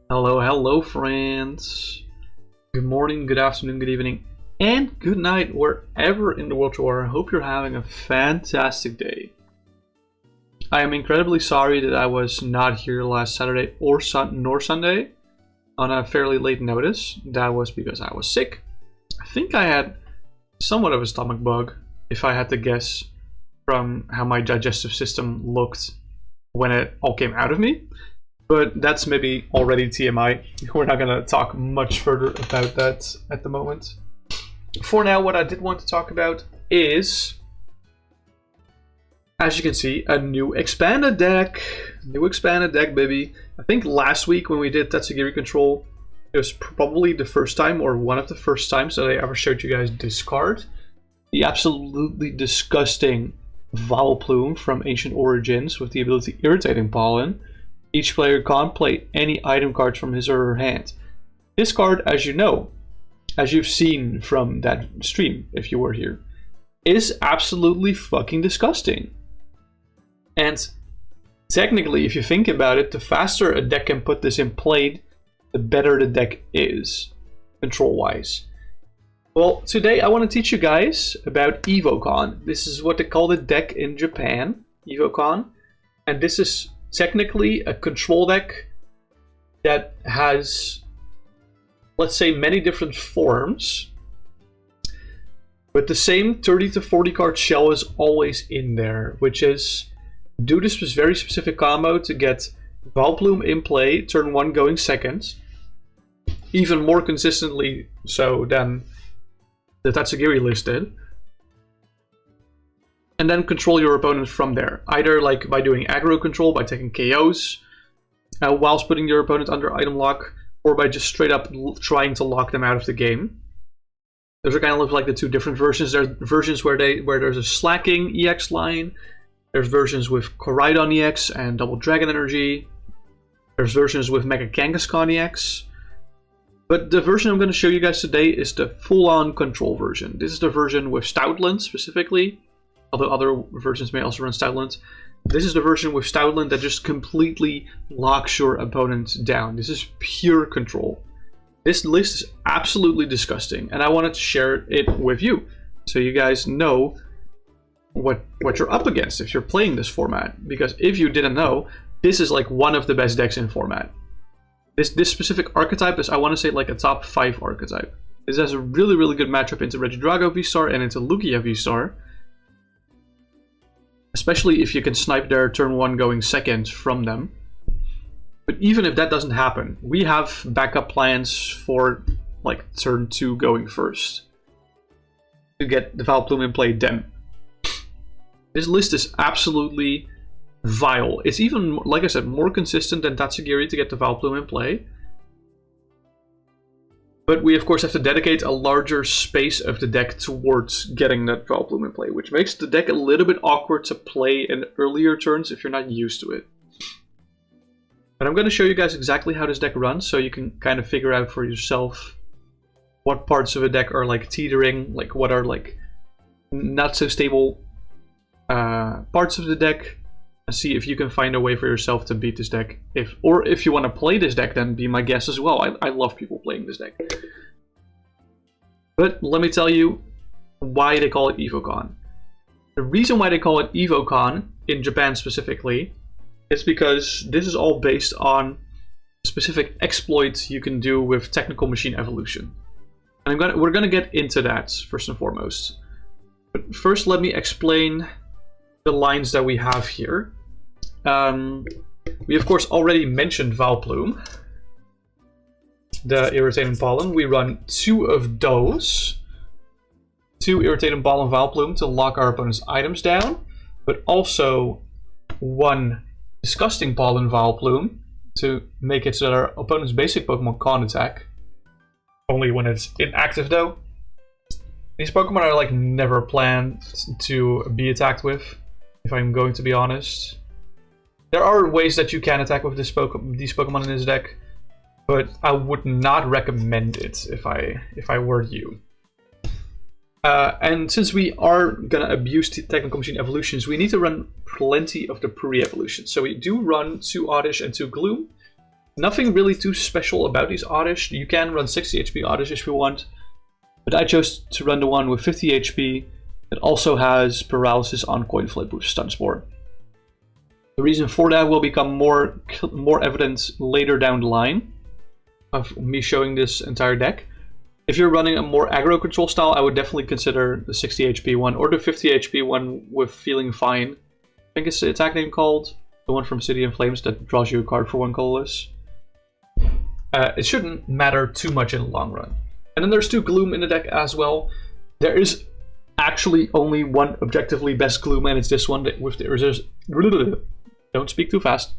Hello, hello friends. Good morning, good afternoon, good evening, and good night wherever in the world you are. I hope you're having a fantastic day. I am incredibly sorry that I was not here last Saturday or Sunday on a fairly late notice. That was because I was sick. I think I had somewhat of a stomach bug, if I had to guess from how my digestive system looked when it all came out of me. But that's maybe already TMI. We're not going to talk much further about that at the moment. For now, what I did want to talk about is, as you can see, a new expanded deck. New expanded deck, baby. I think last week when we did Tatsugiri Control, it was probably the first time, or one of the first times, that I ever showed you guys this card. The absolutely disgusting Vileplume from Ancient Origins with the ability Irritating Pollen. Each player can't play any item cards from his or her hand. This card, as you know, as you've seen from that stream, if you were here, is absolutely fucking disgusting. And technically, if you think about it, the faster a deck can put this in play, the better the deck is, control-wise. Well, today I want to teach you guys about EVOCON. This is what they call the deck in Japan, EVOCON. And this is technically a control deck that has, let's say, many different forms, but the same 30 to 40 card shell is always in there, which is do this very specific combo to get Vileplume in play, turn 1 going second, even more consistently so than the Tatsugiri list did. And then control your opponent from there, either like by doing aggro control, by taking KOs, whilst putting your opponent under item lock, or by just straight up trying to lock them out of the game. Those are kind of like the two different versions. There's versions where there's a slacking EX line. There's versions with Koraidon EX and Double Dragon Energy. There's versions with Mega Kangaskhan EX. But the version I'm going to show you guys today is the full-on control version. This is the version with Stoutland specifically. Although other versions may also run Stoutland. This is the version with Stoutland that just completely locks your opponent down. This is pure control. This list is absolutely disgusting, and I wanted to share it with you, so you guys know what you're up against if you're playing this format. Because if you didn't know, this is like one of the best decks in format. This specific archetype is, I want to say, like a top 5 archetype. This has a really good matchup into Regidrago V-Star and into Lugia V-Star. Especially if you can snipe their turn 1 going second from them. But even if that doesn't happen, we have backup plans for like turn 2 going first. To get the Vileplume in play then. This list is absolutely vile. It's even, like I said, more consistent than Tatsugiri to get the Vileplume in play. But we of course have to dedicate a larger space of the deck towards getting that Vileplume in play, which makes the deck a little bit awkward to play in earlier turns if you're not used to it. But I'm going to show you guys exactly how this deck runs, so you can kind of figure out for yourself what parts of a deck are like teetering, like what are like not so stable parts of the deck, and see if you can find a way for yourself to beat this deck. Or if you want to play this deck, then be my guest as well. I love people playing this deck. But let me tell you why they call it EVOCON. The reason why they call it EVOCON, in Japan specifically, is because this is all based on specific exploits you can do with Technical Machine Evolution. And we're going to get into that first and foremost. But first let me explain the lines that we have here. We of course already mentioned Vileplume, the Irritating Pollen. We run 2 of those. 2 Irritating Pollen Vileplume to lock our opponent's items down, but also 1 Disgusting Pollen Vileplume to make it so that our opponent's basic Pokemon can't attack. Only when it's inactive though. These Pokemon are like never planned to be attacked with, if I'm going to be honest. There are ways that you can attack with these Pokemon in this deck, but I would not recommend it if I were you. And since we are gonna abuse Technical Machine Evolutions, we need to run plenty of the pre-evolutions. So we do run 2 Oddish and 2 Gloom. Nothing really too special about these Oddish. You can run 60 HP Oddish if you want, but I chose to run the one with 50 HP that also has paralysis on coin flip with stun spore. The reason for that will become more evident later down the line of me showing this entire deck. If you're running a more aggro control style, I would definitely consider the 60 HP one or the 50 HP one with Feeling Fine. I think it's the attack name called, the one from City and Flames that draws you a card for 1 colorless. It shouldn't matter too much in the long run. And then there's 2 Gloom in the deck as well. There is actually only one objectively best Gloom, and it's this one that with the don't speak too fast.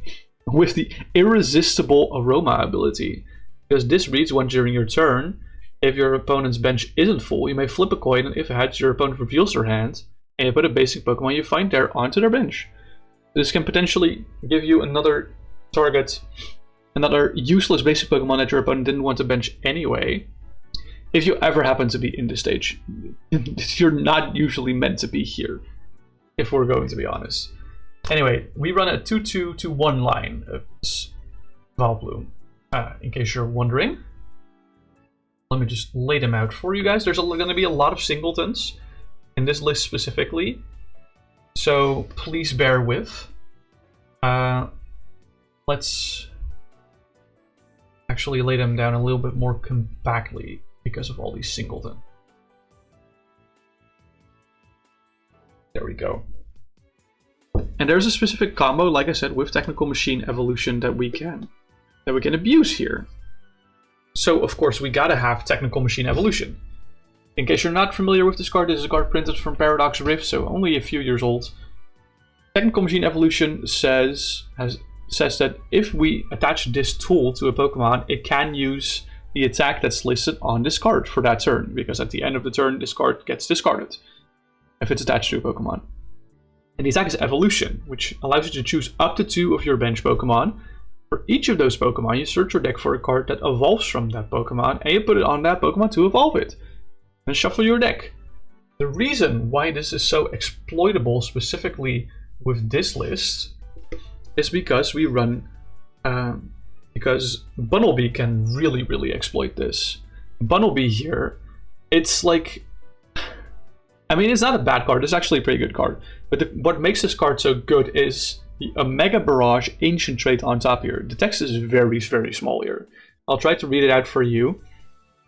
With the Irresistible Aroma ability. Because this reads once during your turn, if your opponent's bench isn't full, you may flip a coin, and if it has, your opponent reveals their hand, and you put a basic Pokemon you find there onto their bench. This can potentially give you another target, another useless basic Pokemon that your opponent didn't want to bench anyway. If you ever happen to be in this stage, you're not usually meant to be here, if we're going to be honest. Anyway, we run a 2-2-2-1 line of this Vileplume, in case you're wondering. Let me just lay them out for you guys. There's going to be a lot of singletons in this list specifically, so please bear with. Let's actually lay them down a little bit more compactly because of all these singletons. There we go. And there's a specific combo, like I said, with Technical Machine Evolution that we can abuse here. So of course we gotta have Technical Machine Evolution. In case you're not familiar with this card, this is a card printed from Paradox Rift, so only a few years old. Technical Machine Evolution says that if we attach this tool to a Pokemon, it can use the attack that's listed on this card for that turn, because at the end of the turn this card gets discarded if it's attached to a Pokemon. And the attack is Evolution, which allows you to choose up to 2 of your bench Pokemon. For each of those Pokemon, you search your deck for a card that evolves from that Pokemon, and you put it on that Pokemon to evolve it. And shuffle your deck. The reason why this is so exploitable, specifically with this list, is because we run... because Bunnelby can really exploit this. Bunnelby here, it's like... I mean, it's not a bad card, it's actually a pretty good card. But what makes this card so good is a Mega Barrage Ancient trait on top here. The text is very small here. I'll try to read it out for you.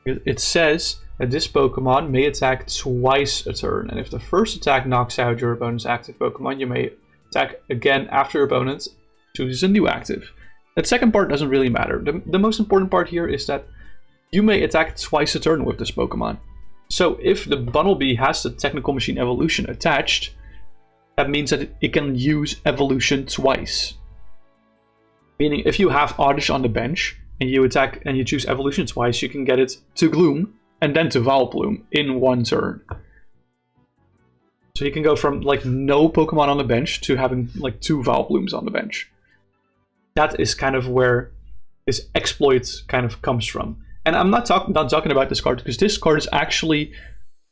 It says that this Pokemon may attack twice a turn. And if the first attack knocks out your opponent's active Pokemon, you may attack again after your opponent chooses a new active. That second part doesn't really matter. The most important part here is that you may attack twice a turn with this Pokemon. So if the Bunnelby has the Technical Machine Evolution attached, that means that it can use Evolution twice. Meaning if you have Oddish on the bench and you attack and you choose Evolution twice, you can get it to Gloom and then to Vileplume in 1 turn. So you can go from like no Pokemon on the bench to having like 2 Vileplumes on the bench. That is kind of where this exploit kind of comes from. And I'm not talking about this card, because this card is actually...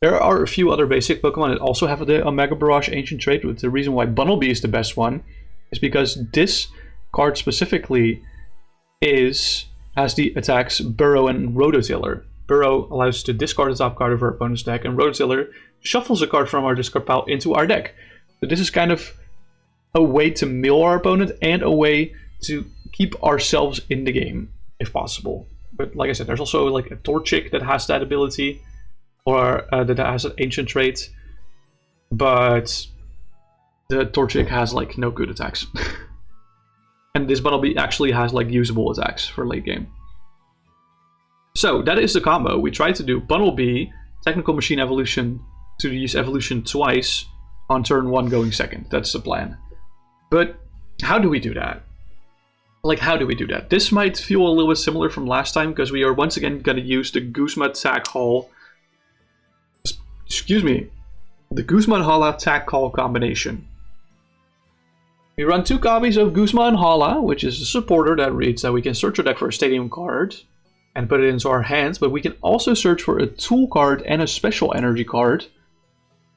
There are a few other basic Pokemon that also have the Mega Barrage Ancient trait, but the reason why Bunnelby is the best one is because this card specifically has the attacks Burrow and Rototiller. Burrow allows us to discard the top card of our opponent's deck, and Rototiller shuffles a card from our discard pile into our deck. So this is kind of a way to mill our opponent and a way to keep ourselves in the game, if possible. But like I said, there's also like a Torchic that has that ability, or that has an Ancient trait, but the Torchic has like no good attacks. And this Bunnelby actually has like usable attacks for late game. So that is the combo. We tried to do Bunnelby, Technical Machine Evolution, to use Evolution twice on turn 1 going second. That's the plan. But how do we do that? Like, how do we do that? This might feel a little bit similar from last time, because we are once again going to use the Guzma Tack Hall. Excuse me. The Guzma Hala Tack Hall combination. We run 2 copies of Guzma and Hala, which is a supporter that reads that we can search our deck for a stadium card and put it into our hands, but we can also search for a tool card and a special energy card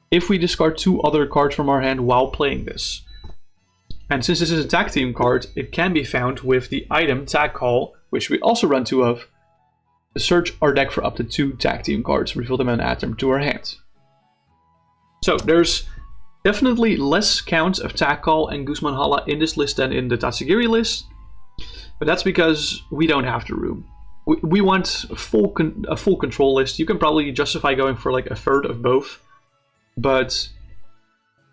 if we discard 2 other cards from our hand while playing this. And since this is a tag team card, it can be found with the item Tag Call, which we also run 2 of, to search our deck for up to 2 tag team cards, reveal them and add them to our hand. So there's definitely less counts of Tag Call and Guzma Hala in this list than in the Tatsugiri list, but that's because we don't have the room. We want a full control list. You can probably justify going for like a third of both, but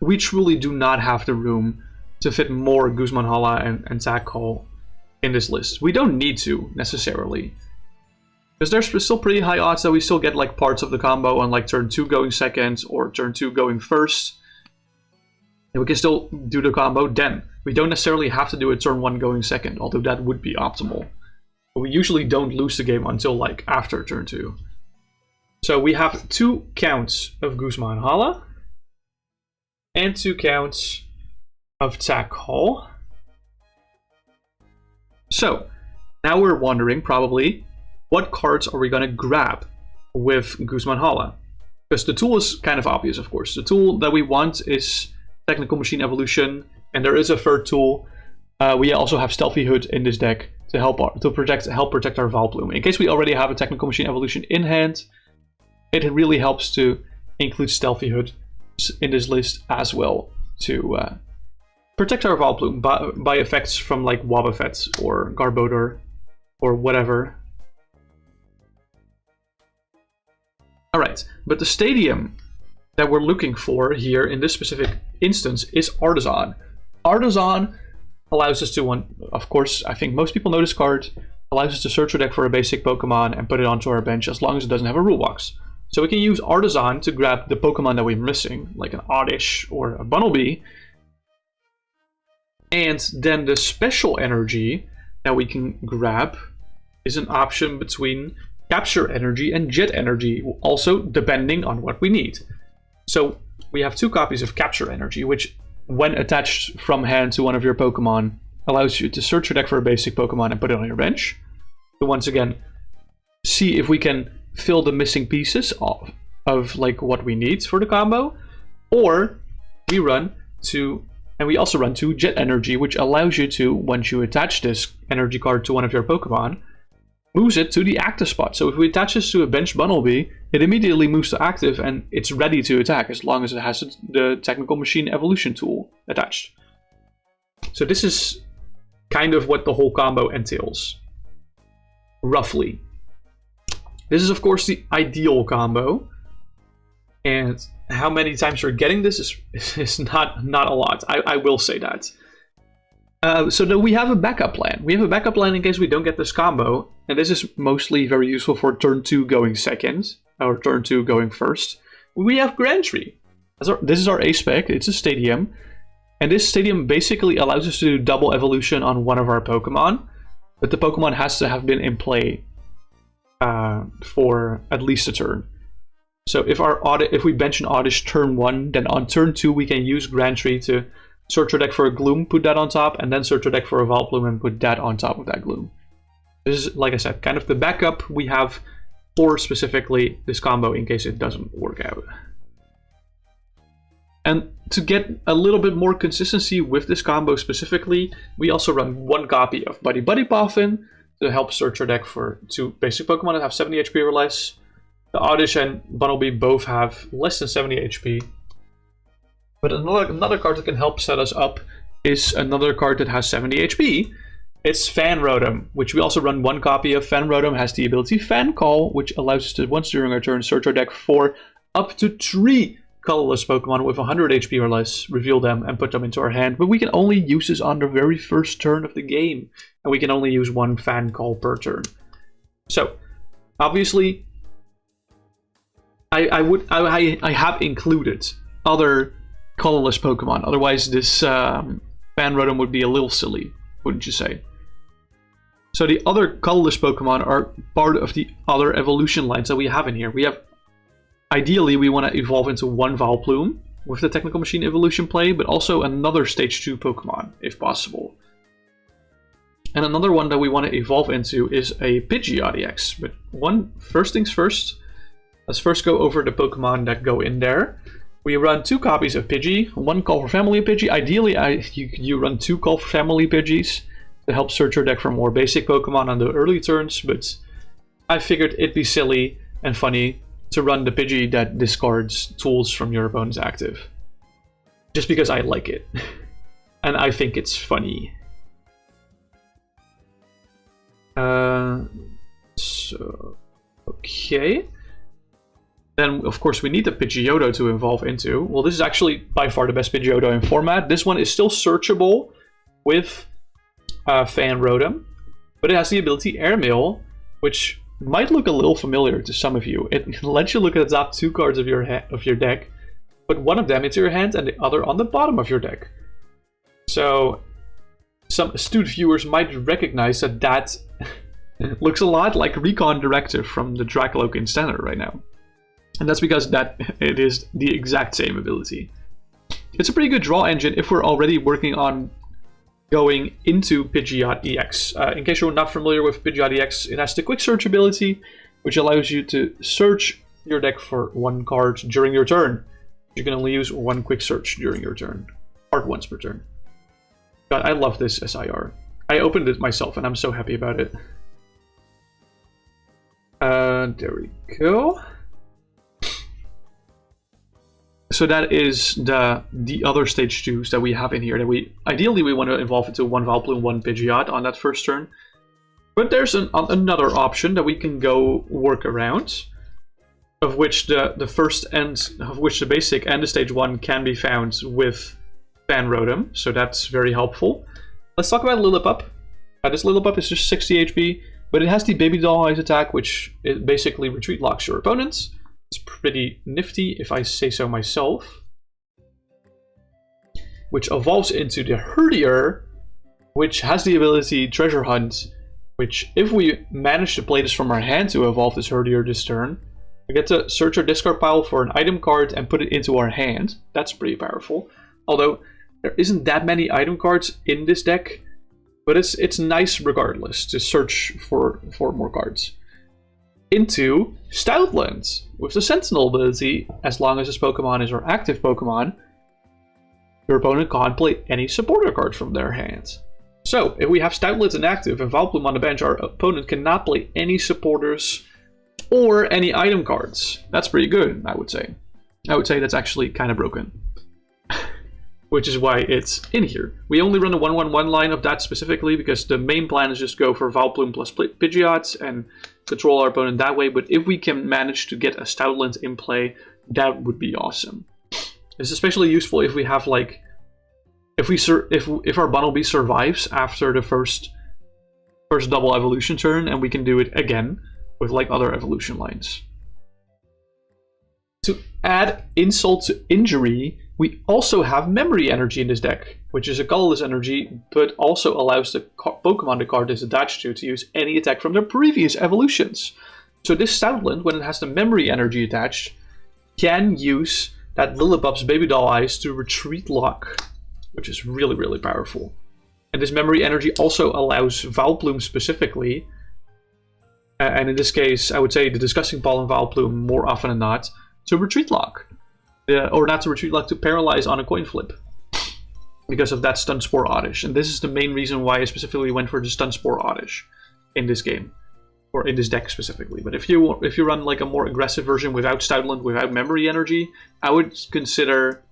we truly do not have the room to fit more Guzma Hala and Tag Call in this list. We don't need to, necessarily. Because there's still pretty high odds that we still get like parts of the combo on like turn 2 going second or turn 2 going first. And we can still do the combo then. We don't necessarily have to do a turn 1 going second, although that would be optimal. But we usually don't lose the game until like after turn 2. So we have 2 counts of Guzma Hala and 2 counts of Tag Call. So now we're wondering probably, what cards are we going to grab with Guzma Hala? Because the tool is kind of obvious, of course. The tool that we want is Technical Machine Evolution, and there is a third tool. We also have Stealthy Hood in this deck to help protect our Vileplume. In case we already have a Technical Machine Evolution in hand, it really helps to include Stealthy Hood in this list as well to protect our Vileplume by effects from like Wobbuffet or Garbodor or whatever. Alright, but the stadium that we're looking for here in this specific instance is Artisan. Artisan allows us to, of course, I think most people know this card, allows us to search our deck for a basic Pokemon and put it onto our bench as long as it doesn't have a rule box. So we can use Artisan to grab the Pokemon that we're missing, like an Oddish or a Bunnelby. And then the special energy that we can grab is an option between Capture Energy and Jet Energy, also depending on what we need. So we have 2 copies of Capture Energy, which when attached from hand to one of your Pokemon allows you to search your deck for a basic Pokemon and put it on your bench. So once again, see if we can fill the missing pieces of like what we need for the combo. Or we run to, and we also run to Jet Energy, which allows you to, once you attach this energy card to one of your Pokemon, moves it to the active spot. So if we attach this to a bench Bunnelby, it immediately moves to active and it's ready to attack as long as it has the Technical Machine Evolution tool attached. So this is kind of what the whole combo entails, roughly. This is of course the ideal combo, and how many times we're getting this is not a lot. I will say that. So then we have a backup plan. We have a backup plan in case we don't get this combo, and this is mostly very useful for turn 2 going second, or turn 2 going first. We have Grandtree. This is our A-Spec, it's a stadium, and this stadium basically allows us to do double evolution on one of our Pokemon, but the Pokemon has to have been in play for at least a turn. So if we bench an Oddish turn 1, then on turn 2 we can use Grandtree to search our deck for a Gloom, put that on top, and then search our deck for a Vileplume and put that on top of that Gloom. This is, like I said, kind of the backup we have for specifically this combo in case it doesn't work out. And to get a little bit more consistency with this combo specifically, we also run 1 copy of Buddy Poffin to help search our deck for 2 basic Pokemon that have 70 HP or less. The Oddish and Bunnelby both have less than 70 HP. But another card that can help set us up is another card that has 70 HP. It's Fan Rotom, which we also run 1 copy of. Fan Rotom has the ability Fan Call, which allows us to, once during our turn, search our deck for up to 3 colorless Pokemon with 100 HP or less, reveal them, and put them into our hand. But we can only use this on the very first turn of the game, and we can only use 1 Fan Call per turn. So, obviously, I have included other colorless Pokemon. Otherwise, this Fan Rotom would be a little silly, wouldn't you say? So the other colorless Pokemon are part of the other evolution lines that we have in here. We have, ideally, we want to evolve into 1 Vileplume with the Technical Machine Evolution play, but also another Stage 2 Pokemon, if possible. And another one that we want to evolve into is a Pidgeotto EX. But first things first, let's first go over the Pokemon that go in there. We run 2 copies of Pidgey, 1 Call for Family of Pidgey. Ideally, you run 2 Call for Family Pidgeys to help search your deck for more basic Pokemon on the early turns, but I figured it'd be silly and funny to run the Pidgey that discards tools from your opponent's active. Just because I like it. And I think it's funny. Okay. Then, of course, we need the Pidgeotto to evolve into. Well, this is actually by far the best Pidgeotto in format. This one is still searchable with Fan Rotom, but it has the ability Airmail, which might look a little familiar to some of you. It lets you look at the top 2 cards of your deck, put one of them into your hand and the other on the bottom of your deck. So, some astute viewers might recognize that that looks a lot like Recon Directive from the Dracolokin Standard right now. And that's because it is the exact same ability. It's a pretty good draw engine if we're already working on going into Pidgeot EX. In case you're not familiar with Pidgeot EX, it has the quick search ability, which allows you to search your deck for 1 card during your turn. You can only use 1 quick search during your turn, or once per turn. God, I love this SIR. I opened it myself and I'm so happy about it. There we go. So that is the other stage 2s that we have in here. That ideally we want to evolve into 1 Vileplume, 1 Pidgeot on that first turn. But there's another option that we can go work around, of which the basic and the stage 1 can be found with Fan Rotom. So that's very helpful. Let's talk about Lillipup. This Lillipup is just 60 HP, but it has the Baby Doll Eyes attack, which it basically retreat locks your opponents. It's pretty nifty, if I say so myself. Which evolves into the Herdier, which has the ability Treasure Hunt, which if we manage to play this from our hand to evolve this Herdier this turn, we get to search our discard pile for an item card and put it into our hand. That's pretty powerful. Although, there isn't that many item cards in this deck, but it's nice regardless to search for more cards. Into Stoutland with the Sentinel ability. As long as this Pokemon is our active Pokemon, your opponent can't play any supporter cards from their hands. So, if we have Stoutland inactive and Vileplume on the bench, our opponent cannot play any supporters or any item cards. That's pretty good, I would say. I would say that's actually kind of broken. Which is why it's in here. We only run a 1-1-1 line of that specifically because the main plan is just go for Vileplume plus Pidgeot and control our opponent that way. But if we can manage to get a Stoutland in play, that would be awesome. It's especially useful if we have like, if our Bunnelby survives after the first double evolution turn, and we can do it again with like other evolution lines. To add insult to injury, we also have Memory Energy in this deck, which is a colorless energy, but also allows the Pokemon the card is attached to use any attack from their previous evolutions. So this Stoutland, when it has the Memory Energy attached, can use that Lillipup's Baby Doll Eyes to retreat lock, which is really, really powerful. And this Memory Energy also allows Vileplume specifically, and in this case, I would say the Disgusting Ball and Vileplume more often than not, to retreat lock. Or not to retreat lock, to paralyze on a coin flip. Because of that Stun Spore Oddish. And this is the main reason why I specifically went for the Stun Spore Oddish in this game. Or in this deck specifically. But if you run like a more aggressive version without Stoutland, without Memory Energy, I would consider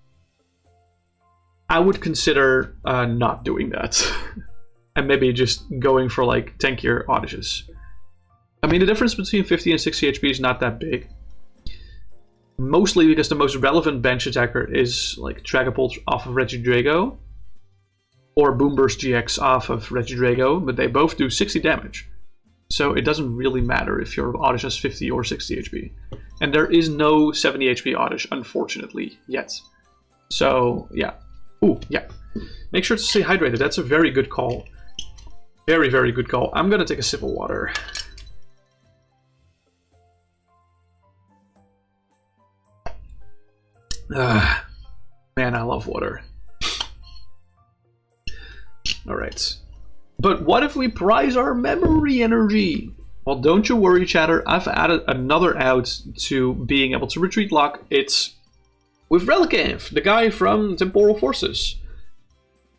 not doing that. And maybe just going for like tankier Oddishes. I mean, the difference between 50 and 60 HP is not that big. Mostly because the most relevant bench attacker is like Dragapult off of Regidrago or Boomburst GX off of Regidrago, but they both do 60 damage. So it doesn't really matter if your Oddish has 50 or 60 HP. And there is no 70 HP Oddish, unfortunately, yet. So, yeah. Ooh, yeah. Make sure to stay hydrated. That's a very good call. Very, very good call. I'm gonna take a sip of water. Man, I love water. Alright. But what if we prize our Memory Energy? Well, don't you worry, chatter. I've added another out to being able to retreat lock its with Relicanth, the guy from Temporal Forces.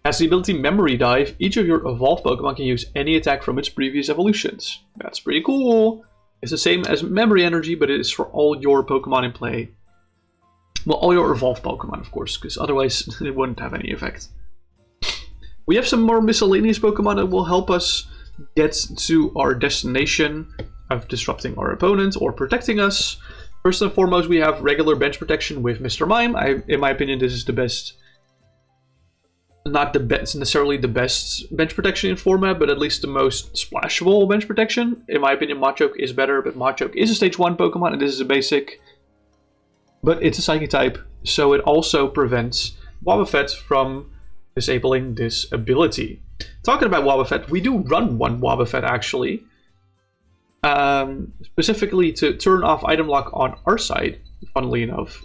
Has the ability Memory Dive. Each of your evolved Pokemon can use any attack from its previous evolutions. That's pretty cool. It's the same as Memory Energy, but it is for all your Pokemon in play. Well, all your evolved Pokemon, of course, because otherwise it wouldn't have any effect. We have some more miscellaneous Pokemon that will help us get to our destination of disrupting our opponent or protecting us. First and foremost, we have regular bench protection with Mr. Mime. In my opinion, this is the best. Not the best, necessarily the best bench protection in format, but at least the most splashable bench protection. In my opinion, Machoke is better, but Machoke is a stage 1 Pokemon, and this is a basic. But it's a Psychic type, so it also prevents Wobbuffet from disabling this ability. Talking about Wobbuffet, we do run one Wobbuffet actually. Specifically to turn off item lock on our side, funnily enough.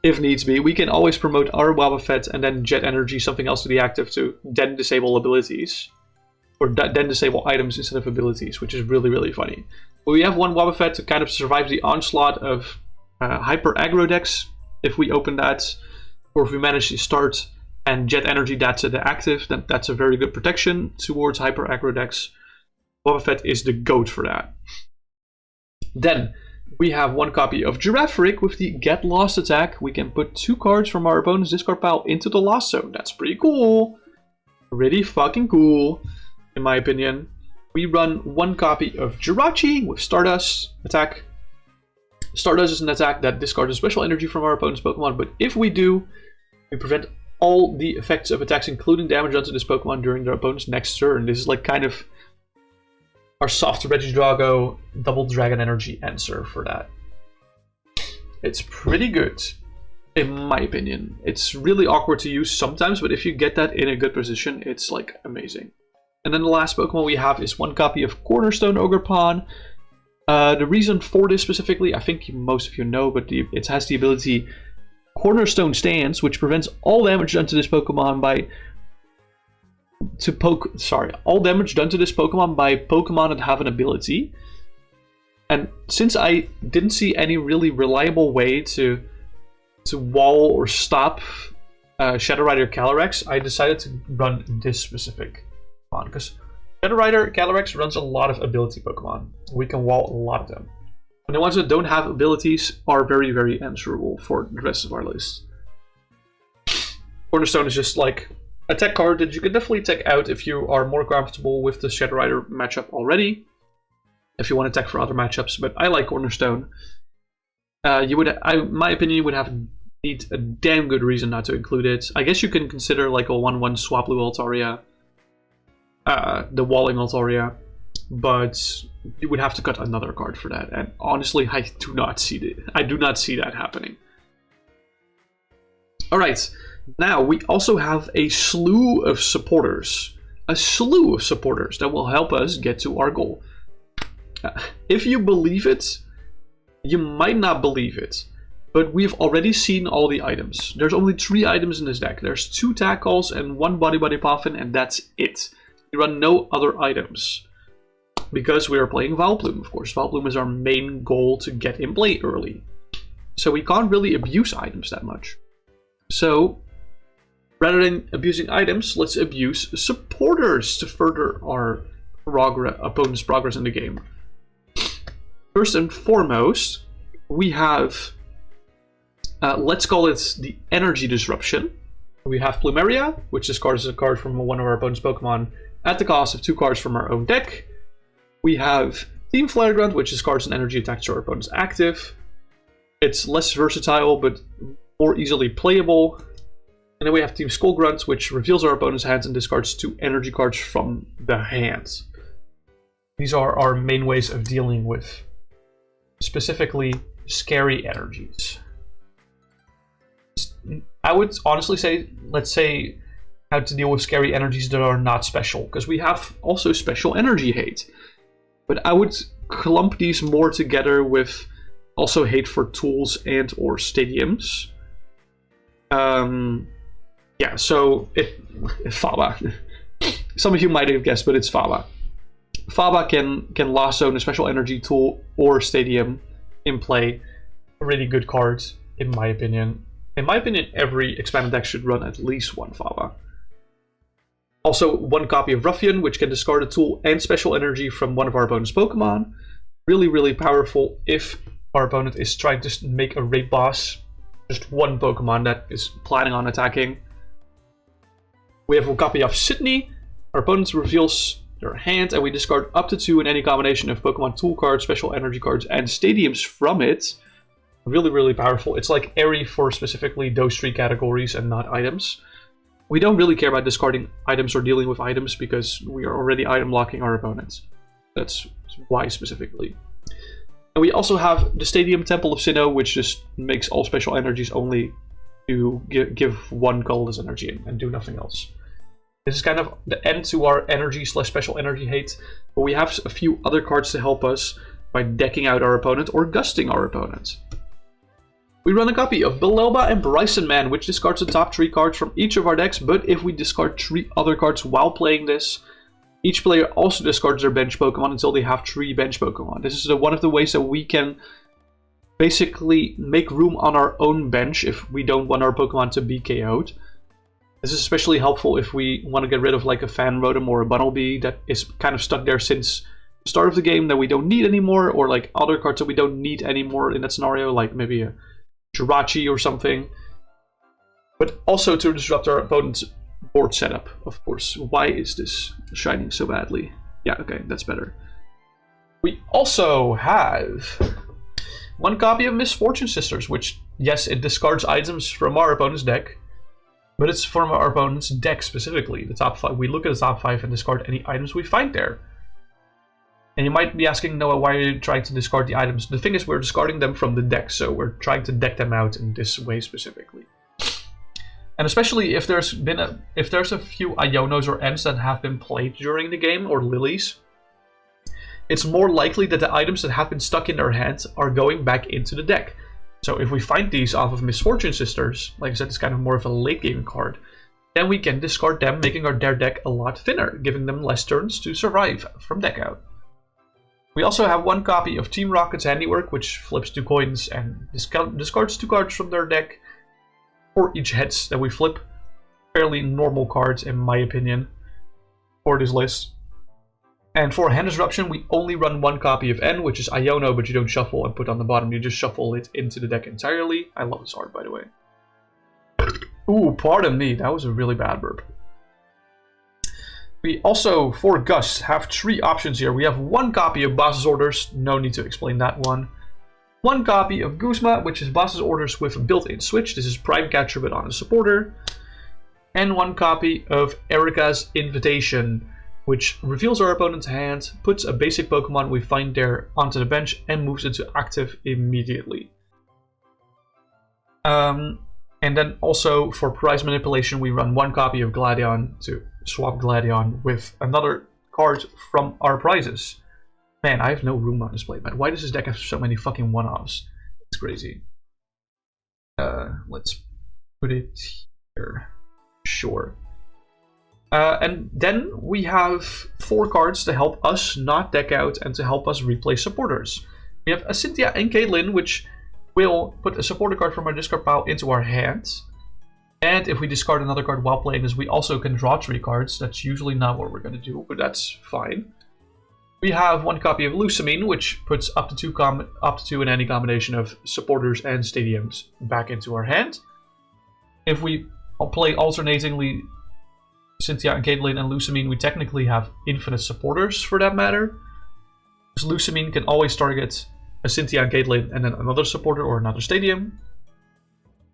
If needs be, we can always promote our Wobbuffet and then jet energy something else to the active to then disable abilities. Or then disable items instead of abilities, which is really, really funny. But we have one Wobbuffet to kind of survive the onslaught of Hyper Aggro decks. If we open that, or if we manage to start and jet energy that to the active, then that's a very good protection towards Hyper Aggro decks. Wobbuffet is the GOAT for that. Then we have one copy of Girafarig with the Get Lost attack. We can put 2 cards from our opponent's discard pile into the Lost Zone. That's pretty cool. Pretty fucking cool, in my opinion. We run one copy of Jirachi with Stardust attack. Stardust is an attack that discards a special energy from our opponent's Pokemon, but if we do, we prevent all the effects of attacks, including damage onto this Pokemon during their opponent's next turn. This is like kind of our soft Regidrago Double Dragon Energy answer for that. It's pretty good, in my opinion. It's really awkward to use sometimes, but if you get that in a good position, it's like amazing. And then the last Pokemon we have is one copy of Cornerstone Ogerpon. The reason for this specifically, I think most of you know, but it has the ability Cornerstone Stance, which prevents all damage done to this Pokemon by all damage done to this Pokemon by Pokemon that have an ability. And since I didn't see any really reliable way to wall or stop Shadow Rider Calyrex, I decided to run this specific Pokemon, because Shadow Rider Calyrex runs a lot of ability Pokemon. We can wall a lot of them. And the ones that don't have abilities are very, very answerable for the rest of our list. Cornerstone is just like a tech card that you can definitely tech out if you are more comfortable with the Shadow Rider matchup already. If you want to tech for other matchups, but I like Cornerstone. In my opinion, you would need a damn good reason not to include it. I guess you can consider like a 1/1 Swablu Altaria, the Walling Altaria, but you would have to cut another card for that. And honestly, I do not see that happening. All right. Now, we also have a slew of supporters. A slew of supporters that will help us get to our goal. If you believe it, you might not believe it, but we've already seen all the items. There's only 3 items in this deck. There's 2 Tackles and 1 Body Puffin, and that's it. We run no other items. Because we are playing Vileplume, of course. Vileplume is our main goal to get in play early. So we can't really abuse items that much. So rather than abusing items, let's abuse supporters to further our opponent's progress in the game. First and foremost, we have, let's call it the Energy Disruption. We have Plumeria, which discards a card from one of our opponent's Pokemon at the cost of 2 cards from our own deck. We have Team Flare Grunt, which discards an energy attack to our opponent's active. It's less versatile, but more easily playable. And then we have Team Skull Grunt, which reveals our opponent's hands and discards 2 energy cards from the hand. These are our main ways of dealing with specifically scary energies. I would honestly say, let's say, how to deal with scary energies that are not special, because we have also special energy hate. But I would clump these more together with also hate for tools and or stadiums. Yeah, so Faba. Some of you might have guessed, but it's Faba. Faba can Lost Zone a special energy tool or stadium in play. Really good cards. in my opinion. In my opinion, every expanded deck should run at least one Faba. Also, one copy of Ruffian, which can discard a tool and special energy from one of our opponent's Pokemon. Really, really powerful if our opponent is trying to make a raid boss. Just one Pokemon that is planning on attacking. We have a copy of Sidney. Our opponent reveals their hand, and we discard up to 2 in any combination of Pokemon tool cards, special energy cards, and stadiums from it. Really, really powerful. It's like airy for specifically those 3 categories and not items. We don't really care about discarding items or dealing with items because we are already item locking our opponents. That's why specifically. And we also have the Stadium Temple of Sinnoh, which just makes all special energies only to give one colorless energy and do nothing else. This is kind of the end to our energy / special energy hate, but we have a few other cards to help us by decking out our opponent or gusting our opponent. We run a copy of Bellelba Brycen-Man, which discards the top 3 cards from each of our decks, but if we discard 3 other cards while playing this, each player also discards their bench Pokemon until they have 3 bench Pokemon. This is one of the ways that we can basically make room on our own bench if we don't want our Pokemon to be KO'd. This is especially helpful if we want to get rid of like a Fan Rotom or a Bunnelby that is kind of stuck there since the start of the game that we don't need anymore, or like other cards that we don't need anymore in that scenario, like maybe a Jirachi or something. But also to disrupt our opponent's board setup, of course. Why is this shining so badly? Yeah, okay, that's better. We also have one copy of Misfortune Sisters, which, yes, it discards items from our opponent's deck, but it's from our opponent's deck specifically. The top 5. We look at the top 5 and discard any items we find there. And you might be asking, Noah, why are you trying to discard the items? The thing is, we're discarding them from the deck, so we're trying to deck them out in this way specifically. And especially if there's a few Ionos or Ents that have been played during the game, or Lilies, it's more likely that the items that have been stuck in their hands are going back into the deck. So if we find these off of Misfortune Sisters, like I said, it's kind of more of a late game card, then we can discard them, making their deck a lot thinner, giving them less turns to survive from deck out. We also have one copy of Team Rocket's Handiwork, which flips 2 coins and discards 2 cards from their deck for each heads that we flip. Fairly normal cards, in my opinion, for this list. And for Hand Disruption, we only run one copy of N, which is Iono, but you don't shuffle and put on the bottom, you just shuffle it into the deck entirely. I love this art, by the way. Ooh, pardon me, that was a really bad burp. We also, for Gus, have 3 options here. We have one copy of Boss's Orders, no need to explain that one. One copy of Guzma, which is Boss's Orders with a built-in switch. This is Prime Catcher but on a supporter. And one copy of Erika's Invitation, which reveals our opponent's hand, puts a basic Pokemon we find there onto the bench, and moves it to active immediately. And then also for prize manipulation, we run one copy of Gladion to swap Gladion with another card from our prizes. Man, I have no room on this playmat. Why does this deck have so many fucking one-offs? It's crazy. Let's put it here. Sure. And then we have 4 cards to help us not deck out and to help us replace supporters. We have a Cynthia and Caitlin, which will put a supporter card from our discard pile into our hands. And if we discard another card while playing this, we also can draw 3 cards. That's usually not what we're going to do, but that's fine. We have one copy of Lusamine, which puts up to 2 in any combination of supporters and stadiums back into our hand. If we play alternatingly Cynthia and Caitlin and Lusamine, we technically have infinite supporters for that matter. Because Lusamine can always target a Cynthia and Caitlin and then another supporter or another stadium.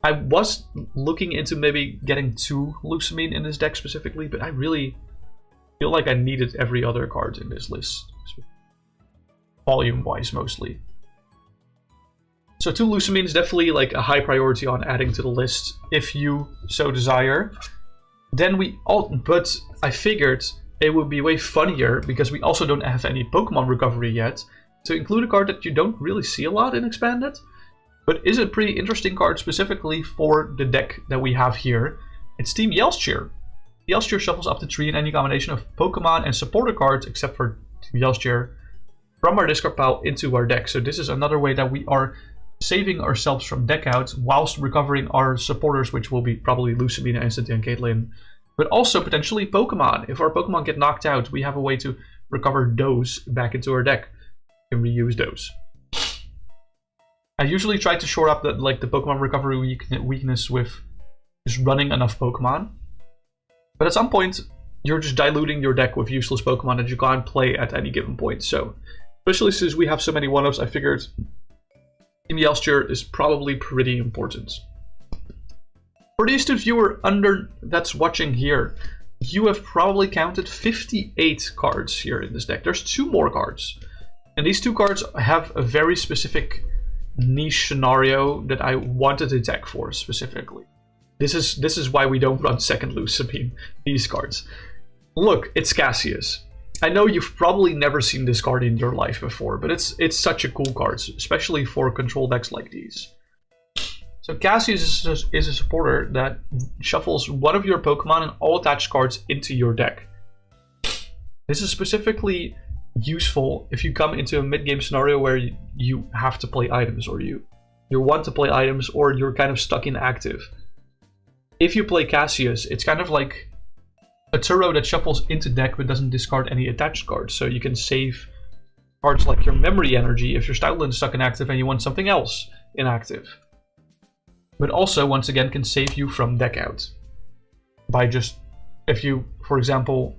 I was looking into maybe getting 2 Lusamine in this deck specifically, but I really feel like I needed every other card in this list. Volume-wise, mostly. So 2 Lusamine is definitely like a high priority on adding to the list, if you so desire. Then but I figured it would be way funnier, because we also don't have any Pokemon recovery yet, to include a card that you don't really see a lot in Expanded, but is a pretty interesting card specifically for the deck that we have here. It's Team Yelschir. Yelschir shuffles up to 3 in any combination of Pokemon and supporter cards, except for Team Yelschir, from our discard pile into our deck. So this is another way that we are saving ourselves from deck outs whilst recovering our supporters, which will be probably Lusamine and Cynthia Caitlin, but also potentially Pokemon. If our Pokemon get knocked out, we have a way to recover those back into our deck and reuse those. I usually try to shore up the Pokemon recovery weakness with just running enough Pokemon, but at some point you're just diluting your deck with useless Pokemon that you can't play at any given point. So, especially since we have so many one-ups, I figured Team Yelstier is probably pretty important. For the astute viewer that's watching here, you have probably counted 58 cards here in this deck. There's 2 more cards, and these 2 cards have a very specific niche scenario that I wanted to deck for specifically. This is why we don't run second Lusamine, these cards. Look, it's Cassius. I know you've probably never seen this card in your life before, but it's such a cool card, especially for control decks like these. So Cassius is a supporter that shuffles one of your Pokemon and all attached cards into your deck. This is specifically useful if you come into a mid-game scenario where you have to play items, or you want to play items, or you're kind of stuck in active. If you play Cassius, it's kind of like a Turo that shuffles into deck but doesn't discard any attached cards, so you can save cards like your memory energy if your Stoutland is stuck in active and you want something else inactive. But also, once again, can save you from deck out by just, if you, for example,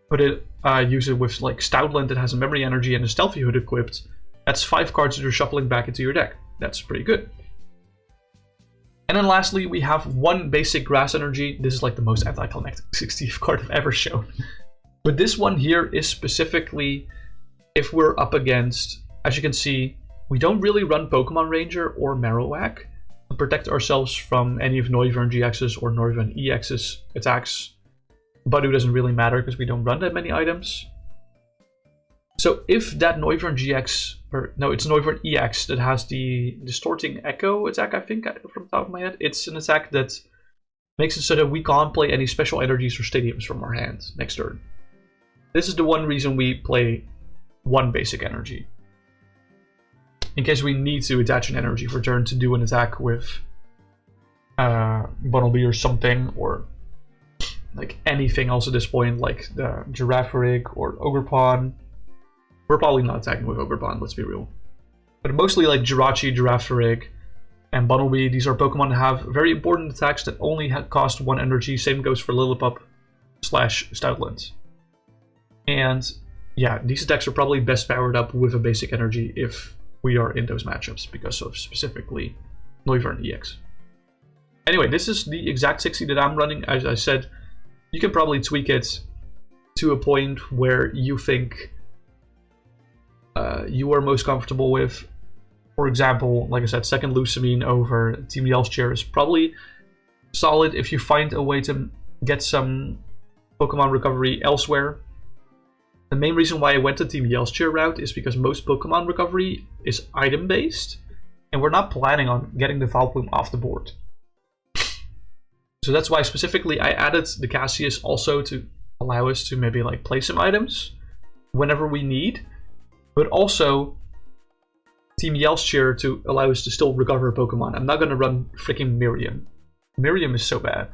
use it with like Stoutland that has a memory energy and a Stealthy Hood equipped, that's 5 cards that you're shuffling back into your deck. That's pretty good. And then lastly, we have 1 basic Grass Energy. This is like the most anticlimactic 60th card I've ever shown. But this one here is specifically if we're up against, as you can see, we don't really run Pokemon Ranger or Marowak to protect ourselves from any of Noivern GX's or Noivern EX's attacks. Budu doesn't really matter because we don't run that many items. So if that Noivern GX, or no, it's Noivern EX that has the Distorting Echo attack, I think, from the top of my head. It's an attack that makes it so that we can't play any special energies or stadiums from our hand next turn. This is the one reason we play 1 basic energy. In case we need to attach an energy for turn to do an attack with Bunnelby or something, or like anything else at this point, like the Girafarig or Ogerpon. We're probably not attacking with Ogerpon, let's be real. But mostly like Jirachi, Girafarig, and Bunnelby. These are Pokemon that have very important attacks that only cost 1 energy. Same goes for Lillipup / Stoutland. And yeah, these attacks are probably best powered up with a basic energy if we are in those matchups, because of specifically Noivern EX. Anyway, this is the exact 60 that I'm running. As I said, you can probably tweak it to a point where you think you are most comfortable with. For example, like I said, second Lusamine over Team Yelstier is probably solid if you find a way to get some Pokemon recovery elsewhere. The main reason why I went the Team Yelstier route is because most Pokemon recovery is item based, and we're not planning on getting the Vileplume off the board. So that's why specifically I added the Cassius also to allow us to maybe like play some items whenever we need, but also Team Yelstier to allow us to still recover Pokemon. I'm not going to run freaking Miriam. Miriam is so bad.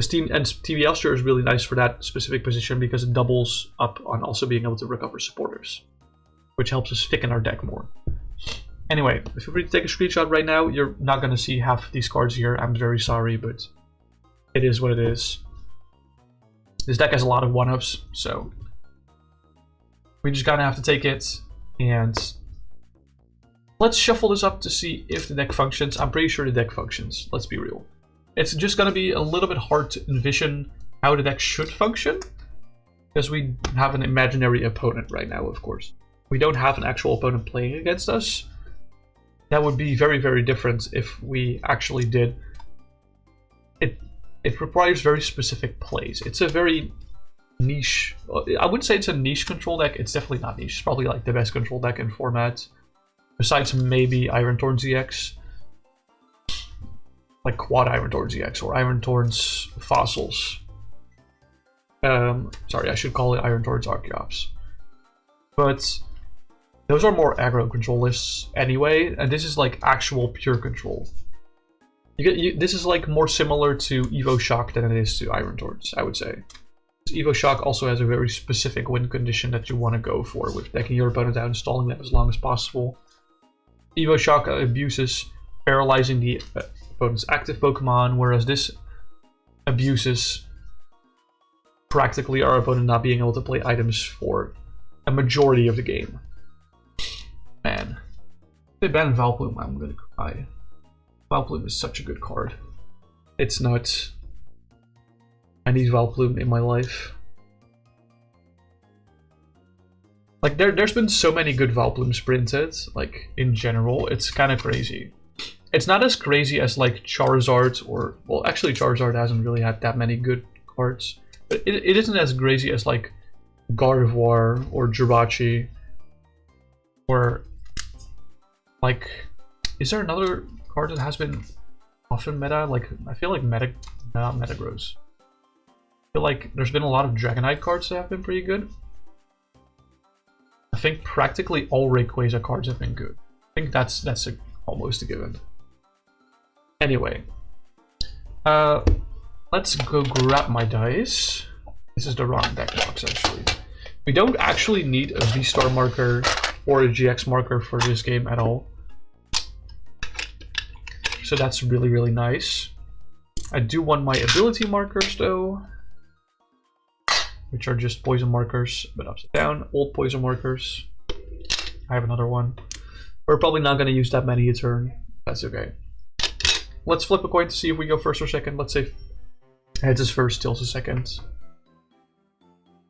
Team Yelstier is really nice for that specific position because it doubles up on also being able to recover supporters, which helps us thicken our deck more. Anyway, feel free to take a screenshot right now. You're not going to see half of these cards here. I'm very sorry, but it is what it is. This deck has a lot of one-ups, so we just kind of have to take it. And let's shuffle this up to see if the deck functions. I'm pretty sure the deck functions, let's be real. It's just going to be a little bit hard to envision how the deck should function, because we have an imaginary opponent right now, of course. We don't have an actual opponent playing against us. That would be very, very different if we actually did. It requires very specific plays. It's a very niche, I wouldn't say it's a niche control deck. It's definitely not niche. It's probably like the best control deck in format, besides maybe Iron Thorns EX. Like Quad Iron Thorns EX or Iron Thorns Fossils. Sorry, I should call it Iron Thorns Archeops. But Those are more aggro control lists anyway, and this is like actual pure control. This is like more similar to Evo Shock than it is to Iron Torch, I would say. Evo Shock also has a very specific win condition that you want to go for, with decking your opponent out and stalling them as long as possible. Evo Shock abuses paralyzing the opponent's active Pokemon, whereas this abuses practically our opponent not being able to play items for a majority of the game. Man. If they ban Vileplume, I'm gonna cry. Vileplume is such a good card. It's nuts. I need Vileplume in my life. Like, there's been so many good Vileplumes printed, like, in general, it's kind of crazy. It's not as crazy as, like, Charizard or... Well, actually, Charizard hasn't really had that many good cards. But it isn't as crazy as, like, Gardevoir or Jirachi. Or, like... Is there another card that has been often meta? Like, I feel like not Metagross. I feel like there's been a lot of Dragonite cards that have been pretty good. I think practically all Rayquaza cards have been good. I think that's almost a given. Anyway, let's go grab my dice. This is the wrong deck box, actually. We don't actually need a V-Star marker or a GX marker for this game at all. So that's really, really nice. I do want my ability markers, though, which are just poison markers, but upside down, old poison markers. I have another one. We're probably not going to use that many a turn. That's okay. Let's flip a coin to see if we go first or second. Let's say heads is first, tails is second.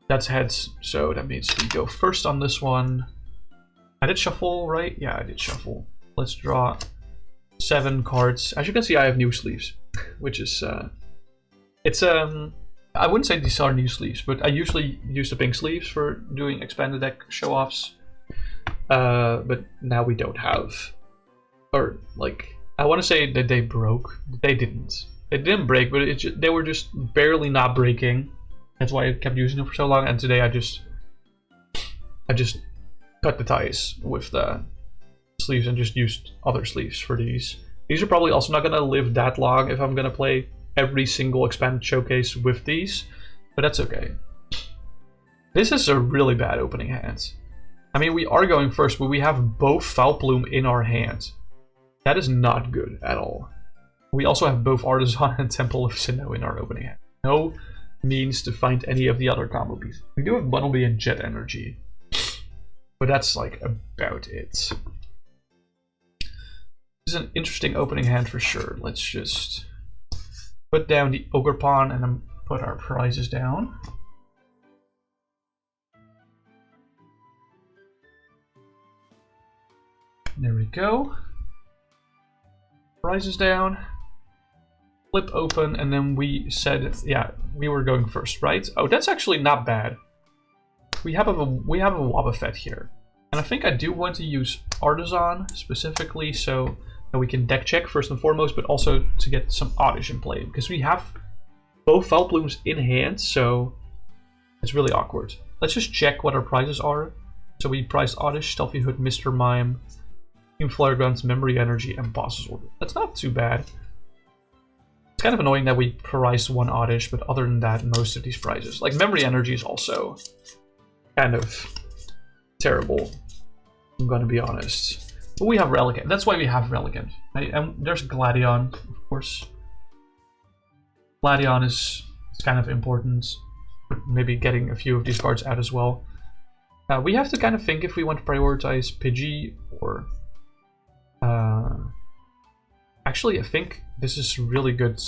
That's heads, so that means we go first on this one. I did shuffle, right? Yeah, I did shuffle. Let's draw 7 cards. As you can see, I have new sleeves, which is I wouldn't say these are new sleeves, but I usually use the pink sleeves for doing expanded deck show-offs. But now we don't have, or like, I want to say that they broke. They didn't. They didn't break, but they were just barely not breaking. That's why I kept using them for so long. And today I just cut the ties with the sleeves and just used other sleeves for these. These are probably also not gonna live that long if I'm gonna play every single expanded showcase with these, but that's okay. This is a really bad opening hand. I mean, we are going first, but we have both Vileplume in our hand. That is not good at all. We also have both Artisan and Temple of Sinnoh in our opening hand. No means to find any of the other combo pieces. We do have Bunnelby and Jet Energy, but that's like about it. This is an interesting opening hand for sure. Let's just put down the Ogre Pawn and then put our prizes down. There we go. Prizes down. Flip open, and then we said, yeah, we were going first, right? Oh, that's actually not bad. We have a Wobbuffet here, and I think I do want to use Artisan specifically so that we can deck check first and foremost, but also to get some Oddish in play, because we have both Vileplumes in hand, so it's really awkward. Let's just check what our prizes are. So we priced Oddish, Stealthy Hood, Mr. Mime, Team Flare Guns, Memory Energy, and Boss's Order. That's not too bad. It's kind of annoying that we priced one Oddish, but other than that, most of these prizes. Like, Memory Energy is also kind of terrible, I'm gonna be honest. But we have Relicanth. That's why we have Relicanth. Right? And there's Gladion, of course. Gladion is kind of important. Maybe getting a few of these cards out as well. We have to kind of think if we want to prioritize Pidgey or... Actually, I think this is really good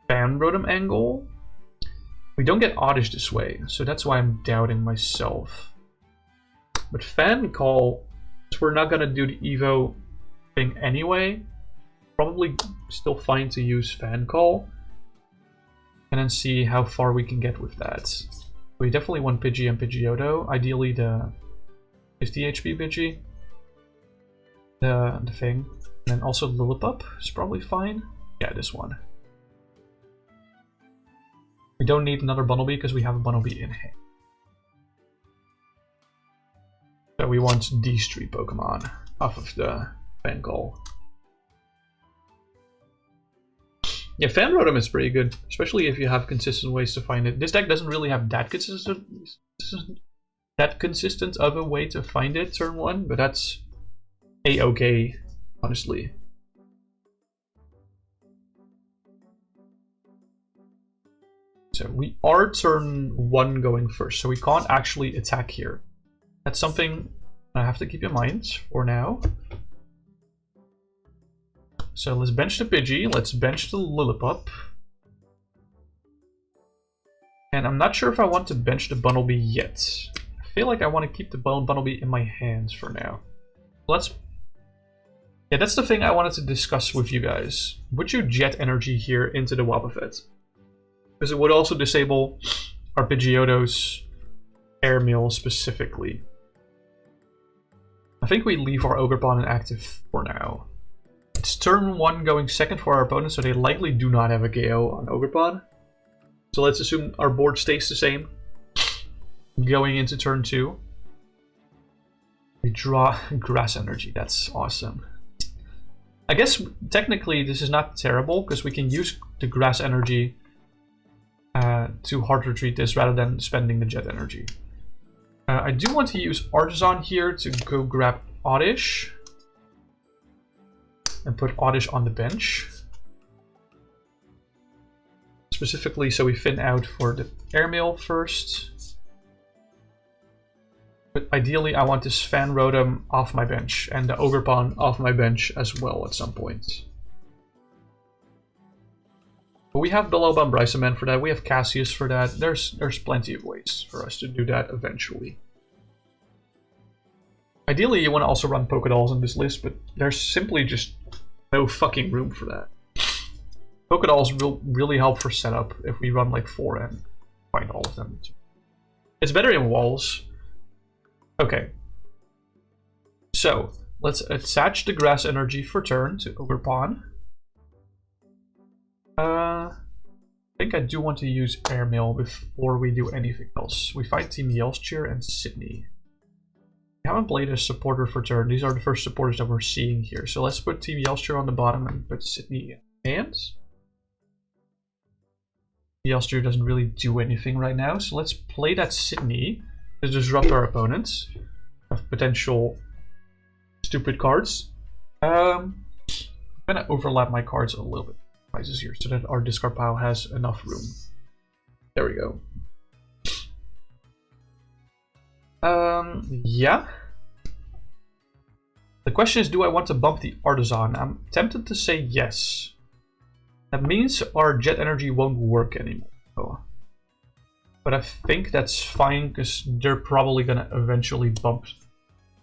Fan Rotom angle. We don't get Oddish this way, so that's why I'm doubting myself. But Fan Call, we're not gonna do the Evo thing anyway. Probably still fine to use Fan Call. And then see how far we can get with that. We definitely want Pidgey and Pidgeotto. Ideally the 50 HP Pidgey. The thing. And then also Lillipup is probably fine. Yeah, this one. We don't need another Bunnelby because we have a Bunnelby in hand. So we want these 3 Pokemon off of the Fan Call. Yeah, Fan Rotom is pretty good, especially if you have consistent ways to find it. This deck doesn't really have that consistent of a way to find it turn 1, but that's A-okay, honestly. So we are turn 1 going first, so we can't actually attack here. That's something I have to keep in mind for now. So let's bench the Pidgey, let's bench the Lillipup. And I'm not sure if I want to bench the Bunnelby yet. I feel like I want to keep the Bunnelby in my hands for now. Yeah, that's the thing I wanted to discuss with you guys. Would you jet energy here into the Wobbuffet? Because it would also disable our Pidgeotto's airmail specifically. I think we leave our Ogerpon inactive for now. It's turn 1 going second for our opponent, so they likely do not have a KO on Ogerpon. So let's assume our board stays the same. Going into turn 2. We draw Grass Energy, that's awesome. I guess technically this is not terrible, because we can use the Grass Energy to hard retreat this rather than spending the Jet Energy. I do want to use Artisan here to go grab Oddish. And put Oddish on the bench. Specifically so we thin out for the airmail first. But ideally I want this Fan Rotom off my bench and the Ogerpon off my bench as well at some point. But we have Bellelba Brycen-Man for that, we have Cassius for that. There's plenty of ways for us to do that eventually. Ideally, you want to also run Pokédolls in this list, but there's simply just no fucking room for that. Pokédolls will really help for setup if we run like 4 and find all of them. It's better in walls. Okay. So, let's attach the Grass Energy for turn to Ogerpon. I think I do want to use Airmail before we do anything else. We fight Team Yelschir and Sidney. We haven't played a supporter for turn. These are the first supporters that we're seeing here. So let's put Team Yelschir on the bottom and put Sidney in hands. Yelschir doesn't really do anything right now, so let's play that Sidney to disrupt our opponents of potential stupid cards. I'm gonna overlap my cards a little bit here so that our discard pile has enough room. There we go. Yeah. The question is, do I want to bump the Artisan? I'm tempted to say yes. That means our Jet Energy won't work anymore. Oh. But I think that's fine, because they're probably going to eventually bump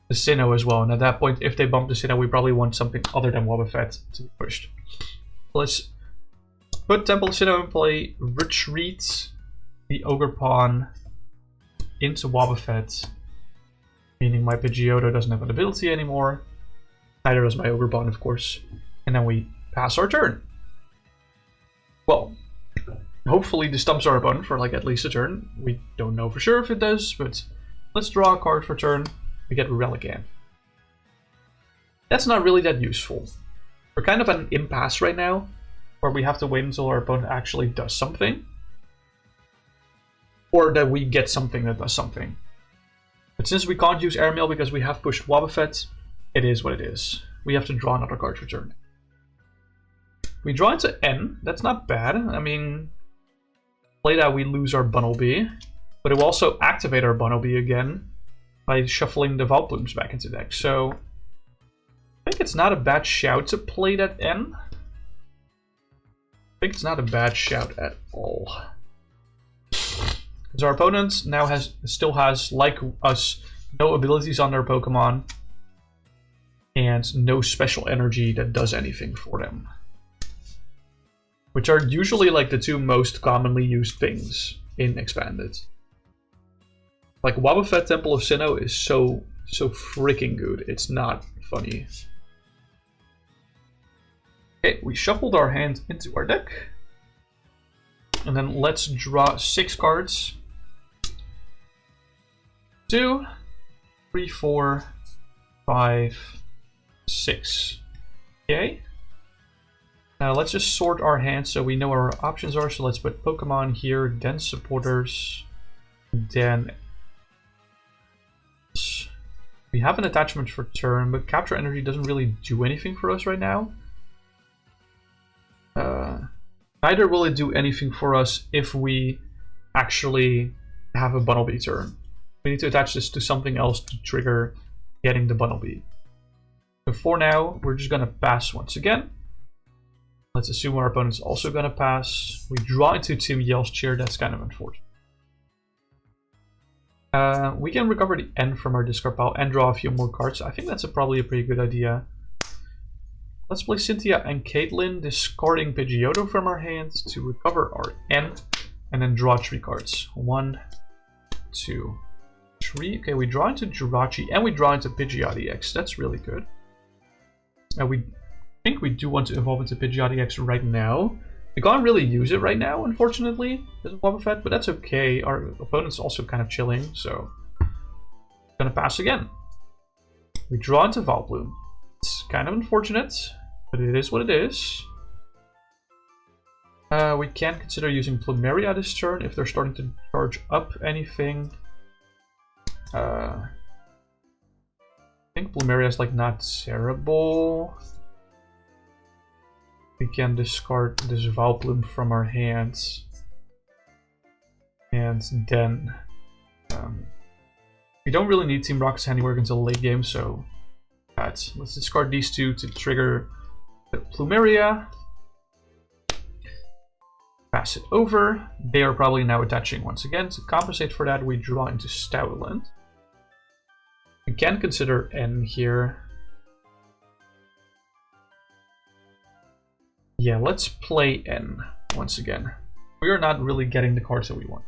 the Sinnoh as well. And at that point, if they bump the Sinnoh, we probably want something other than Wobbuffet to be pushed. Let's put Temple Sinnoh in play, retreat the Ogerpon into Wobbuffet, meaning my Pidgeotto doesn't have an ability anymore. Neither does my Ogerpon, of course. And then we pass our turn. Well, hopefully this stumps our opponent for like at least a turn. We don't know for sure if it does, but let's draw a card for turn. We get Relicanth. That's not really that useful. We're kind of at an impasse right now, where we have to wait until our opponent actually does something. Or that we get something that does something. But since we can't use Airmail because we have pushed Wobbuffet, it is what it is. We have to draw another card for turn. We draw into N. That's not bad. I mean, play that we lose our Bunnelby. But it will also activate our Bunnelby again by shuffling the Vileplumes back into deck. So I think it's not a bad shout to play that N. I think it's not a bad shout at all. Because our opponent now still has, like us, no abilities on their Pokemon. And no special energy that does anything for them. Which are usually like the two most commonly used things in Expanded. Like Wobbuffet Temple of Sinnoh is so freaking good. It's not funny. Okay, we shuffled our hand into our deck. And then let's draw 6 cards. 2, 3, 4, 5, 6. Okay. Now let's just sort our hands so we know what our options are. So let's put Pokemon here, then supporters, then... We have an attachment for turn, but Capture Energy doesn't really do anything for us right now. Neither will it do anything for us if we actually have a Bunnelby turn. We need to attach this to something else to trigger getting the Bunnelby. So for now, we're just going to pass once again. Let's assume our opponent's also going to pass. We draw into Tim Yell's chair. That's kind of unfortunate. We can recover the N from our discard pile and draw a few more cards. I think that's probably a pretty good idea. Let's play Cynthia and Caitlin, discarding Pidgeotto from our hands to recover our N, and then draw 3 cards. 1, 2, 3. Okay, we draw into Jirachi and we draw into Pidgeotto EX. That's really good. We think we do want to evolve into Pidgeotto EX right now. We can't really use it right now, unfortunately, as a Wobbuffet, but that's okay. Our opponent's also kind of chilling, so gonna pass again. We draw into Vileplume. It's kind of unfortunate, but it is what it is. We can consider using Plumeria this turn if they're starting to charge up anything. I think Plumeria is like not terrible. We can discard this Vileplume from our hands. And then we don't really need Team Rocket's handiwork until late game, so let's discard these 2 to trigger the Plumeria. Pass it over. They are probably now attaching once again. To compensate for that, we draw into Stoutland. We can consider N here. Yeah, let's play N once again. We are not really getting the cards that we want.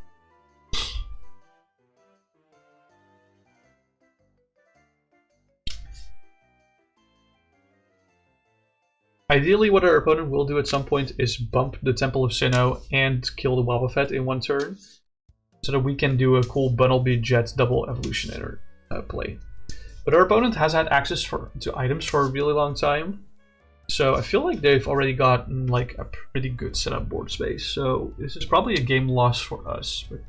Ideally, what our opponent will do at some point is bump the Temple of Sinnoh and kill the Wobbuffet in one turn, so that we can do a cool Bunnelby Jet double evolutionator play. But our opponent has had access to items for a really long time. So I feel like they've already gotten like a pretty good setup board space. So this is probably a game loss for us, but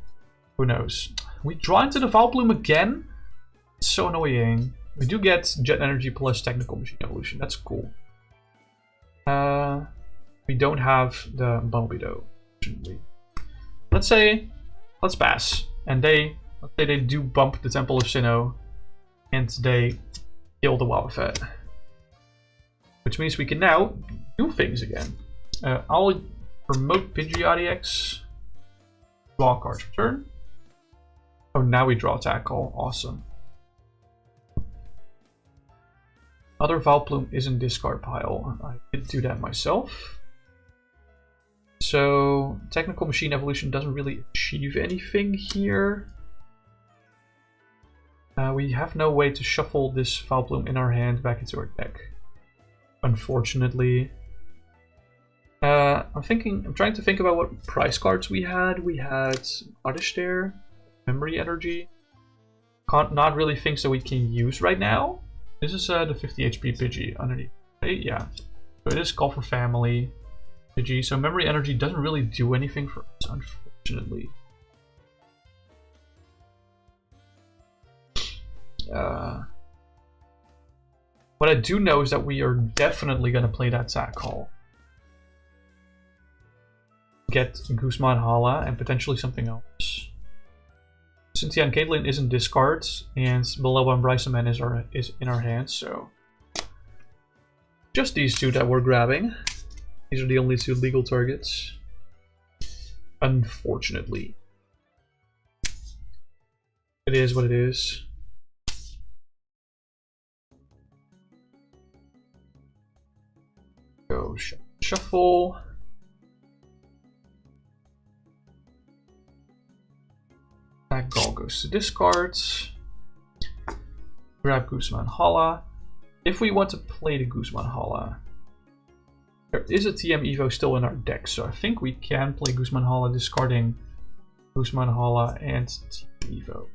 who knows. We draw into the Vileplume again. It's so annoying. We do get Jet Energy plus Technical Machine Evolution. That's cool. We don't have the Bunnelby though. Let's pass. And let's say they do bump the Temple of Sinnoh and they kill the Wobbuffet. Which means we can now do things again. I'll promote Pidgeotto EX. Draw cards for turn. Oh, now we draw attack call. Awesome. Other Vileplume is in discard pile. I did do that myself. So Technical Machine Evolution doesn't really achieve anything here. We have no way to shuffle this Vileplume in our hand back into our deck, unfortunately. I'm trying to think about what price cards we had. We had Oddish there, Memory Energy. Not really things that we can use right now. This is the 50 HP Pidgey underneath. Yeah, so it is Call for Family Pidgey. So Memory Energy doesn't really do anything for us, unfortunately. What I do know is that we are definitely going to play that attack call. Get Guzma Hala and potentially something else. Cynthia and Caitlin is in discards, and Bellelba Brycen-Man is in our hands, so just these 2 that we're grabbing. These are the only 2 legal targets, unfortunately. It is what it is. Go shuffle. That Gall goes to discards. Grab Guzma Hala. If we want to play the Guzma Hala, there is a TM Evo still in our deck, so I think we can play Guzma Hala, discarding Guzma Hala and TM Evo.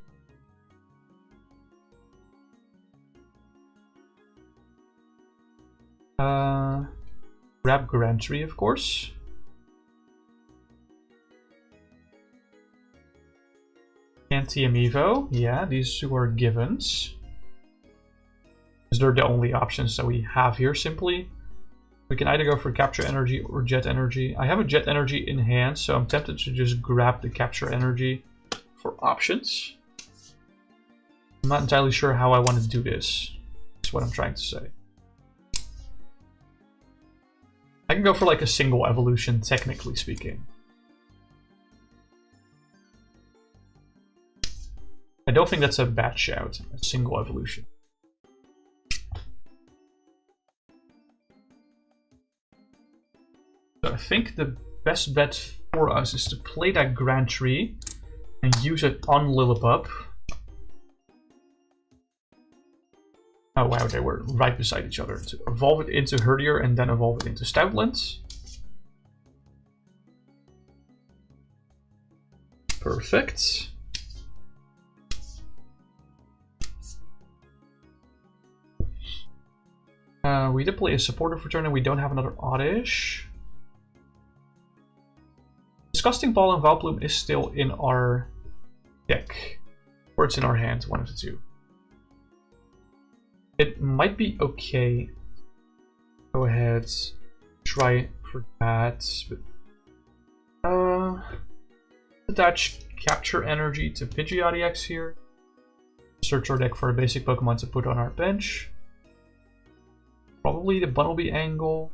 Grab Grantry, of course. And TM Evo. Yeah, these two are givens. Because they're the only options that we have here, simply. We can either go for Capture Energy or Jet Energy. I have a Jet Energy in hand, so I'm tempted to just grab the Capture Energy for options. I'm not entirely sure how I want to do this. That's what I'm trying to say. I can go for like a single evolution, technically speaking. I don't think that's a bad shout, a single evolution. So I think the best bet for us is to play that Grantry and use it on Lillipup. Oh wow, they were right beside each other. To evolve it into Herdier and then evolve it into Stoutland. Perfect. We did play a supporter for turn and we don't have another Oddish. Disgusting Ball and Vileplume is still in our deck. Or it's in our hand, one of the two. It might be okay. Go ahead, try for that. But, attach Capture Energy to Pidgeotto X here. Search our deck for a basic Pokemon to put on our bench. Probably the Bunnelby angle.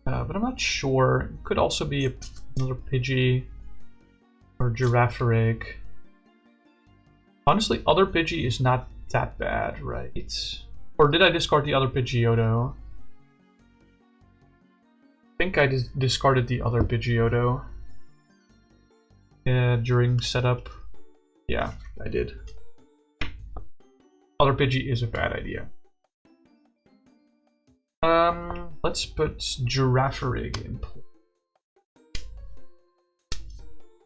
But I'm not sure. It could also be another Pidgey or Girafarig. Honestly, other Pidgey is not that bad, right? Or did I discard the other Pidgeotto? I think I discarded the other Pidgeotto during setup. Yeah, I did. Other Pidgey is a bad idea. Let's put Girafarig in play.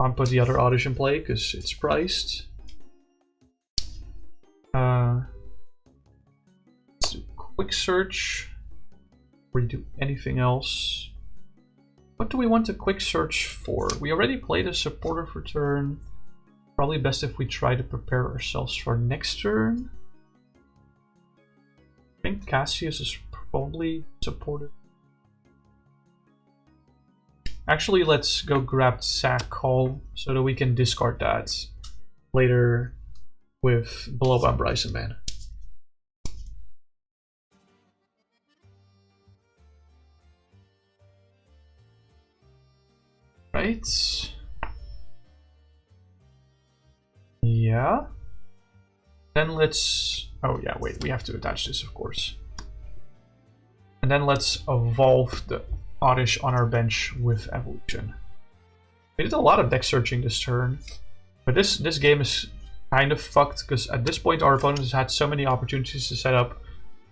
Can't put the other Oddish in play because it's priced. Let's do quick search. Before we do anything else. What do we want to quick search for? We already played a supporter for turn. Probably best if we try to prepare ourselves for next turn. I think Cassius is probably supported. Actually, let's go grab Sack Call so that we can discard that later with Bellelba Brycen-Man. Right. Yeah. Then let's... Oh yeah, wait, we have to attach this, of course. And then let's evolve the Oddish on our bench with evolution. We did a lot of deck searching this turn, but this game is kind of fucked because at this point our opponent has had so many opportunities to set up,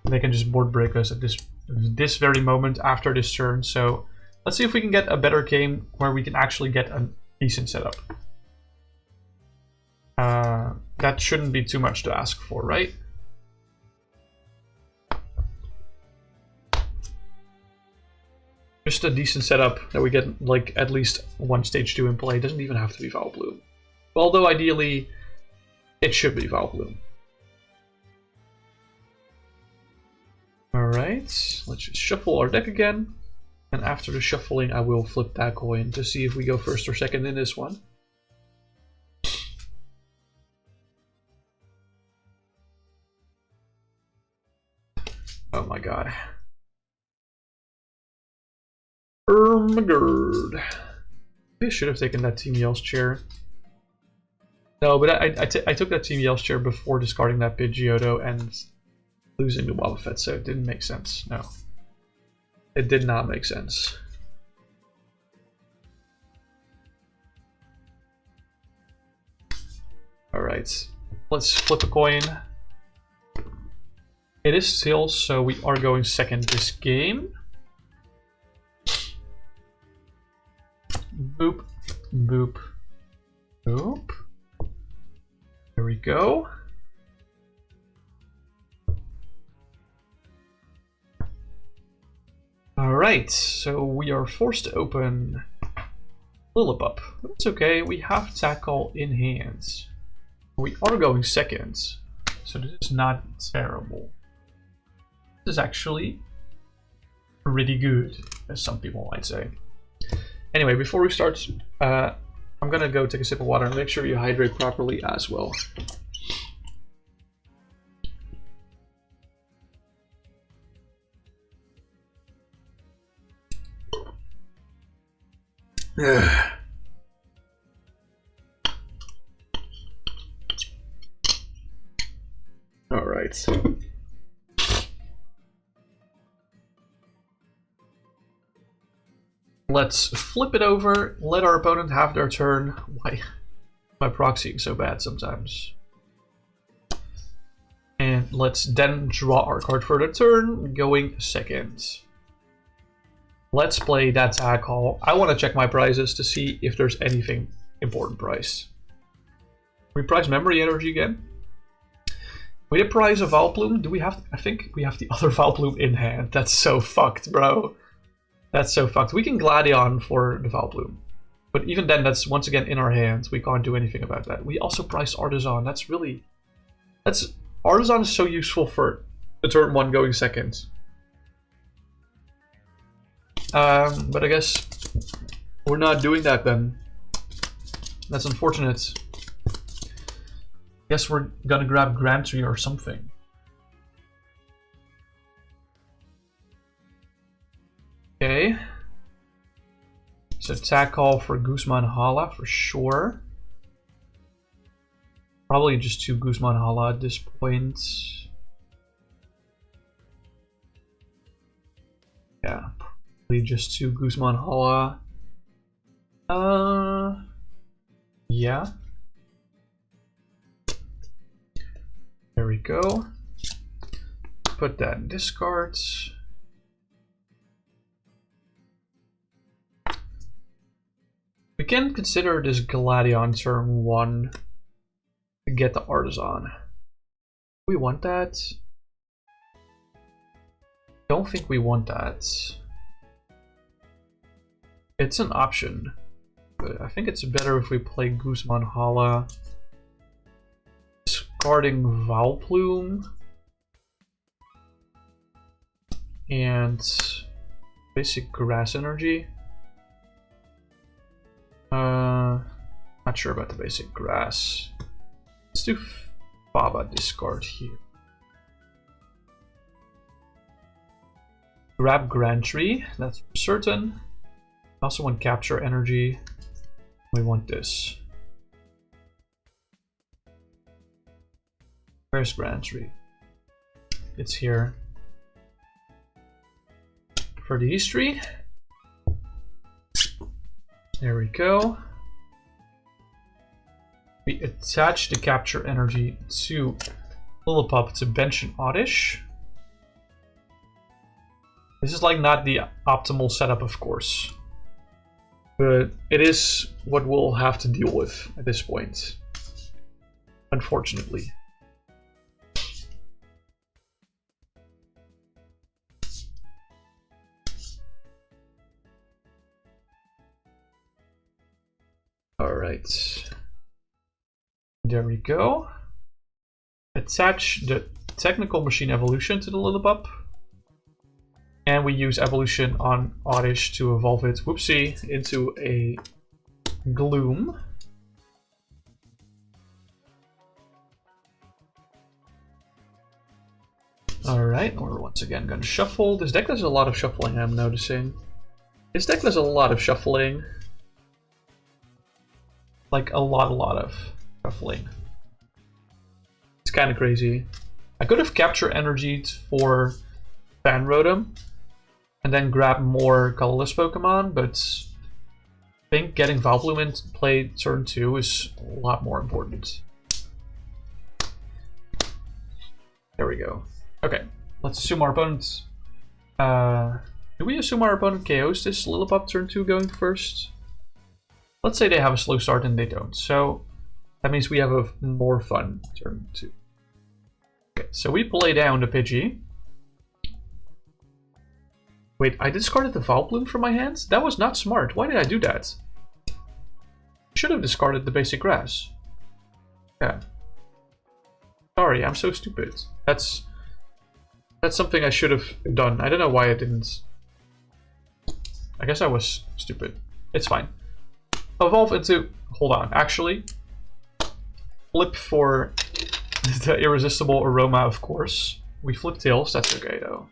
and they can just board break us at this very moment after this turn. So let's see if we can get a better game where we can actually get a decent setup. That shouldn't be too much to ask for, right? Just a decent setup that we get like at least one stage 2 in play. It doesn't even have to be Vileplume. Although ideally it should be Vileplume. Alright, let's just shuffle our deck again. And after the shuffling I will flip that coin to see if we go first or second in this one. Oh my god. Ermagerd. I should have taken that Team Yell's chair. No, but I took that Team Yell's chair before discarding that Pidgeotto and losing the Wobbuffet, so it didn't make sense. No. It did not make sense. Alright. Let's flip a coin. It is still, so we are going second this game. Boop, boop, boop. There we go. Alright, so we are forced to open Lillipup. That's okay, we have Tackle in hands. We are going seconds, so this is not terrible. This is actually pretty good, as some people might say. Anyway, before we start, I'm gonna go take a sip of water and make sure you hydrate properly as well. All right. Let's flip it over, let our opponent have their turn. Why am I proxying so bad sometimes? And let's then draw our card for the turn, going second. Let's play that tag call. I want to check my prizes to see if there's anything important price. We prize memory energy again. We did prize a Vileplume. Do we have? I think we have the other Vileplume in hand. That's so fucked, bro. That's so fucked. We can Gladion for the Vileplume. But even then, that's once again in our hands. We can't do anything about that. We also priced Artisan. That's really... Artisan is so useful for the turn 1 going second. But I guess we're not doing that then. That's unfortunate. Guess we're gonna grab Grantry or something. Okay. So tag call for Guzma Hala for sure. Probably just 2 Guzma Hala at this point. Yeah, probably just 2 Guzma Hala. Yeah. There we go. Put that in discards. We can consider this Gladion turn 1 to get the Artisan. We want that? Don't think we want that. It's an option, but I think it's better if we play Guzma Hala. Discarding Vileplume. And basic grass energy. Not sure about the basic grass. Let's do Faba discard here. Grab Grantry, that's for certain. Also want capture energy. We want this. Where's Grantry? It's here. For the history. There we go. We attach the capture energy to Lillipup to bench an Oddish. This is like not the optimal setup, of course, but it is what we'll have to deal with at this point, unfortunately. All right. There we go. Attach the technical machine evolution to the Lillipup. And we use evolution on Oddish to evolve it, whoopsie, into a Gloom. Alright, we're once again going to shuffle. This deck does a lot of shuffling, I'm noticing. This deck does a lot of shuffling. Like a lot of shuffling. It's kind of crazy. I could have captured energy for Fan Rotom and then grab more colorless Pokemon, but I think getting Vileplume into play turn 2 is a lot more important. There we go. Okay, let's assume our opponent... do we assume our opponent KOs this Lillipup turn 2 going first? Let's say they have a slow start and they don't, so that means we have a more fun turn 2. Okay, so we play down the Pidgey. Wait, I discarded the Vileplume from my hands? That was not smart. Why did I do that? I should have discarded the basic grass. Yeah. Sorry, I'm so stupid. That's something I should have done. I don't know why I didn't. I guess I was stupid. It's fine. Evolve into... Hold on, actually. Flip for the irresistible aroma, of course. We flip tails, that's okay though.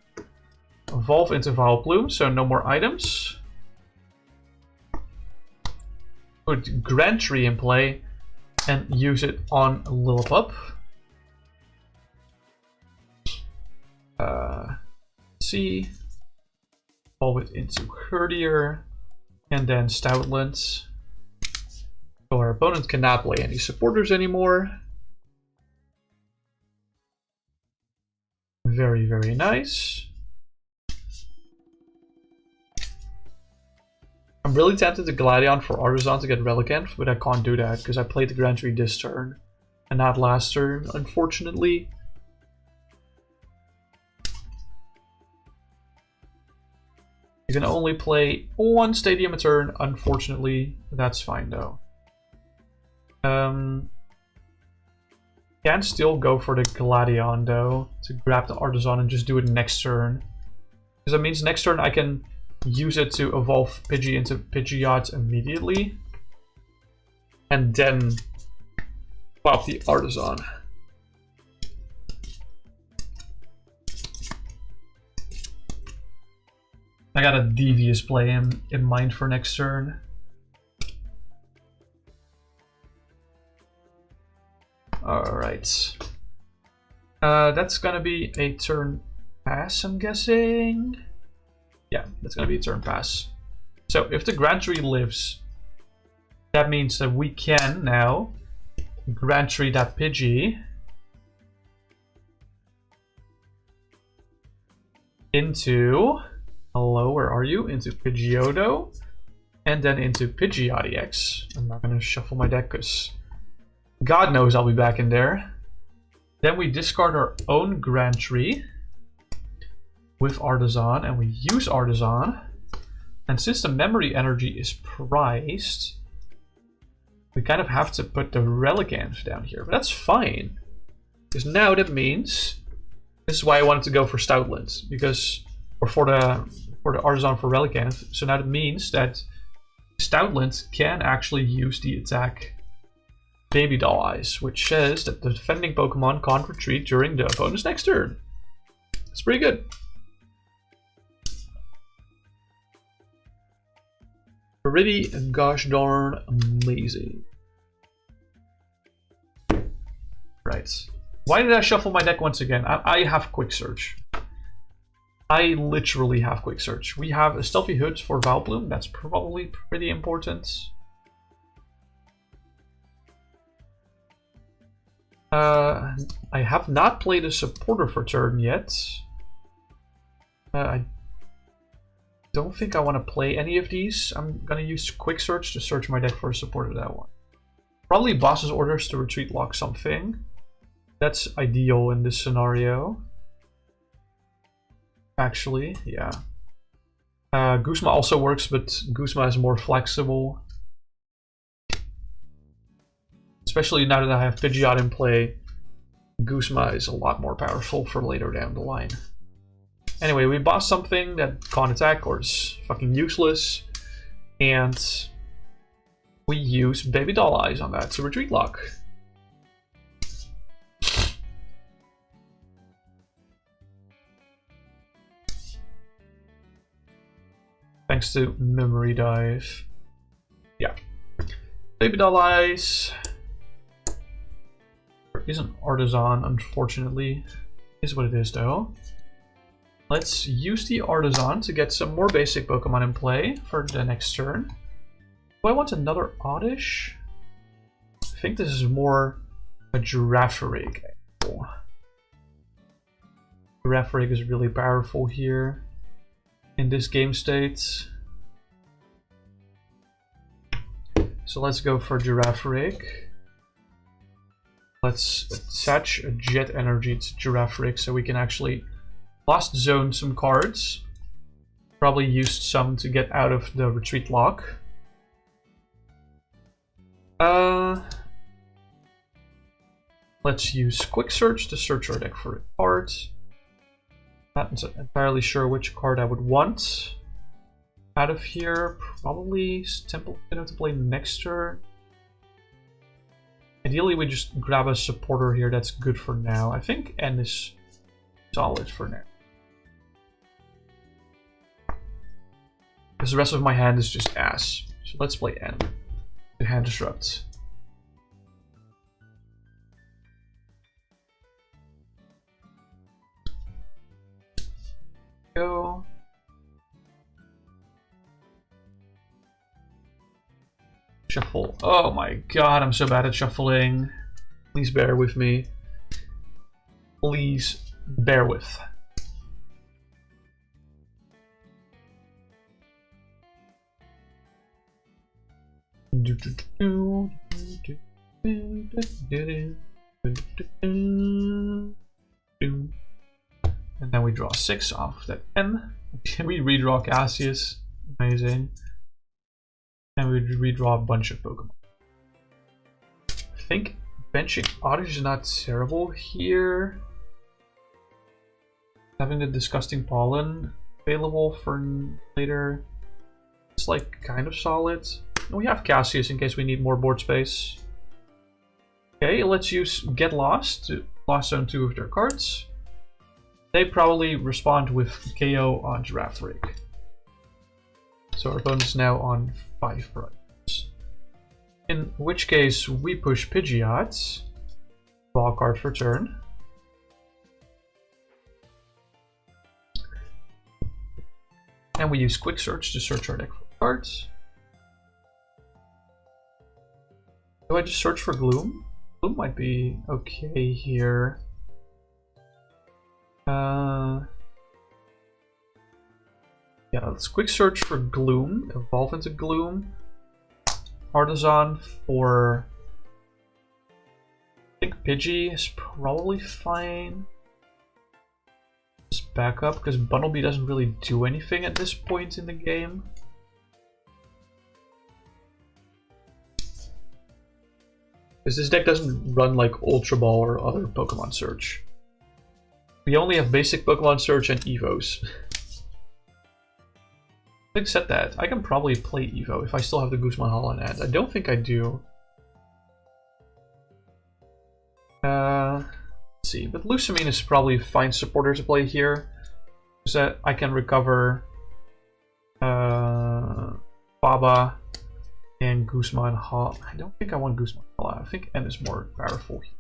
Evolve into Vileplume, so no more items. Put Grand Tree in play and use it on Lillipup. See. Evolve it into Herdier and then Stoutland. So our opponent cannot play any supporters anymore. Very, very nice. I'm really tempted to Gladion for Artisan to get Relicanth, but I can't do that because I played the Grand Tree this turn and not last turn, unfortunately. You can only play one stadium a turn, unfortunately. That's fine though. Can still go for the Gladion though, to grab the Artisan and just do it next turn. Because that means next turn I can use it to evolve Pidgey into Pidgeot immediately. And then pop the Artisan. I got a devious play in mind for next turn. Alright. That's gonna be a turn pass, I'm guessing. Yeah, that's gonna be a turn pass. So if the Grand Tree lives, that means that we can now Grand Tree that Pidgey into... Hello, where are you? Into Pidgeotto, and then into Pidgeotto X. I'm not gonna shuffle my deck because God knows I'll be back in there. Then we discard our own Grand Tree with Artisan, and we use Artisan. And since the memory energy is priced, we kind of have to put the Relicanth down here, but that's fine. Because now that means, this is why I wanted to go for Stoutland, because, or for the Artisan for Relicanth. So now that means that Stoutland can actually use the attack Baby Doll Eyes, which says that the defending Pokemon can't retreat during the opponent's next turn. It's pretty good. Pretty gosh darn amazing. Right. Why did I shuffle my deck once again? I have Quick Search. I literally have Quick Search. We have a Stealthy Hood for Vileplume. That's probably pretty important. I have not played a supporter for turn yet. I don't think I want to play any of these. I'm gonna use Quick Search to search my deck for a supporter that one. Probably Boss's Orders to retreat lock something. That's ideal in this scenario. Actually, yeah. Guzma also works, but Guzma is more flexible. Especially now that I have Pidgeot in play, Guzma is a lot more powerful for later down the line. Anyway, we boss something that can't attack or is fucking useless, and we use Baby Doll Eyes on that to retreat lock. Thanks to Memory Dive. Yeah. Baby Doll Eyes. There is an Artisan, unfortunately. Is what it is, though. Let's use the Artisan to get some more basic Pokemon in play for the next turn. Do I want another Oddish? I think this is more a Girafarig. Girafarig is really powerful here in this game state. So let's go for Girafarig. Let's attach a Jet Energy to Girafarig so we can actually Lost Zone some cards. Probably used some to get out of the retreat lock. Let's use Quick Search to search our deck for a card. Not entirely sure which card I would want out of here. Probably Temple to play next turn. Ideally, we just grab a supporter here. That's good for now. I think N is solid for now. Because the rest of my hand is just ass. So let's play N. The hand disrupt. Go. Shuffle. Oh my god, I'm so bad at shuffling. Please bear with me. Please bear with. And then we draw 6 off that N. We redraw Cassius. Amazing. And we redraw a bunch of Pokemon. I think benching Oddish is not terrible here. Having the Disgusting Pollen available for later. It's like kind of solid. And we have Cassius in case we need more board space. Okay, let's use Get Lost to lost zone 2 of their cards. They probably respond with KO on Girafarig. So our opponent is now on 5 prices. In which case we push Pidgeot. Draw a card for turn. And we use Quick Search to search our deck for cards. Do I just search for Gloom? Gloom might be okay here. Yeah, let's Quick Search for Gloom, evolve into Gloom. Artisan for... I think Pidgey is probably fine. Just back up, because Bunnelby doesn't really do anything at this point in the game. Because this deck doesn't run like Ultra Ball or other Pokemon Search. We only have basic Pokemon Search and Evos. Having said that, I can probably play Evo if I still have the Guzma Hala in hand. I don't think I do. Let's see, but Lusamine is probably a fine supporter to play here. So I can recover Faba and Guzma Hala. I don't think I want Guzma Hala. I think N is more powerful here.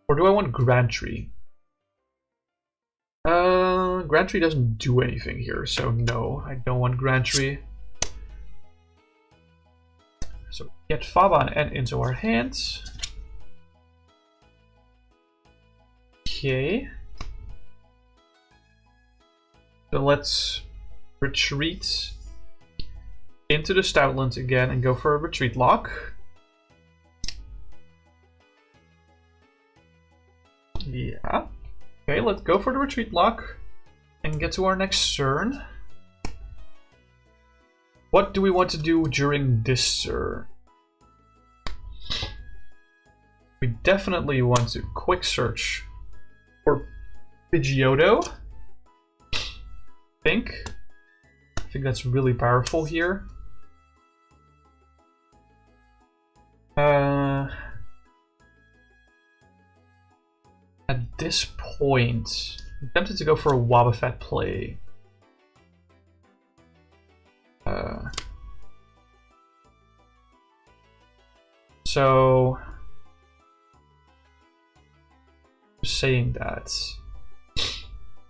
Or do I want Grantry? Grantry doesn't do anything here, so no, I don't want Grantry. So get Faba and N into our hands. Okay. So let's retreat into the Stoutland again and go for a retreat lock. Yeah. Okay, let's go for the retreat lock and get to our next turn. What do we want to do during this turn? We definitely want to Quick Search for Pidgeotto. I think that's really powerful here. At this point, I'm tempted to go for a Wobbuffet play. So, saying that,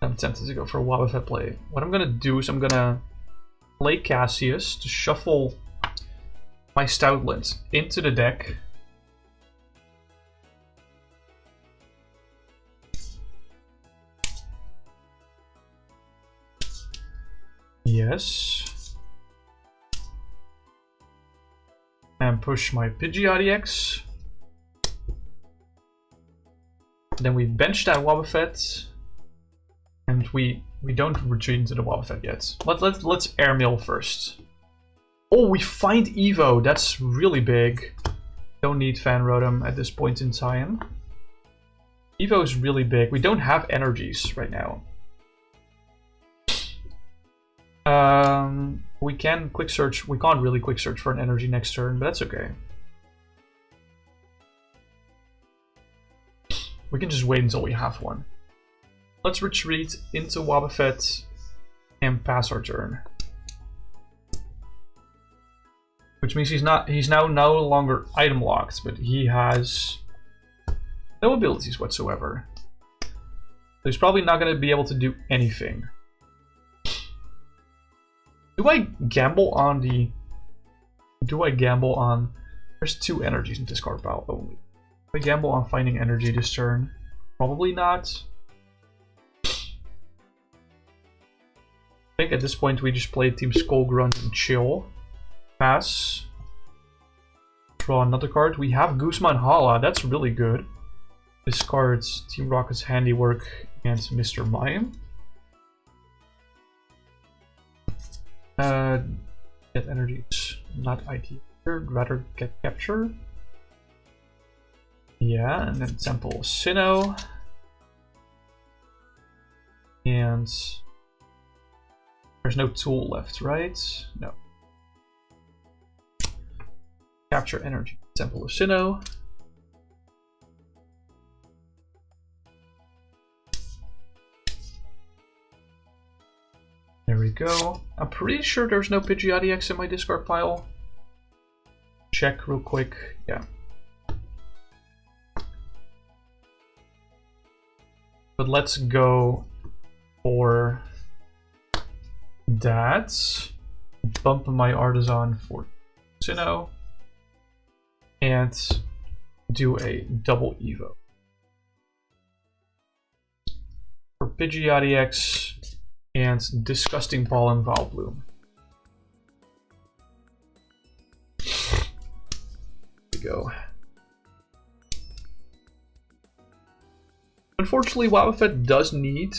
I'm tempted to go for a Wobbuffet play. What I'm gonna do is I'm gonna play Cassius to shuffle my Stoutland into the deck. Yes. And push my Pidgeotto X. Then we bench that Wobbuffet. And we don't retreat into the Wobbuffet yet. Let's airmail first. Oh, we find Evo. That's really big. Don't need Fan Rotom at this point in time. Evo is really big. We don't have energies right now. We can quick search. We can't really quick search for an energy next turn, but that's okay. We can just wait until we have one. Let's retreat into Wobbuffet and pass our turn. Which means he's now no longer item locked, but he has no abilities whatsoever. So he's probably not going to be able to do anything. Do I gamble on the... There's 2 energies in discard pile only. Do I gamble on finding energy this turn? Probably not. I think at this point we just play Team Skullgrunt and chill. Pass. Draw another card. We have Guzma Hala. That's really good. Discards Team Rocket's Handiwork and Mr. Mime. Get energies. Not IT. Rather get capture. Yeah, and then Temple Sinnoh. And there's no tool left, right? No. Capture energy. Temple of Sinnoh. There we go. I'm pretty sure there's no Pidgeotto X in my discard pile. Check real quick. Yeah. But let's go for that. Bump my Artisan for Sinnoh. And do a double Evo. For Pidgeotto X and Disgusting Pollen Vileplume. There we go. Unfortunately, Wobbuffet does need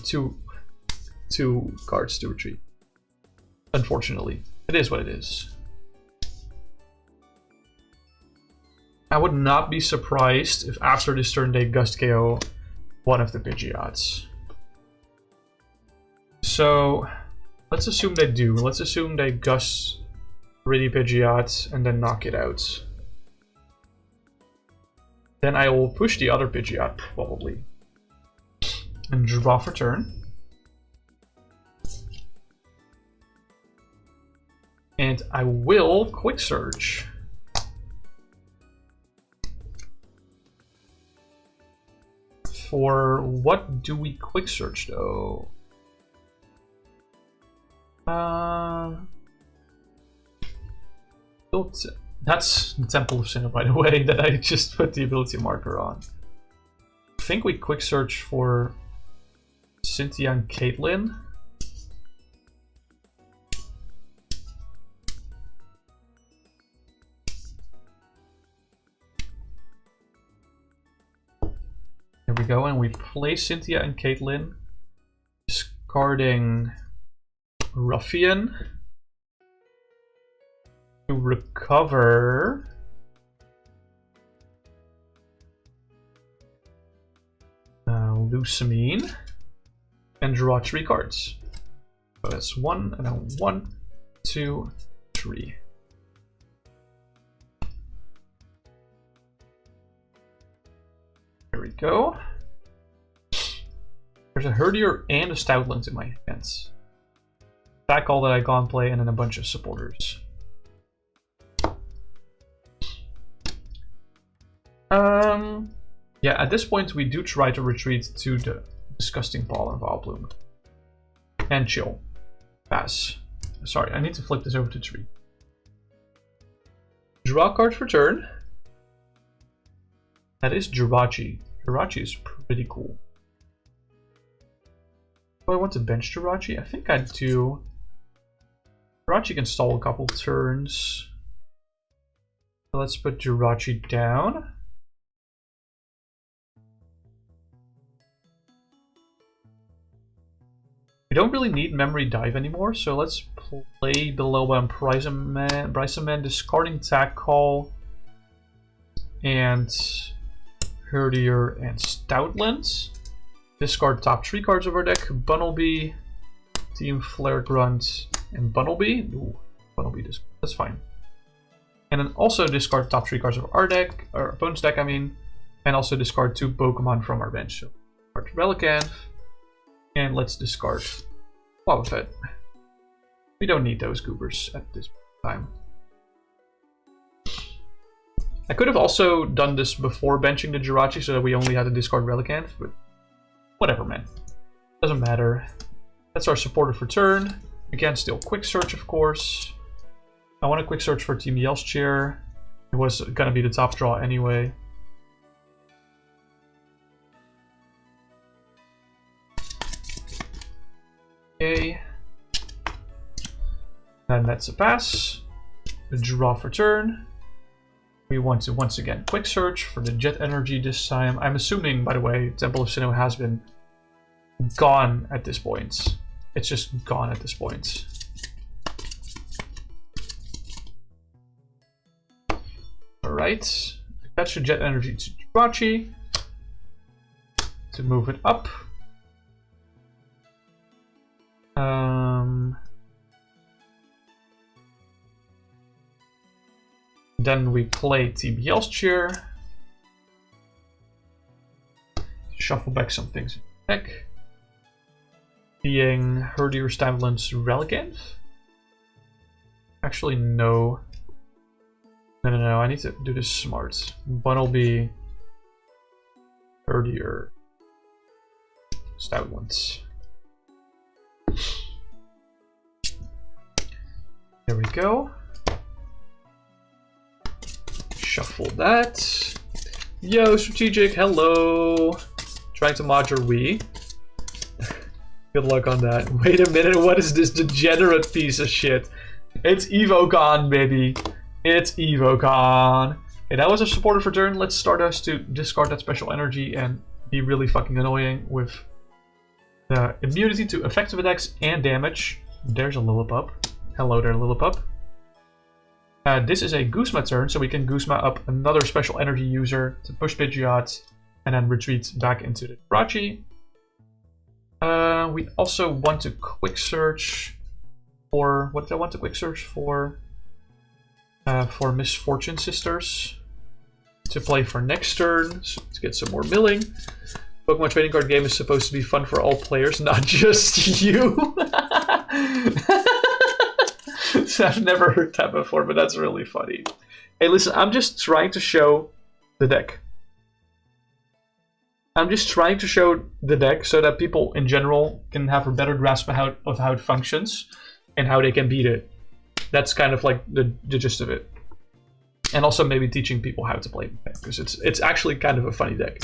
two cards to retreat. Unfortunately, it is what it is. I would not be surprised if after this turn they Gust KO one of the Pidgeots. So let's assume they do. Let's assume they Gust Ready Pidgeot and then knock it out. Then I will push the other Pidgeot, probably. And draw for turn. And I will Quick Search. For what do we Quick Search, though? That's the Temple of Sinnoh, by the way, that I just put the ability marker on. I think we Quick Search for Cynthia Caitlin. There we go, and we play Cynthia and Caitlin, discarding Ruffian to recover Lusamine and draw 3 cards. So that's 1 and then 1, 2, 3. There we go. There's a Herdier and a Stoutland in my hands. Back all that I can't play and then a bunch of supporters. Yeah, at this point we do try to retreat to the Disgusting Pollen Vileplume. And chill. Pass. Sorry, I need to flip this over to 3. Draw a card for turn. That is Jirachi. Jirachi is pretty cool. Do I want to bench Jirachi? I think I do. Jirachi can stall a couple turns. Let's put Jirachi down. We don't really need Memory Dive anymore, so let's play Bellelba Brycen-Man, discarding Tag Call, and Herdier and Stoutland. Discard top 3 cards of our deck, Bunnelby, Team Flare Grunt, and Bunnelby. Ooh, Bunnelby, that's fine. And then also discard top 3 cards of our deck, our opponent's deck, I mean, and also discard 2 Pokemon from our bench. So, discard Relicanth, and let's discard Wobbuffet. We don't need those goobers at this time. I could have also done this before benching the Jirachi so that we only had to discard Relicanth, but whatever, man. Doesn't matter. That's our supporter for turn. Again, still quick search, of course. I want a quick search for Team Yell's chair. It was gonna be the top draw anyway. Okay. Then that's a pass. A draw for turn. We want to once again quick search for the Jet Energy this time. I'm assuming, by the way, Temple of Sinnoh has been gone at this point. It's just gone at this point. Alright. Attach the Jet Energy to Jirachi to move it up. Then we play Team Yell's chair. Shuffle back some things in the deck. Being Herdier Stoutland's Relicanth. Actually, no. No, I need to do this smart. Bunnelby, Herdier, Stoutland. There we go. Shuffle that. Yo, Strategic, hello. Trying to mod your Wii. Good luck on that. Wait a minute, what is this degenerate piece of shit? It's EVOCON, baby. It's EVOCON. Okay, that was a supporter for turn. Let's start us to discard that special energy and be really fucking annoying with the immunity to effective attacks and damage. There's a Lillipup. Hello there, Lillipup. This is a Guzma turn, so we can Guzma up another special energy user to push Pidgeot and then retreat back into the Jirachi. We also want to quick search for... What did I want to quick search for? For Misfortune Sisters. To play for next turn, so to get some more milling. Pokemon trading card game is supposed to be fun for all players, not just you. I've never heard that before, but that's really funny. Hey, listen, I'm just trying to show the deck. I'm just trying to show the deck so that people in general can have a better grasp of how it functions and how they can beat it. That's kind of like the gist of it. And also maybe teaching people how to play the deck, because it's actually kind of a funny deck.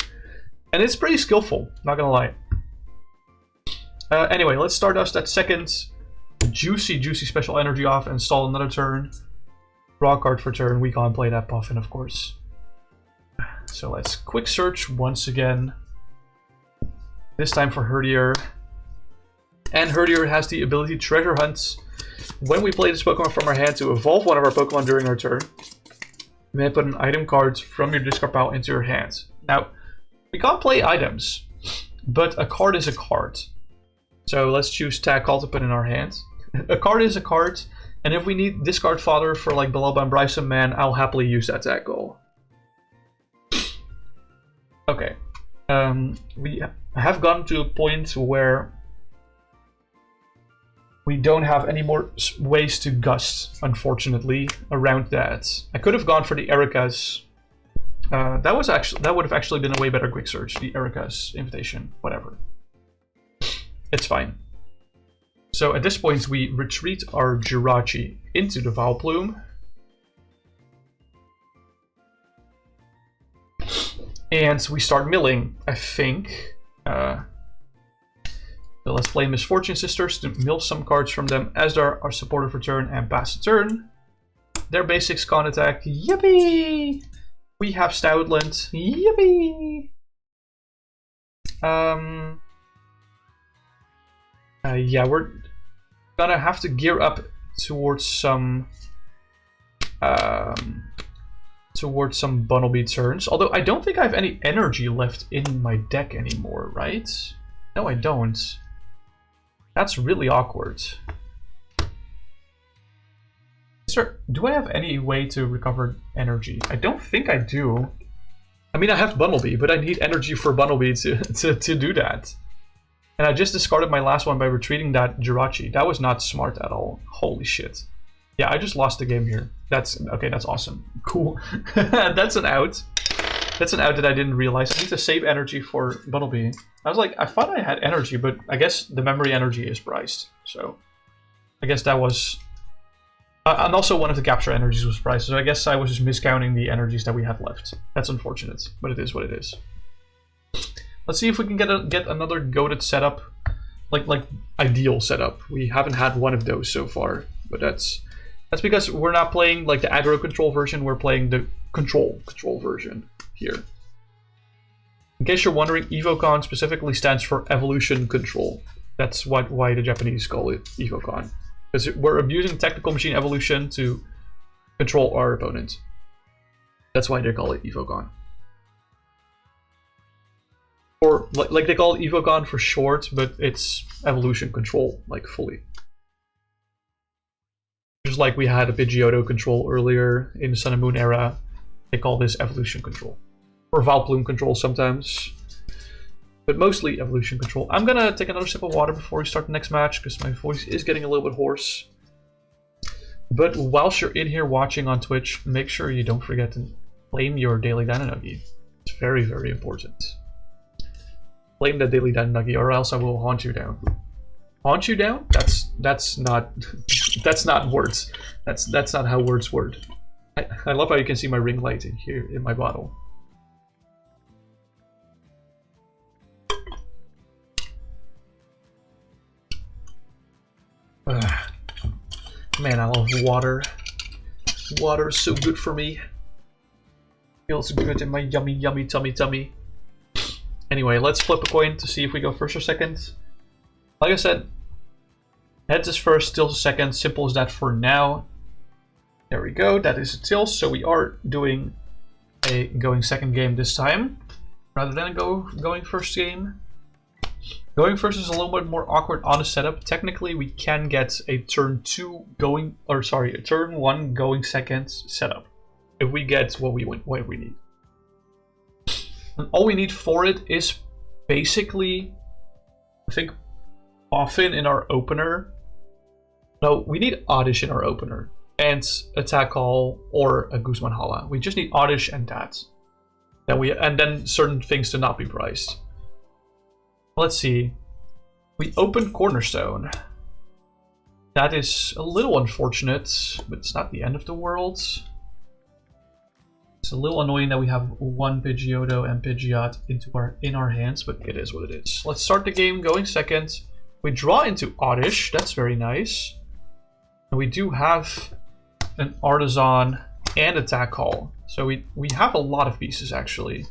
And it's pretty skillful, not gonna lie. Anyway, let's start us that second juicy special energy off, install another turn. Draw a card for turn, we can't play that Puffin, of course. So let's quick search once again. This time for Herdier. And Herdier has the ability to treasure hunt when we play this Pokemon from our hand to evolve one of our Pokemon during our turn. You may put an item card from your discard pile into your hand. Now, we can't play items, but a card is a card. So let's choose Tag Call to put in our hand. A card is a card, and if we need discard fodder for like Bellelba Brycen-Man, I'll happily use that Tag Call. Okay. We have gotten to a point where we don't have any more ways to gust, unfortunately, around that. I could have gone for the Erika's. That would have actually been a way better quick search. The Erika's invitation, whatever. It's fine. So at this point, we retreat our Jirachi into the Vileplume. And we start milling, I think. So let's play Misfortune Sisters to mill some cards from them as they're our supporter for turn and pass the turn. Their basics can't attack. Yippee! We have Stoutland. Yippee! Yeah, we're gonna have to gear up towards some Bunnelby turns. Although I don't think I have any energy left in my deck anymore, right? No, I don't. That's really awkward. Do I have any way to recover energy? I don't think I do. I mean, I have Bunnelby, but I need energy for Bunnelby to do that. And I just discarded my last one by retreating that Jirachi. That was not smart at all. Holy shit. Yeah, I just lost the game here. That's okay, that's awesome. Cool. That's an out. That's an out that I didn't realize. I need to save energy for Bunnelby. I was like, I thought I had energy, but I guess the memory energy is priced. So I guess that was... and also one of the capture energies was priced, so I guess I was just miscounting the energies that we had left. That's unfortunate, but it is what it is. Let's see if we can get another goated setup, like ideal setup. We haven't had one of those so far, but that's because we're not playing like the aggro control version. We're playing the control version here. In case you're wondering, EVOCON specifically stands for evolution control. That's why the Japanese call it EVOCON. Because we're abusing technical machine evolution to control our opponent. That's why they call it EVOCON. Or, like they call it EVOCON for short, but it's evolution control, like fully. Just like we had a Pidgeotto control earlier in the Sun and Moon era, they call this evolution control. Or Vileplume control sometimes. But mostly evolution control. I'm gonna take another sip of water before we start the next match, because my voice is getting a little bit hoarse. But whilst you're in here watching on Twitch, make sure you don't forget to claim your daily Dynanuggy. It's very, very important. Claim that daily Dynanuggy, or else I will haunt you down. Haunt you down? That's not words. That's not how words work. I love how you can see my ring light in here in my bottle. Man, I love water. Water is so good for me. Feels good in my yummy, yummy tummy. Anyway, let's flip a coin to see if we go first or second. Like I said, heads is first, tails is second. Simple as that for now. There we go. That is a tails. So we are doing a going second game this time, rather than going first game. Going first is a little bit more awkward on the setup. Technically, we can get a turn 2 going, or sorry, a turn 1 going second setup if we get what we need. And all we need for it is basically, I think, Puffin in our opener. No, we need Oddish in our opener and a Tackle or a Guzma Hala. We just need Oddish and that. And then certain things to not be priced. Let's see. We opened Cornerstone. That is a little unfortunate, but it's not the end of the world. It's a little annoying that we have one Pidgeotto and Pidgeot in our hands, but it is what it is. Let's start the game going second. We draw into Oddish. That's very nice. And we do have an Artisan and a Tackle. So we have a lot of pieces actually.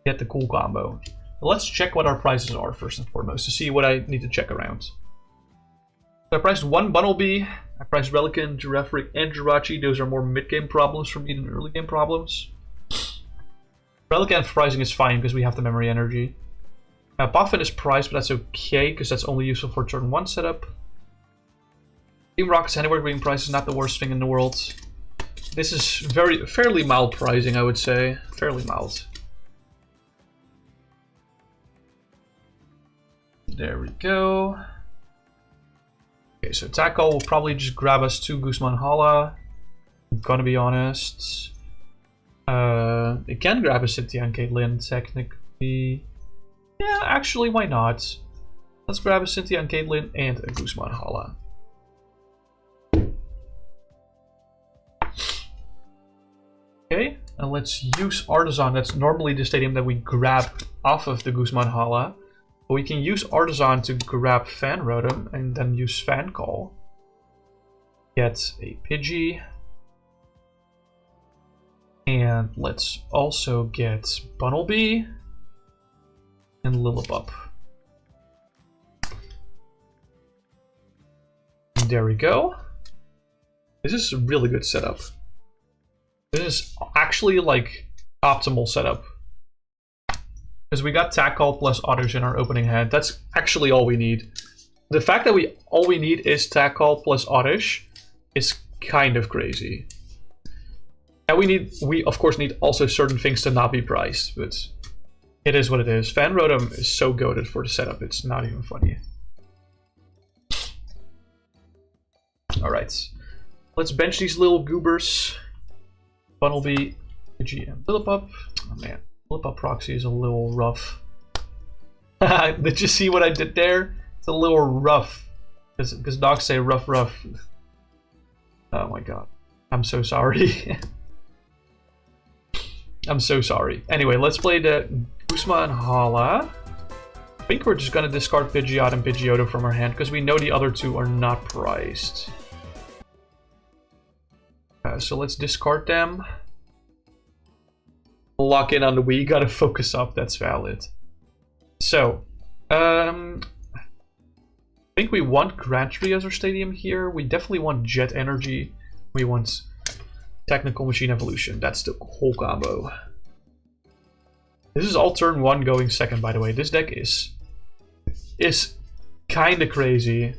Get the cool combo. Let's check what our prices are first and foremost to see what I need to check around. So I priced one Bunnelby, I priced Relicanth, Girafarig, and Jirachi. Those are more mid-game problems for me than early game problems. Relicanth pricing is fine because we have the memory energy. Puffin is priced, but that's okay because that's only useful for turn 1 setup. Team Rocket's Anywhere being priced is not the worst thing in the world. This is fairly mild pricing, I would say. Fairly mild. There we go. Okay, so Tackle will probably just grab us 2 Guzma Hala. I'm gonna be honest. It can grab a Cynthia Caitlin, technically. Yeah, actually, why not? Let's grab a Cynthia Caitlin and a Guzma Hala. Okay, and let's use Artisan. That's normally the stadium that we grab off of the Guzma Hala. But we can use Artisan to grab Fan Rotom and then use Fan Call. Get a Pidgey. And let's also get Bunnelby and Lillipup. There we go. This is a really good setup. This is actually like optimal setup. Because we got Tackle plus Oddish in our opening hand. That's actually all we need. The fact that all we need is Tackle plus Oddish is kind of crazy. And we of course need also certain things to not be priced, but it is what it is. Fan Rotom is so goated for the setup, it's not even funny. Alright. Let's bench these little goobers. Bunnelby, Pidgey, and Lillipup. Oh man, Lillipup proxy is a little rough. Did you see what I did there? It's a little rough. Because dogs say rough. Oh my god. I'm so sorry. I'm so sorry. Anyway, let's play the Guzma Hala. I think we're just gonna discard Pidgeotto and Pidgeotto from our hand because we know the other two are not priced. So let's discard them. Lock in on the Wii. Gotta focus up. That's valid. So, I think we want Grand Tree as our stadium here. We definitely want Jet Energy. We want Technical Machine Evolution. That's the whole combo. This is all turn 1 going second, by the way. This deck is kind of crazy.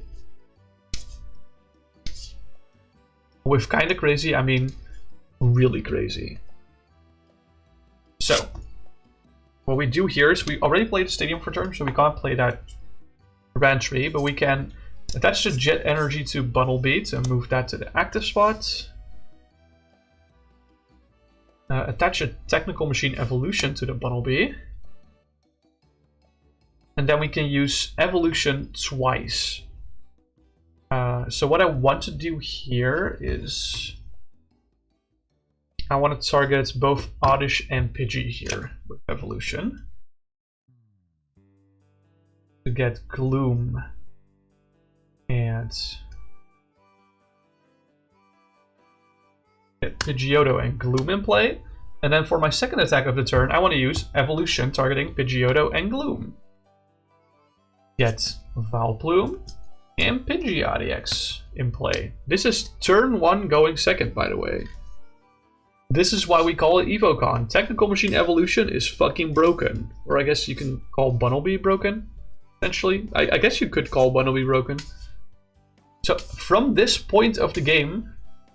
With kind of crazy, I mean really crazy. So, what we do here is we already played the stadium for turn, so we can't play that Grand Tree, but we can attach the Jet Energy to Bunnelby to move that to the active spot. Attach a Technical Machine Evolution to the Bunnelby. And then we can use Evolution twice. So what I want to do here is I want to target both Oddish and Pidgey here with Evolution. To get Gloom and get Pidgeotto and Gloom in play. And then for my second attack of the turn, I want to use Evolution targeting Pidgeotto and Gloom. Get Vileplume and Pidgeotto X in play. This is turn 1 going second, by the way. This is why we call it EVOCON. Technical Machine Evolution is fucking broken. Or I guess you can call Bunnelby broken, essentially. I guess you could call Bunnelby broken. So from this point of the game,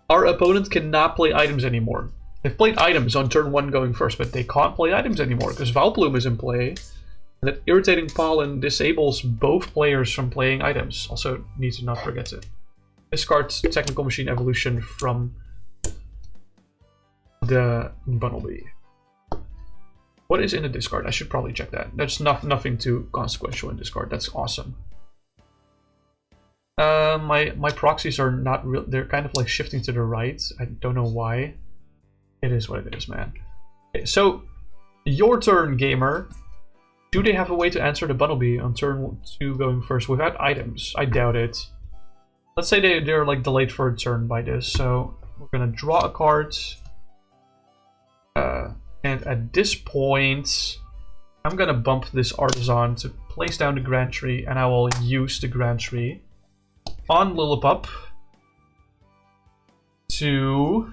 our opponent cannot play items anymore. They've played items on turn 1 going first, but they can't play items anymore because Vileplume is in play. And that irritating pollen disables both players from playing items. Also, need to not forget to discard Technical Machine Evolution from the Bunnelby. What is in the discard? I should probably check that. There's nothing too consequential in discard. That's awesome. My proxies are not real. They're kind of like shifting to the right. I don't know why. It is what it is, man. Okay, so your turn, gamer. Do they have a way to answer the Bunnelby on turn 2 going first without items? I doubt it. Let's say they're like delayed for a turn by this. So we're gonna draw a card. And at this point, I'm gonna bump this Artisan to place down the Grand Tree, and I will use the Grand Tree on Lillipup to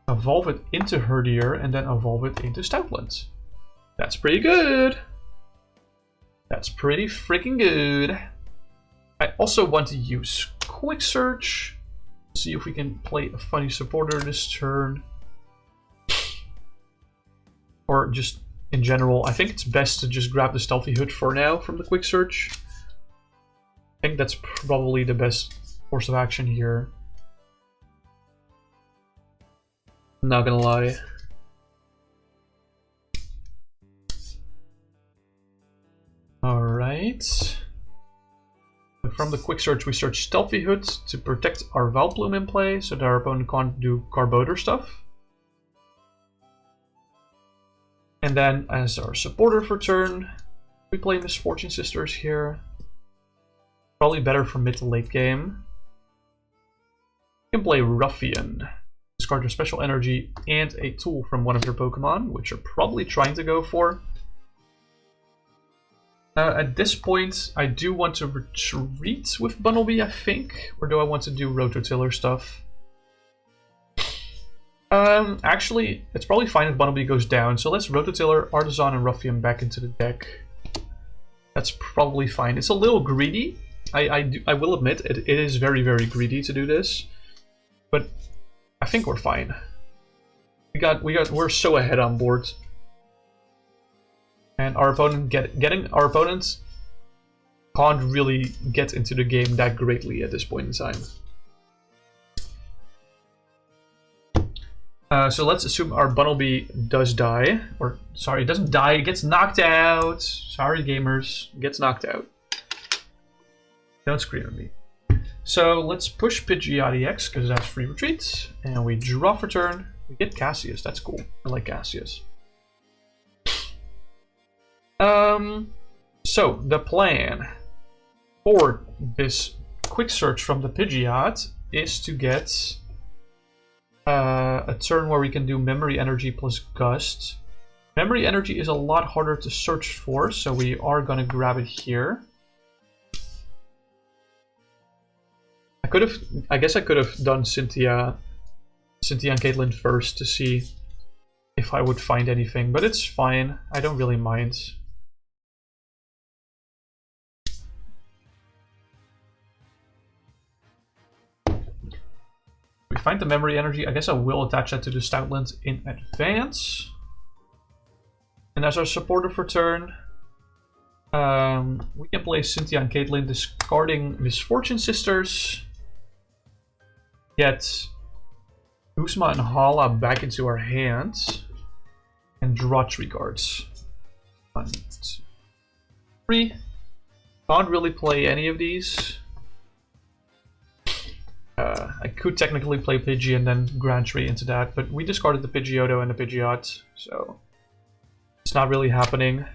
evolve it into Herdier and then evolve it into Stoutland. That's pretty good. That's pretty freaking good. I also want to use Quick Search. See if we can play a funny supporter this turn. Or just in general, I think it's best to just grab the Stealthy Hood for now from the Quick Search. I think that's probably the best course of action here. I'm not gonna lie. Alright. From the Quick Search, we search Stealthy Hood to protect our Vileplume in play so that our opponent can't do Carbodor stuff. And then, as our supporter for turn, we play Misfortune Sisters here. Probably better for mid to late game. You can play Ruffian. Discard your special energy and a tool from one of your Pokemon, which you're probably trying to go for. At this point, I do want to retreat with Bunnelby, I think. Or do I want to do Rototiller stuff? Actually, it's probably fine if Bunnelby goes down. So let's Rototiller, Artisan, and Ruffian back into the deck. That's probably fine. It's a little greedy. I will admit, it is very, very greedy to do this. But I think we're fine. We're so ahead on board. And our opponent our opponents can't really get into the game that greatly at this point in time. So let's assume our Bunnelby does die. Or, sorry, it doesn't die, it gets knocked out. Sorry, gamers, it gets knocked out. Don't scream at me. So let's push Pidgeotto X, because that's free retreat. And we draw for turn. We get Cassius, that's cool. I like Cassius. So the plan for this quick search from the Pidgeot is to get a turn where we can do Memory Energy plus Gust. Memory Energy is a lot harder to search for, so we are gonna grab it here. I guess I could have done Cynthia and Caitlin first to see if I would find anything, but it's fine. I don't really mind. We find the Memory Energy. I guess I will attach that to the Stoutland in advance. And as our supporter for turn, we can play Cynthia and Caitlin, discarding Misfortune Sisters. Get Guzma and Hala back into our hands. And draw 3 cards. 1, 2, 3. Can't really play any of these. I could technically play Pidgey and then Grand Tree into that, but we discarded the Pidgeotto and the Pidgeot, so it's not really happening.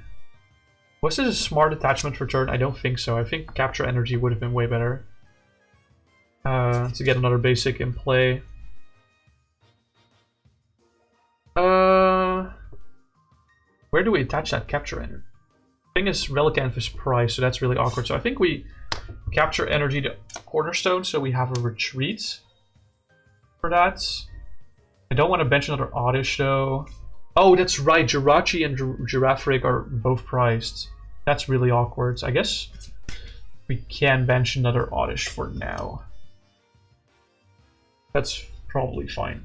Was this a smart attachment for turn? I don't think so. I think Capture Energy would have been way better. To get another basic in play. Where do we attach that Capture Energy? The thing is, Relicanth is priced, so that's really awkward. So I think we Capture Energy to Cornerstone, so we have a retreat for that. I don't want to bench another Oddish though. Oh, that's right, Jirachi and Girafarig are both priced. That's really awkward. So I guess we can bench another Oddish for now. That's probably fine.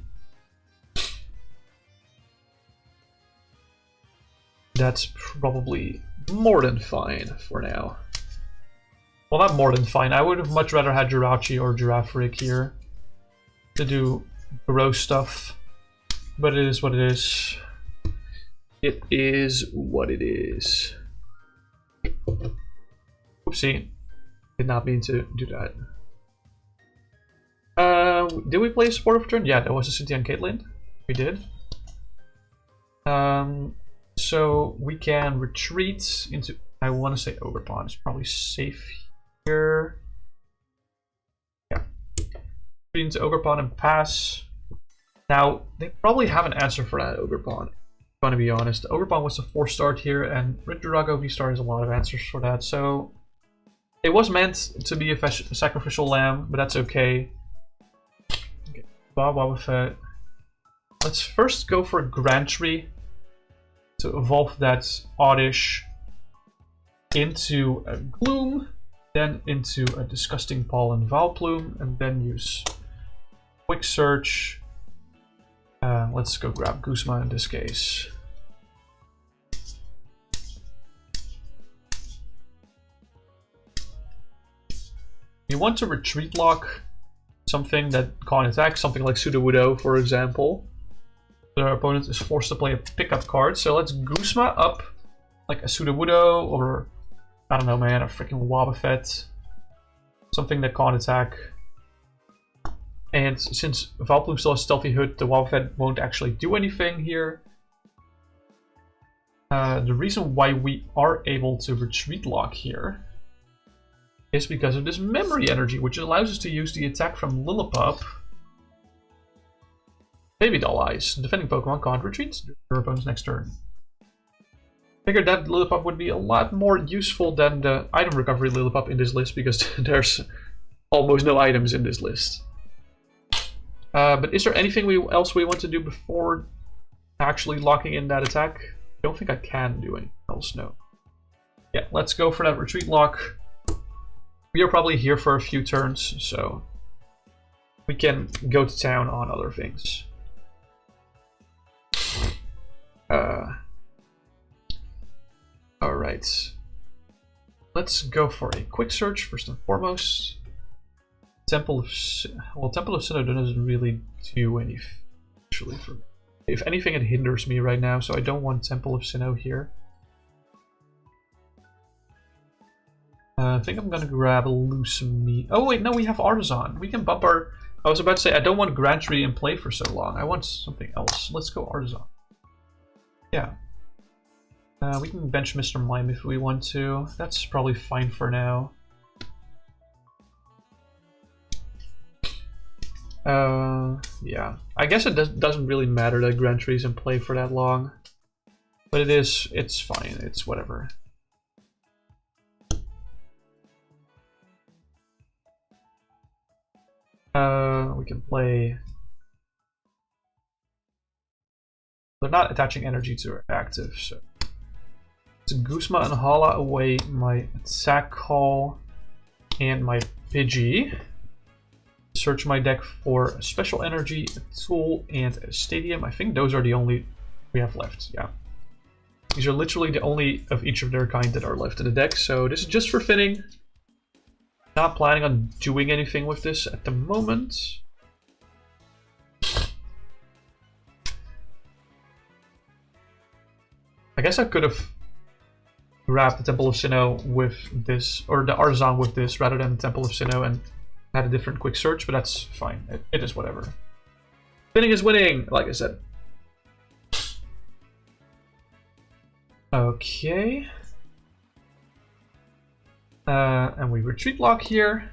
That's probably more than fine for now. Well, not more than fine. I would have much rather had Jirachi or Girafarig here to do gross stuff. But it is what it is. It is what it is. Oopsie. Did not mean to do that. Did we play Supporter for turn? Yeah, that was a Cynthia and Caitlin. We did. So we can retreat into, I want to say Overpawn. It's probably safe here. Yeah. Retreat into Overpawn and pass. Now, they probably have an answer for that Overpawn. I'm going to be honest. Overpawn was a 4-star here, and Ridurago V-star has a lot of answers for that. So it was meant to be a sacrificial lamb, but that's okay. Okay. Wobbuffet. Let's first go for a Grand Tree to evolve that Oddish into a Gloom, then into a Disgusting Pollen Vileplume, and then use Quick Search. Let's go grab Guzma in this case. You want to retreat lock something that can't attack, something like Sudowoodo, for example. Our opponent is forced to play a pickup card, so let's Guzma up like a Sudowoodo or, I don't know man, a freaking Wobbuffet. Something that can't attack. And since Vileplume still has Stealthy Hood, the Wobbuffet won't actually do anything here. The reason why we are able to retreat lock here is because of this Memory Energy, which allows us to use the attack from Lillipup. Baby Doll Eyes. Defending Pokemon can't retreat your opponent's next turn. Figured that Lillipup would be a lot more useful than the item recovery Lillipup in this list because there's almost no items in this list. But is there anything else we want to do before actually locking in that attack? I don't think I can do anything else, no. Yeah, let's go for that retreat lock. We are probably here for a few turns, so we can go to town on other things. Alright. Let's go for a quick search first and foremost. Temple of Sinnoh doesn't really do anything, actually. If anything, it hinders me right now, so I don't want Temple of Sinnoh here. I think I'm gonna grab a Lusamine. Oh wait, no, we have Artisan. We can bump our... I was about to say, I don't want Grand Tree in play for so long. I want something else. Let's go Artisan. Yeah. We can bench Mr. Mime if we want to. That's probably fine for now. Yeah. I guess it doesn't really matter that Grand Tree's in play for that long. But it's fine. It's whatever. We can play... They're not attaching energy to our active, so... It's Guzma and Hala away my attack call and my Pidgey. Search my deck for a special energy, a tool, and a stadium. I think those are the only we have left, yeah. These are literally the only of each of their kind that are left in the deck, so this is just for thinning. Not planning on doing anything with this at the moment. I guess I could have grabbed the Temple of Sinnoh with this, or the Artisan with this, rather than the Temple of Sinnoh and had a different quick search, but that's fine. It is whatever. Winning is winning, like I said. Okay. And we retreat lock here.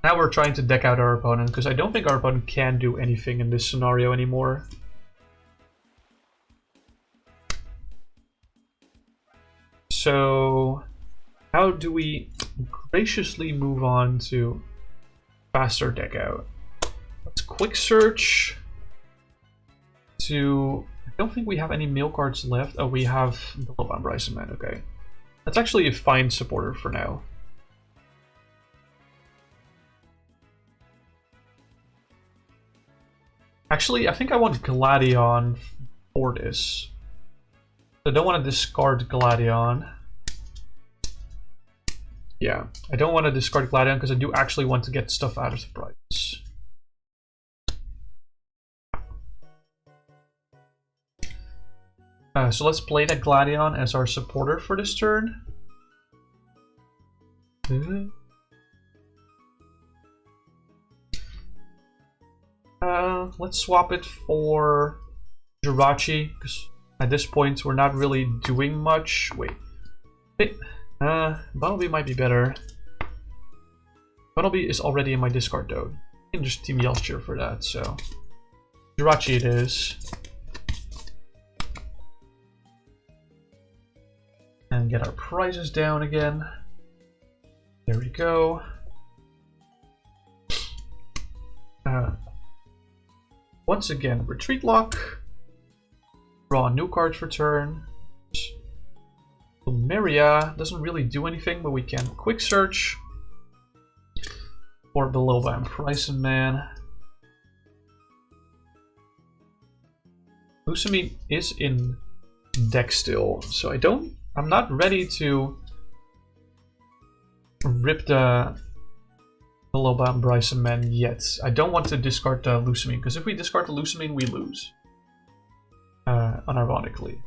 Now we're trying to deck out our opponent, because I don't think our opponent can do anything in this scenario anymore. So, how do we graciously move on to faster deck out? Let's quick search to... I don't think we have any mail cards left. Oh, we have Bellelba Brycen-Man, okay. That's actually a fine supporter for now. Actually, I think I want Gladion for this. I don't want to discard Gladion. Yeah, I don't want to discard Gladion because I do actually want to get stuff out of the prize. So let's play that Gladion as our supporter for this turn. Let's swap it for Jirachi, because at this point we're not really doing much. Wait. Bunnelby might be better. Bunnelby is already in my discard though. I can just team Yelster for that, so Jirachi it is. And get our prizes down again. There we go. Once again, retreat lock. Draw a new card for turn. Plumeria doesn't really do anything, but we can quick search for Bellelba Brycen-Man. Lusamine is in deck still, so I'm not ready to rip the Bellelba Brycen-Man yet. I don't want to discard the Lusamine, because if we discard the Lusamine, we lose. Unironically.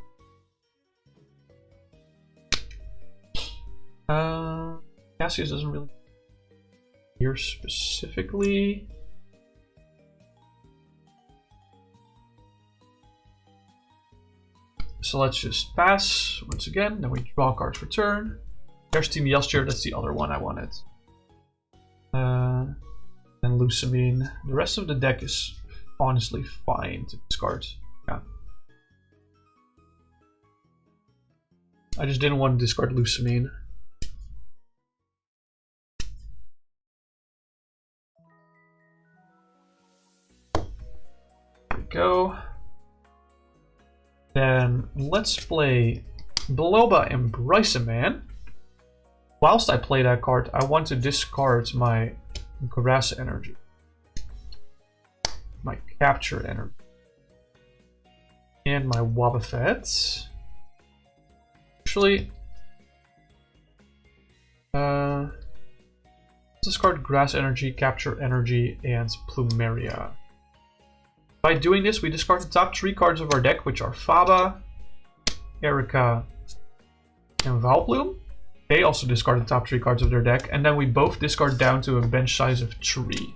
Cassius doesn't really here specifically. So let's just pass once again, then we draw cards for turn. There's Team Yelster, that's the other one I wanted. And Lusamine. The rest of the deck is honestly fine to discard. Yeah. I just didn't want to discard Lusamine. There we go. Then let's play Bellelba and Brycen-Man. Whilst I play that card, I want to discard my Grass Energy. My Capture Energy. And my Wobbuffet. Actually, discard Grass Energy, Capture Energy, and Plumeria. By doing this, we discard the top 3 cards of our deck, which are Faba, Erica, and Vileplume. They also discard the top 3 cards of their deck, and then we both discard down to a bench size of 3.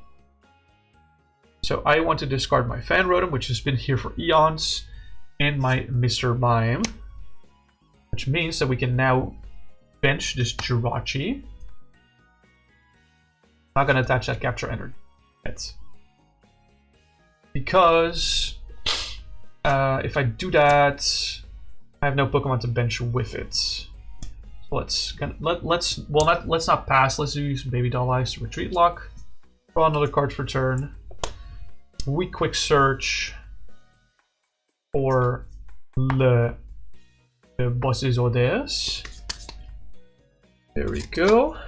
So I want to discard my Fan Rotom, which has been here for eons, and my Mr. Mime, which means that we can now bench this Jirachi. Not gonna attach that Capture Energy yet. Because if I do that, I have no Pokemon to bench with it. So let's not pass. Let's use Baby Doll Eyes to retreat lock. Draw another card for turn. We quick search for the bosses Oddish. There we go.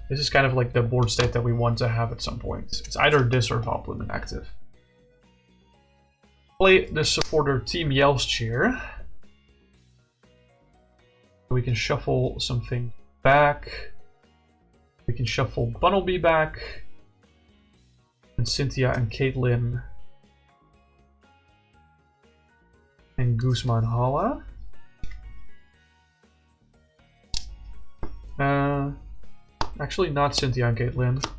This is kind of like the board state that we want to have at some point. It's either this or Vileplume inactive. Play the supporter Team Yell's Cheer. We can shuffle something back. We can shuffle Bunnelby back. And Cynthia and Caitlin. And Guzma Hala. Actually, not Cynthia and Caitlin. I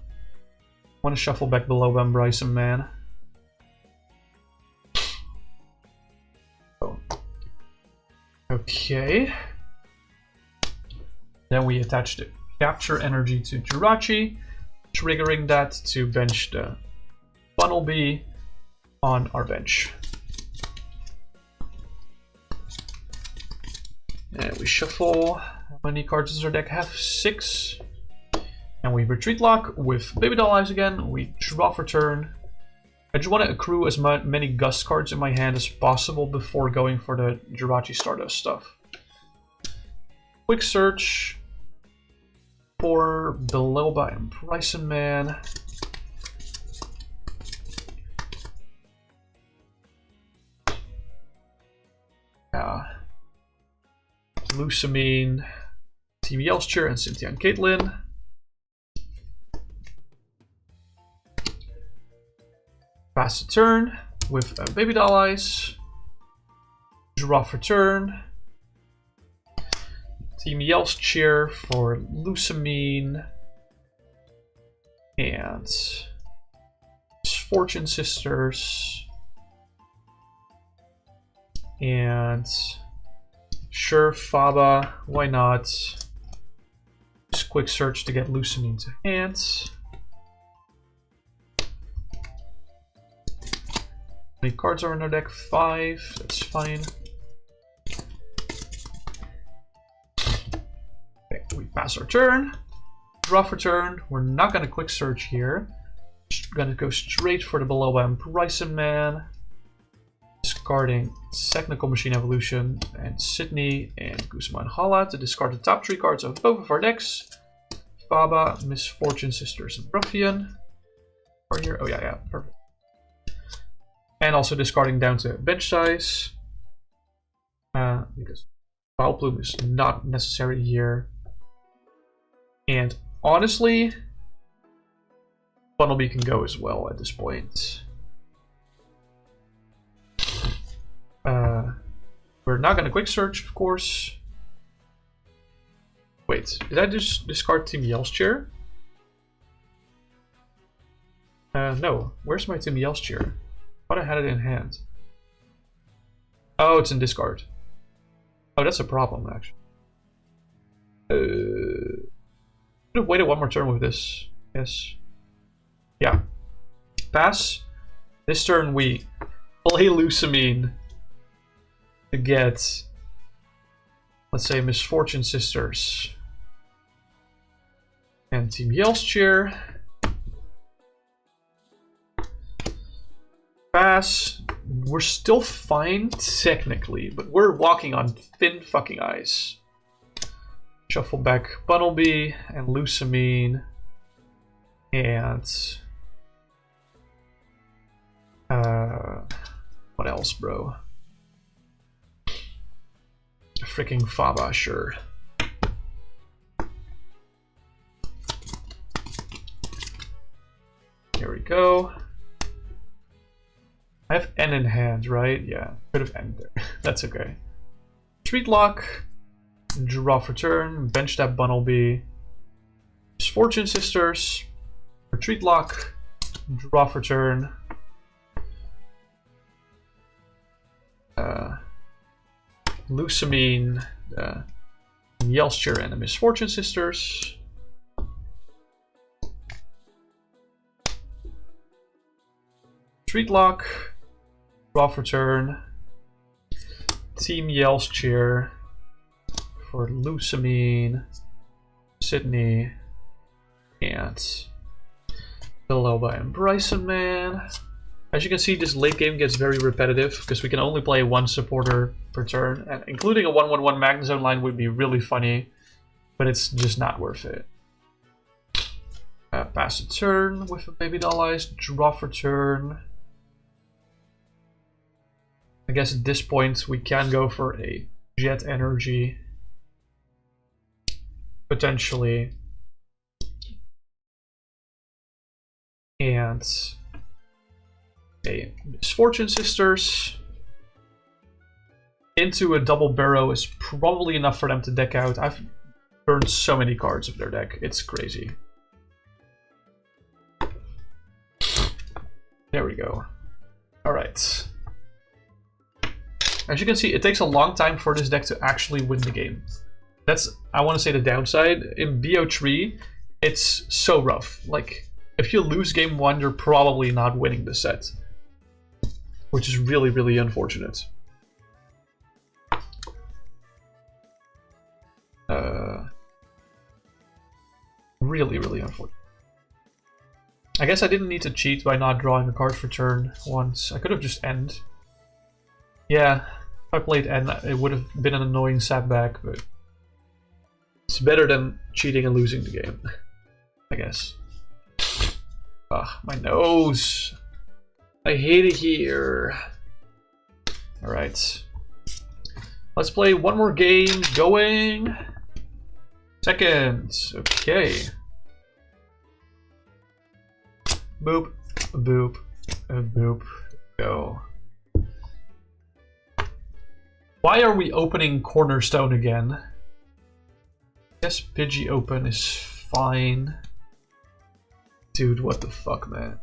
want to shuffle back Bellelba Brycen-Man. Oh. Okay. Then we attach the Capture Energy to Jirachi, triggering that to bench the Bunnelby on our bench. And we shuffle. How many cards does our deck have? 6. And we retreat lock with Baby Doll Eyes again. We draw for turn. I just want to accrue as many Gust cards in my hand as possible before going for the Jirachi Stardust stuff. Quick search for Bellelba and Brycen-Man. Lusamine, Team Yell's Cheer, and Cynthia and Caitlin. Pass the turn with Baby Doll Eyes. Draw for turn. Team Yell's Cheer for Lusamine. And Fortune Sisters. And sure, Faba, why not? Just quick search to get Lusamine to hand. How many cards are in our deck? 5, that's fine. Okay, we pass our turn. Draw for turn. We're not going to quick search here. Just going to go straight for the Bellelba and Brycen-Man. Discarding Technical Machine Evolution and Sidney and Guzma Hala to discard the top 3 cards of both of our decks. Faba, Misfortune Sisters, and Ruffian. Are here? Oh yeah, perfect. And also discarding down to bench size. Because Vileplume is not necessary here. And honestly, Bunnelby can go as well at this point. We're not going to quick search, of course. Wait, did I just discard Team Yell's Cheer? No. Where's my Team Yell's Cheer? I thought I had it in hand. Oh, it's in discard. Oh, that's a problem, actually. Could have waited one more turn with this. Yes. Yeah. Pass. This turn we play Lusamine to get let's say Misfortune Sisters. And Team Yell's Cheer. Pass. We're still fine technically, but we're walking on thin fucking ice. Shuffle back Bunnelby and Lusamine. And what else, bro? Freaking Faba, sure. Here we go. I have N in hand, right? Yeah, could have N there. That's okay. Treat Lock, draw for turn, bench that Bunnelby. Misfortune Sisters, Retreat Lock, draw for turn. Lusamine, Yelster, and the Misfortune Sisters. Retreat Lock, draw for turn. Team Yelster for Lusamine, Sidney, and Bellelba Brycen-Man. As you can see, this late game gets very repetitive because we can only play one supporter per turn, and including a 1-1-1 Magnezone line would be really funny, but it's just not worth it. Pass a turn with a Baby Doll Eyes, draw for turn. I guess at this point we can go for a Jet Energy, potentially, and a Misfortune Sisters. Into a double barrow is probably enough for them to deck out. I've burned so many cards of their deck, it's crazy. There we go. Alright. As you can see, it takes a long time for this deck to actually win the game. That's, I want to say, the downside. In BO3, it's so rough. Like, if you lose game 1, you're probably not winning the set. Which is really, really unfortunate. Really, really unfortunate. I guess I didn't need to cheat by not drawing a card for turn once. I could have just end. Yeah, if I played end, it would have been an annoying setback, but it's better than cheating and losing the game, I guess. Ah, my nose. I hate it here. Alright. Let's play one more game. Going. Second. Okay. Boop. Boop. Boop. Go. Why are we opening Cornerstone again? I guess Pidgey open is fine. Dude, what the fuck, man?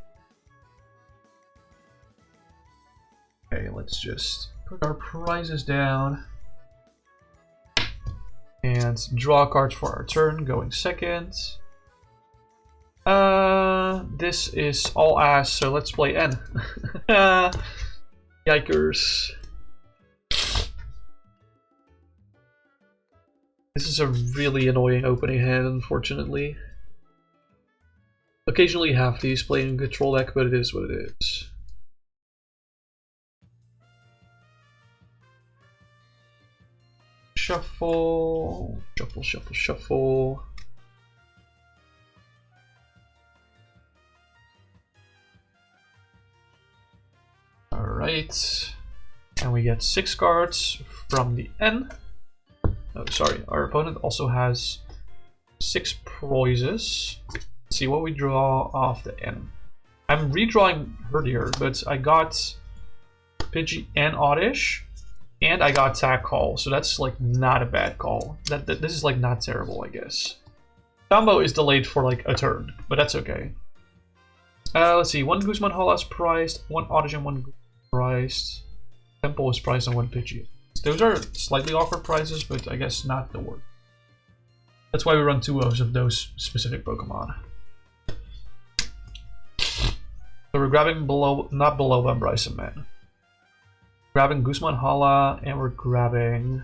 Okay, let's just put our prizes down. And draw cards for our turn, going second. This is all ass, so let's play N. Yikers. This is a really annoying opening hand, unfortunately. Occasionally have these playing a control deck, but it is what it is. Shuffle, shuffle, shuffle, shuffle. Alright. And we get 6 cards from the N. Oh, sorry, our opponent also has 6 prizes. Let's see what we draw off the N. I'm redrawing Herdier, but I got Pidgey and Oddish, and I got Tag Call, so that's like not a bad call. This is like not terrible, I guess. Combo is delayed for like a turn, but that's okay. Let's see, 1 Guzma Hala is prized, 1 Oddish and 1 prized. Temple is prized and 1 Pidgey. Those are slightly awkward prizes, but I guess not the worst. That's why we run 2 of those specific Pokemon. So we're grabbing not Bellelba Brycen-Man. Grabbing Guzma Hala, and we're grabbing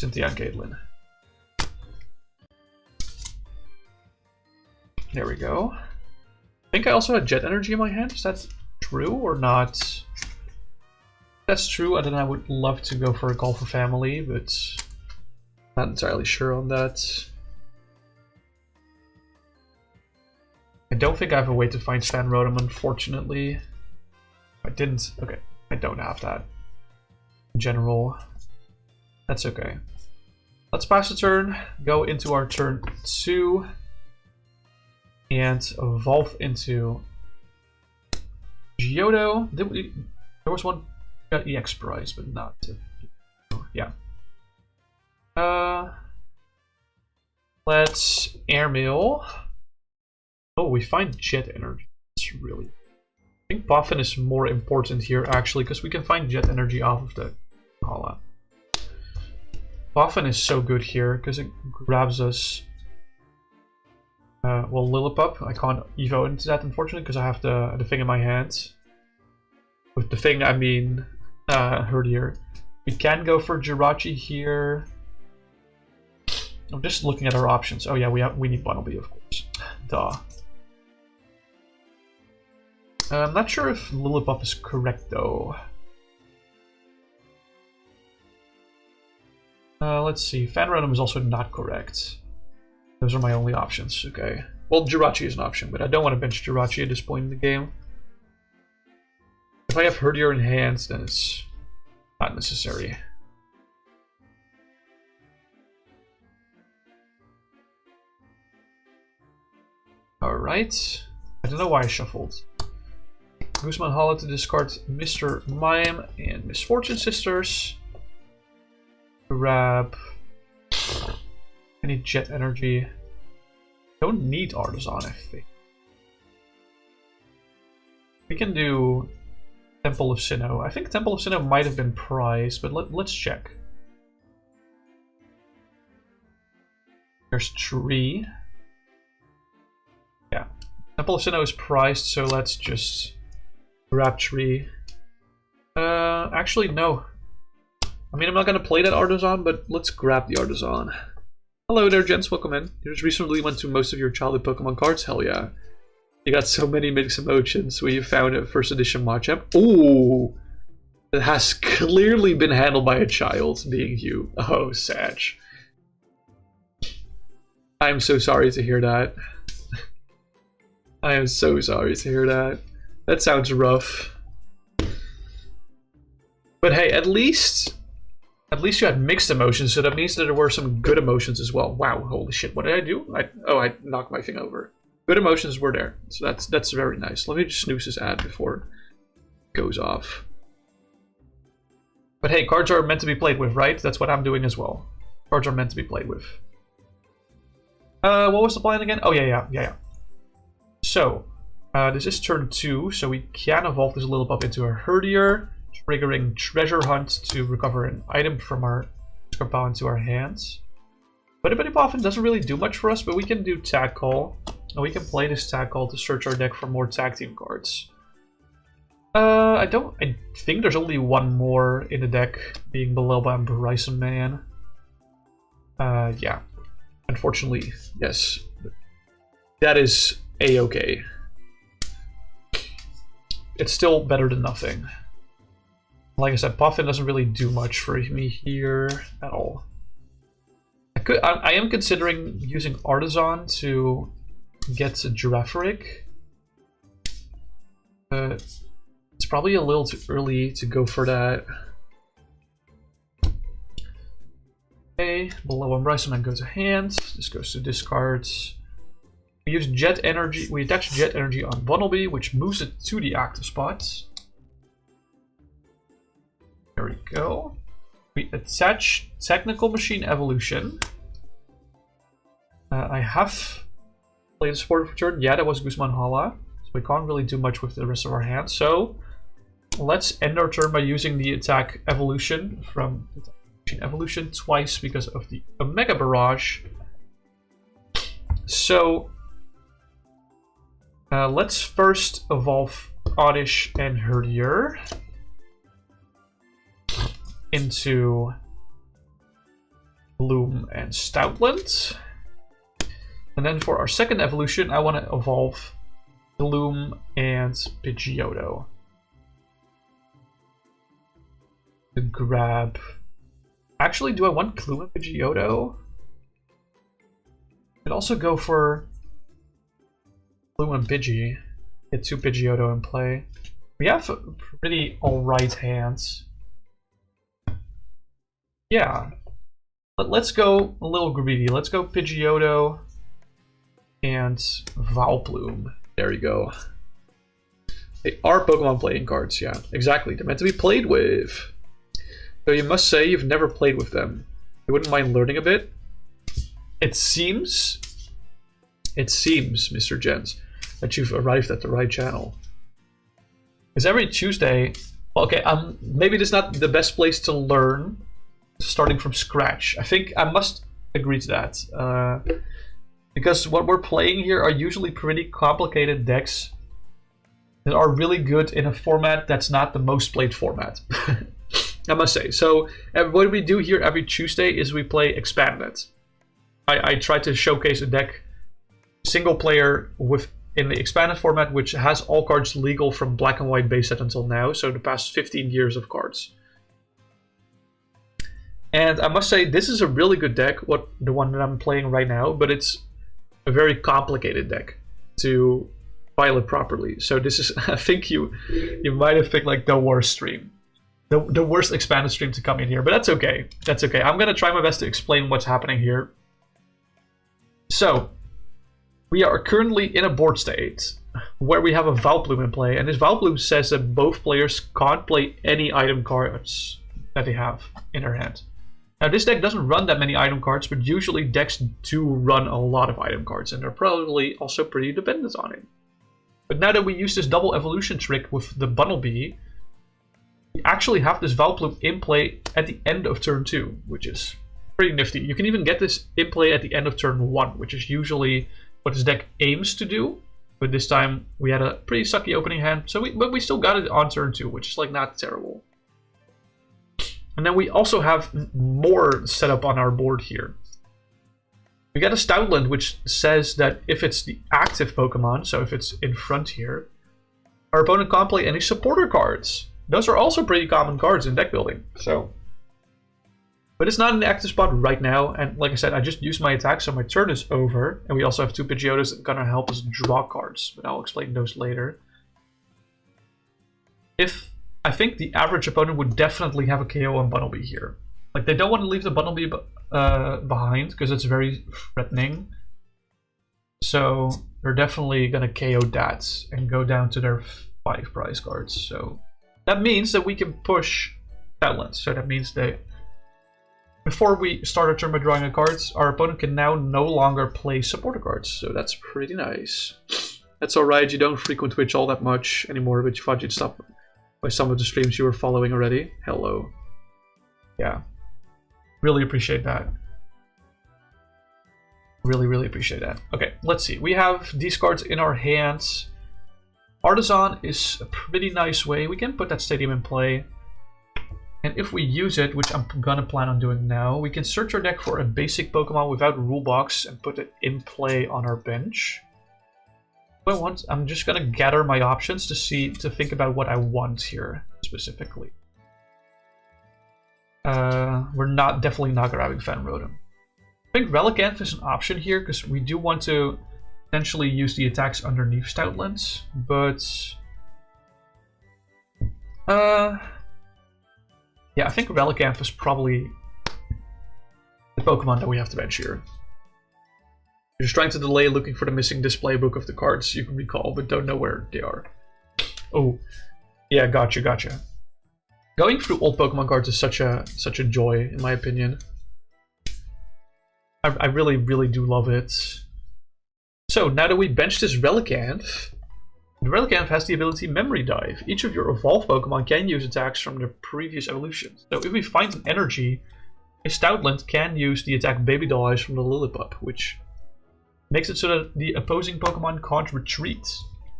Cynthia Caitlin. There we go. I think I also had Jet Energy in my hand. Is that true or not? If that's true, then I would love to go for a call for family, but not entirely sure on that. I don't think I have a way to find Fan Rotom, unfortunately. I didn't. Okay, I don't have that. In general, that's okay. Let's pass the turn, go into our turn 2, and evolve into Pidgeotto. There was one EX prize, but not. Yeah. Let's Airmail. Oh, we find Jet Energy. That's really. I think Puffin is more important here actually, because we can find Jet Energy off of the Hala. Puffin is so good here because it grabs us. Well, Lillipup. I can't evo into that unfortunately because I have the thing in my hand. With the thing, I mean Herdier. We can go for Jirachi here. I'm just looking at our options. Oh yeah, we need Bunnelby, of course. Duh. I'm not sure if Lillipup is correct though. Let's see. Fan Rotom is also not correct. Those are my only options. Okay. Well, Jirachi is an option, but I don't want to bench Jirachi at this point in the game. If I have Herdier in hand, then it's not necessary. Alright. I don't know why I shuffled. Guzma Hala to discard Mr. Mime and Misfortune Sisters. Grab any Jet Energy. Don't need Artisan, I think. We can do Temple of Sinnoh. I think Temple of Sinnoh might have been prized, but let's check. There's Tree. Yeah. Temple of Sinnoh is prized, so let's just grab Tree. Actually, no. I mean, I'm not going to play that Artisan, but let's grab the Artisan. Hello there, gents. Welcome in. You just recently went to most of your childhood Pokemon cards? Hell yeah. You got so many mixed emotions where you found a first edition Machamp. Ooh! It has clearly been handled by a child, being you. Oh, Satch. I'm so sorry to hear that. I am so sorry to hear that. That sounds rough. But hey, at least you had mixed emotions, so that means that there were some good emotions as well. Wow, holy shit, what did I do? I knocked my thing over. Good emotions were there, so that's very nice. Let me just snooze this ad before it goes off. But hey, cards are meant to be played with, right? That's what I'm doing as well. Cards are meant to be played with. What was the plan again? Oh, yeah. So, this is turn 2, so we can evolve this Lillipup into a Herdier, triggering Treasure Hunt to recover an item from our discard pile into our hands. Bunnelby often doesn't really do much for us, but we can do Tag Call, and we can play this Tag Call to search our deck for more tag team cards. I think there's only one more in the deck, being Bellelba Brycen-Man. Yeah. Unfortunately, yes. That is A-okay. It's still better than nothing. Like I said, Puffin doesn't really do much for me here at all. I am considering using Artisan to get a Girafarig. It's probably a little too early to go for that. Okay, Bellelba Brycen-Man goes to hand. This goes to discards. We use Jet Energy. We attach Jet Energy on Bunnelby, which moves it to the active spot. There we go. We attach Technical Machine Evolution. I have played a support for turn. Yeah, that was Guzma Hala. So we can't really do much with the rest of our hand. So let's end our turn by using the attack evolution from Machine Evolution twice because of the Omega Barrage. So let's first evolve Oddish and Herdier into Bloom and Stoutland. And then for our second evolution, I want to evolve Gloom and Pidgeotto. To grab... Actually, do I want Gloom and Pidgeotto? I'd also go for Gloom and Pidgey. Get 2 Pidgeotto in play. We have pretty alright hands. Yeah. But let's go a little greedy. Let's go Pidgeotto and Vileplume. There you go. They are Pokemon playing cards, yeah. Exactly. They're meant to be played with. So you must say you've never played with them. You wouldn't mind learning a bit? It seems, Mr. Jens, that you've arrived at the right channel. Because every Tuesday, okay, maybe this is not the best place to learn, starting from scratch. I think I must agree to that. Because what we're playing here are usually pretty complicated decks that are really good in a format that's not the most played format. I must say. So what we do here every Tuesday is we play Expanded. I try to showcase a deck single player in the Expanded format, which has all cards legal from Black and White base set until now, so the past 15 years of cards. And I must say, this is a really good deck, the one that I'm playing right now, but it's a very complicated deck to pilot properly. So this is, I think you might have picked like the worst stream. The worst Expanded stream to come in here, but that's okay. That's okay. I'm gonna try my best to explain what's happening here. So, we are currently in a board state where we have a Vileplume in play, and this Vileplume says that both players can't play any item cards that they have in their hand. Now, this deck doesn't run that many item cards, but usually decks do run a lot of item cards, and they're probably also pretty dependent on it. But now that we use this double evolution trick with the Bunnelby, we actually have this Vileplume in play at the end of turn 2, which is pretty nifty. You can even get this in play at the end of turn 1, which is usually what this deck aims to do. But this time we had a pretty sucky opening hand, but we still got it on turn 2, which is like not terrible. And then we also have more set up on our board here. We got a Stoutland, which says that if it's the active Pokemon, so if it's in front here, our opponent can't play any supporter cards. Those are also pretty common cards in deck building. But it's not in the active spot right now, and like I said, I just used my attack, so my turn is over. And we also have 2 Pidgeottos that are gonna help us draw cards, but I'll explain those later. I think the average opponent would definitely have a KO on Bunnelby here. Like, they don't want to leave the Bunnelby behind, because it's very threatening. So they're definitely gonna KO that and go down to their 5 prize cards. So that means that we can push Stoutland. So that means that before we start our turn by drawing a card, our opponent can now no longer play supporter cards. So that's pretty nice. That's alright, you don't frequent Twitch all that much anymore, but you thought you'd stop by some of the streams you were following already. Hello. Yeah. Really appreciate that. Really, really appreciate that. Okay, let's see. We have these cards in our hands. Artisan is a pretty nice way. We can put that stadium in play. And if we use it, which I'm gonna plan on doing now, we can search our deck for a basic Pokemon without rule box and put it in play on our bench. What I want, I'm just gonna gather my options to think about what I want here specifically. We're definitely not grabbing Fan Rotom. I think Relicanth is an option here because we do want to potentially use the attacks underneath Stoutland, but yeah, I think Relicanth is probably the Pokemon that we have to bench here. You're just trying to delay looking for the missing display book of the cards you can recall, but don't know where they are. Oh, yeah, gotcha. Going through old Pokemon cards is such a joy, in my opinion. I really, really do love it. So, now that we bench this Relicanth, the Relicanth has the ability Memory Dive. Each of your evolved Pokemon can use attacks from their previous evolutions. So if we find an energy, a Stoutland can use the attack Baby Doll Eyes from the Lillipup, which makes it so that the opposing Pokemon can't retreat.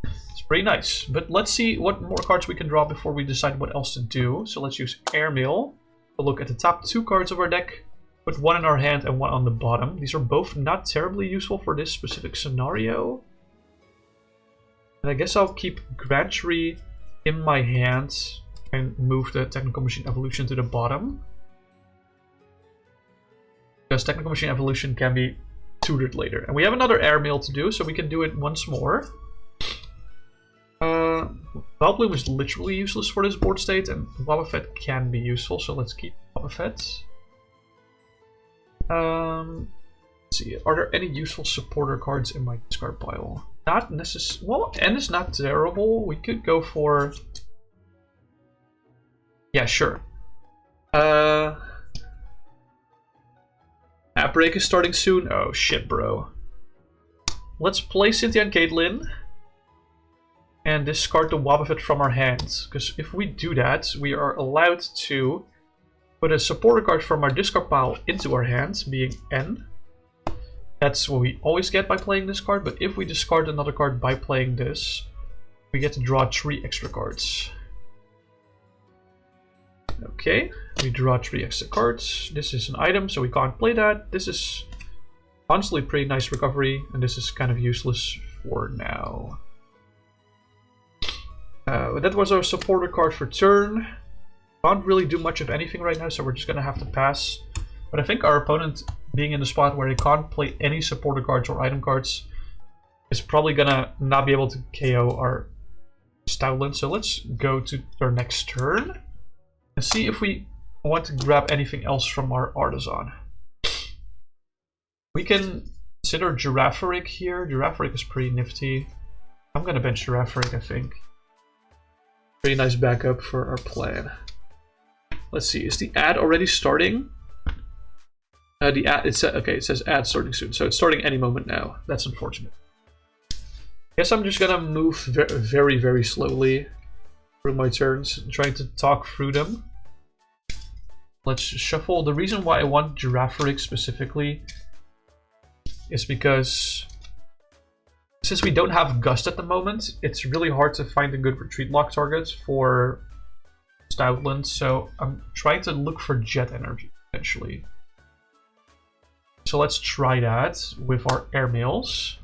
It's pretty nice. But let's see what more cards we can draw before we decide what else to do. So let's use Airmail to look at the top 2 cards of our deck. Put one in our hand and one on the bottom. These are both not terribly useful for this specific scenario. And I guess I'll keep Grantry in my hand and move the Technical Machine Evolution to the bottom. Because Technical Machine Evolution can be tutored later. And we have another airmail to do, so we can do it once more. Vileplume is literally useless for this board state, and Wobbuffet can be useful, so let's keep Wobbuffet. Let's see, are there any useful supporter cards in my discard pile? Not necessarily. Well, N is not terrible. We could go for. Yeah, sure. App break is starting soon. Oh shit, bro. Let's play Cynthia Caitlin and discard the Wobbuffet from our hands. Because if we do that, we are allowed to put a supporter card from our discard pile into our hands, being N. That's what we always get by playing this card, but if we discard another card by playing this, we get to draw 3 extra cards. Okay, we draw 3 extra cards. This is an item, so we can't play that. This is honestly pretty nice recovery, and this is kind of useless for now. That was our supporter card for turn. Can't really do much of anything right now, so we're just gonna have to pass. But I think our opponent, being in the spot where he can't play any supporter cards or item cards, is probably gonna not be able to KO our Stoutland. So let's go to our next turn and see if we want to grab anything else from our Artisan. We can consider Girafarig here. Girafarig is pretty nifty. I'm gonna bench Girafarig, I think. Pretty nice backup for our plan. Let's see, is the ad already starting? The ad, it says ad starting soon, so it's starting any moment now. That's unfortunate. Guess I'm just gonna move very, very slowly through my turns, trying to talk through them. Let's shuffle. The reason why I want Girafarig specifically is because since we don't have Gust at the moment, it's really hard to find a good retreat lock target for Stoutland, so I'm trying to look for Jet Energy, potentially. So let's try that with our airmails.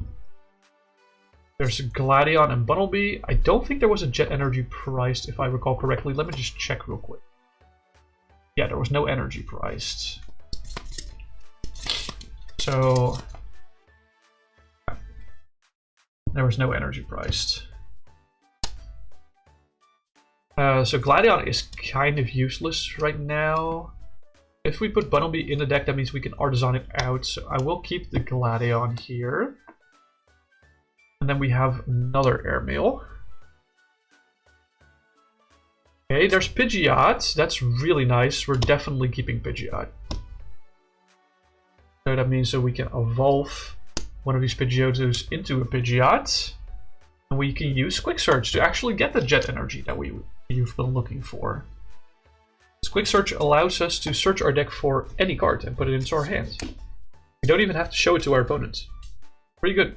There's Gladion and Bunnelby. I don't think there was a Jet Energy priced, if I recall correctly. Let me just check real quick. Yeah, there was no energy priced. So there was no energy priced. So Gladion is kind of useless right now. If we put Bunnelby in the deck, that means we can Artisan it out. So I will keep the Gladion here. And then we have another airmail. Okay, there's Pidgeotto. That's really nice. We're definitely keeping Pidgeotto. So that means that we can evolve one of these Pidgeottos into a Pidgeotto. And we can use Quick Search to actually get the Jet Energy that you've been looking for. This Quick Search allows us to search our deck for any card and put it into our hand. We don't even have to show it to our opponent. Pretty good.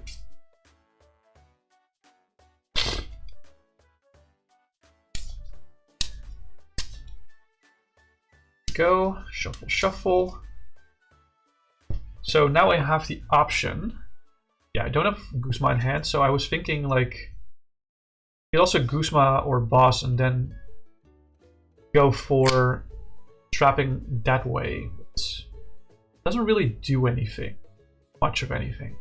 Go, shuffle, shuffle. So now I have the option. Yeah, I don't have Guzma in hand, so I was thinking like you could also Guzma or BUS and then go for trapping that way. It doesn't really do anything, much of anything.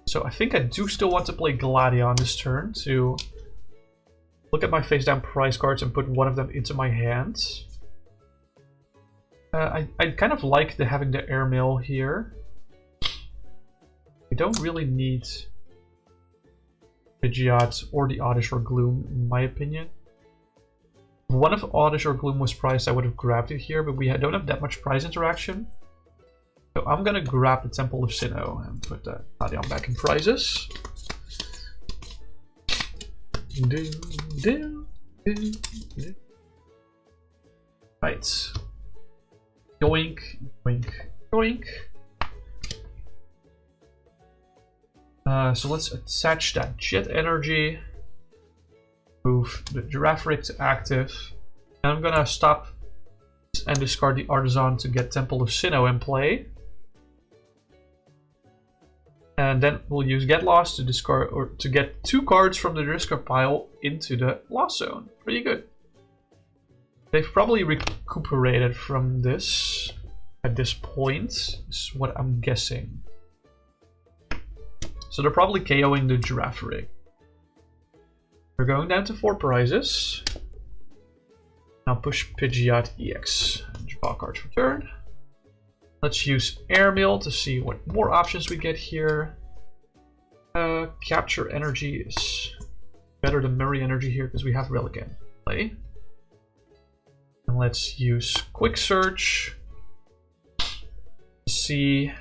So I think I do still want to play Gladion this turn to look at my face down prize cards and put one of them into my hands. I kind of like having the airmail here. We don't really need Pidgeotto or the Oddish or Gloom, in my opinion. If one of Oddish or Gloom was priced, I would have grabbed it here, but we don't have that much prize interaction. So I'm gonna grab the Temple of Sinnoh and put that Gladion back in prizes. Right. Yoink, yoink, yoink. So let's attach that Jet Energy. Move the Girafarig to active. And I'm gonna stop and discard the Artisan to get Temple of Sinnoh in play. And then we'll use Get Lost to discard or to get 2 cards from the discard pile into the lost zone. Pretty good. They've probably recuperated from this at this point, is what I'm guessing. So they're probably KOing the Girafarig. We're going down to 4 prizes. Now push Pidgeotto EX. Draw cards for turn. Let's use Airmail to see what more options we get here. Capture Energy is better than Memory Energy here because we have Relicanth to play. And let's use Quick Search to see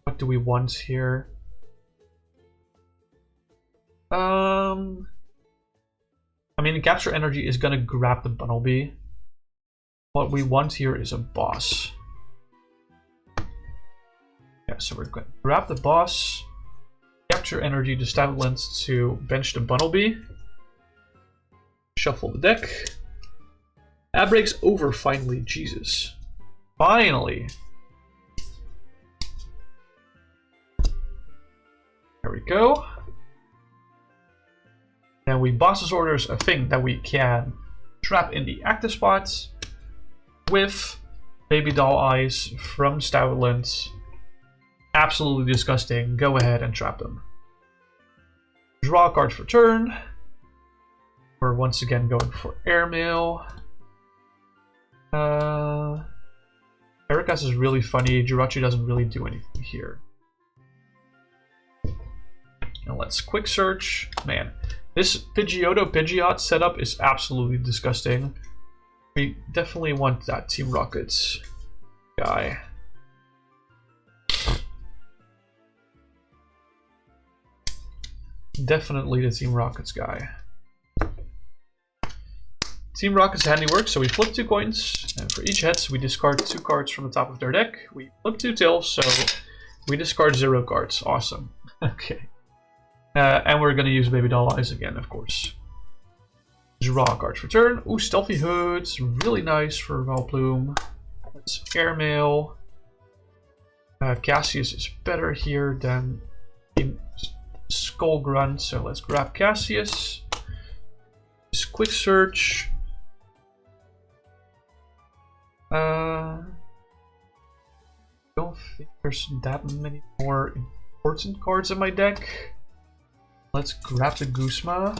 what do we want here. I mean, the Capture Energy is gonna grab the Bunnelby. What we want here is a boss. Yeah, so we're going to grab the boss, capture energy to Stoutland to bench the Bunnelby, shuffle the deck. That breaks over finally, Jesus. Finally! There we go. Then we boss's orders a thing that we can trap in the active spots with Baby Doll Eyes from Stoutland. Absolutely disgusting. Go ahead and trap them. Draw a card for turn. We're once again going for Airmail. Ericas is really funny. Jirachi doesn't really do anything here. And let's quick search. Man, this Pidgeotto setup is absolutely disgusting. We definitely want that Team Rockets guy. Definitely the Team Rockets guy. Team Rockets handiwork, so we flip 2 coins, and for each heads we discard 2 cards from the top of their deck. We flip 2 tails, so we discard 0 cards. Awesome. Okay. And we're gonna use Baby Doll Eyes again, of course. Draw a card for turn. Ooh, Stealthy Hoods, really nice for Vileplume. Let's Airmail. Cassius is better here than Skull Grunt, so let's grab Cassius. Just quick search. Don't think there's that many more important cards in my deck. Let's grab the Guzma.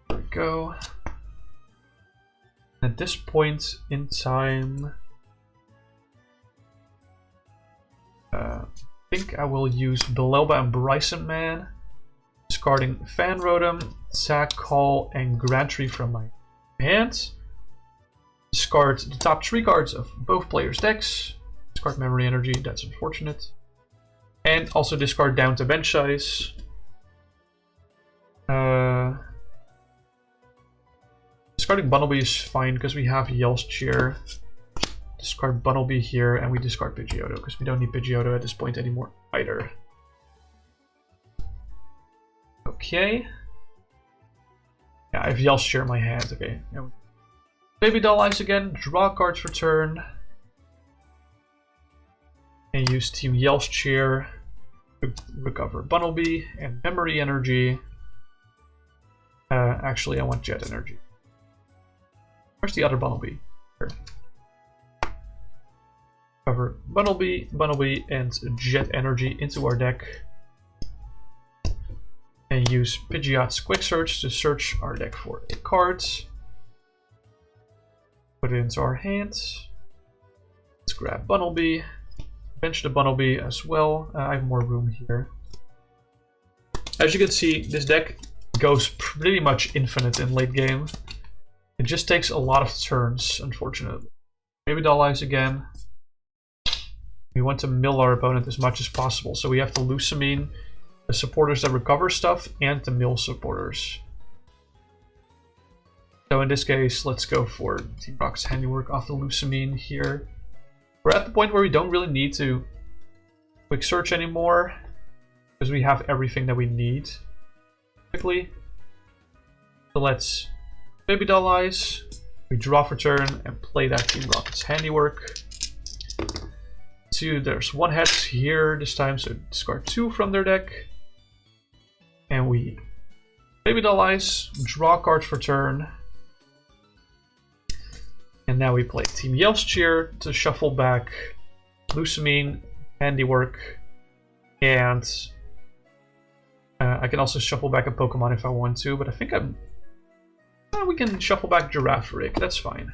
There we go. At this point in time, I think I will use Bellelba Brycen-Man, discarding Fan Rotom, Sack, Call, and Grantry from my hand. Discard the top 3 cards of both players' decks. Discard Memory Energy, that's unfortunate. And also discard down to bench size. Discarding Bunnelby is fine because we have Yell's Cheer. Discard Bunnelby here, and we discard Pidgeotto because we don't need Pidgeotto at this point anymore either. Okay. Yeah, I have Yell's Cheer in my hand. Okay. Baby Doll Eyes again. Draw cards for turn. And use Team Yell's Cheer to recover Bunnelby and Memory Energy. Actually, I want Jet Energy. Where's the other Bunnelby? Here. Cover Bunnelby, and Jet Energy into our deck. And use Pidgeotto's Quick Search to search our deck for cards. Put it into our hands. Let's grab Bunnelby. Bench the Bunnelby as well. I have more room here. As you can see, this deck goes pretty much infinite in late game. It just takes a lot of turns, unfortunately. Maybe Doll Eyes again. We want to mill our opponent as much as possible, so we have to Lusamine the supporters that recover stuff and the mill supporters. So in this case, let's go for Team Rock's handiwork off the Lusamine here. We're at the point where we don't really need to quick search anymore because we have everything that we need. quickly. So let's Baby Doll Eyes. We draw for turn and play that Team Rocket's Handiwork. There's one head here this time, so discard 2 from their deck. And we Baby Doll Eyes, draw cards for turn. And now we play Team Yelp's Cheer to shuffle back Lusamine, Handiwork, and I can also shuffle back a Pokemon if I want to, but I think we can shuffle back Girafarig, that's fine.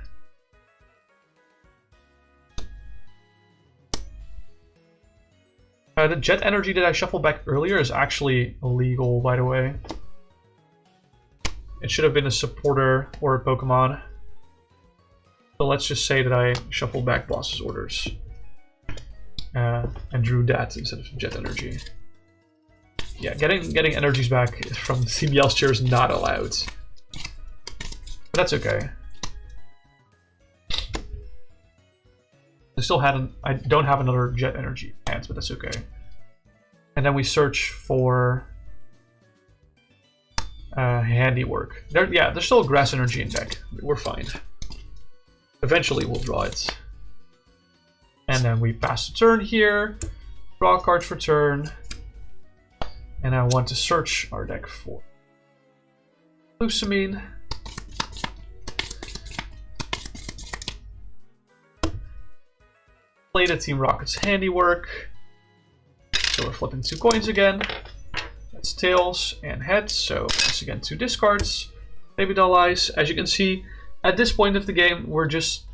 The Jet Energy that I shuffled back earlier is actually illegal, by the way. It should have been a supporter or a Pokemon. So let's just say that I shuffled back Boss's Orders. And drew that instead of Jet Energy. Yeah, getting energies back from Team Yelp's Cheer is not allowed. But that's okay. I don't have another Jet Energy in hand, but that's okay. And then we search for Handiwork. There's still Grass Energy in deck. We're fine. Eventually we'll draw it. And then we pass the turn here. Draw cards for turn. And I want to search our deck for Lusamine. Play the Team Rocket's Handiwork. So we're flipping 2 coins again. That's tails and heads, so once again 2 discards. Baby Doll Eyes. As you can see, at this point of the game, we're just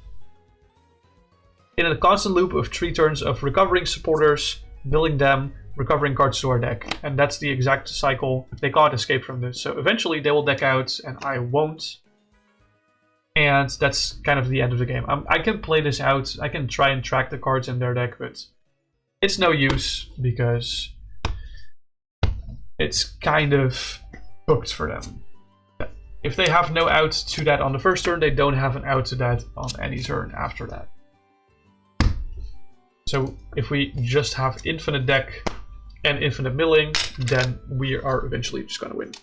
in a constant loop of 3 turns of recovering supporters, building them, recovering cards to our deck. And that's the exact cycle. They can't escape from this. So eventually they will deck out and I won't. And that's kind of the end of the game. I can play this out. I can try and track the cards in their deck, but it's no use because it's kind of booked for them. If they have no out to that on the first turn, they don't have an out to that on any turn after that. So if we just have infinite deck and infinite milling, then we are eventually just gonna win.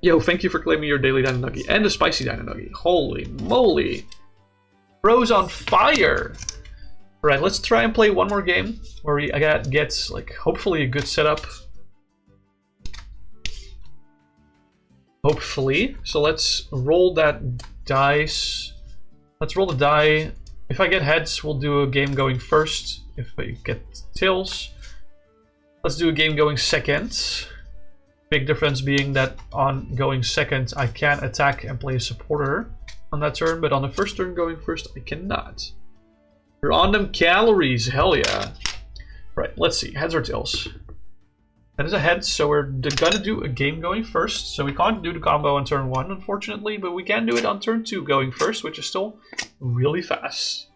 Yo, thank you for claiming your daily Dino Nugget and the spicy Dino Nugget. Holy moly. Bro's on fire. Alright, let's try and play one more game where we get like hopefully a good setup. Hopefully. So let's roll that dice. Let's roll the die. If I get heads, we'll do a game going first. If I get tails, let's do a game going second. Big difference being that on going second, I can attack and play a supporter on that turn, but on the first turn going first, I cannot. You're on them calories, hell yeah. Right, let's see, heads or tails. That is a head, so we're gonna do a game going first. So we can't do the combo on turn 1, unfortunately, but we can do it on turn 2 going first, which is still really fast.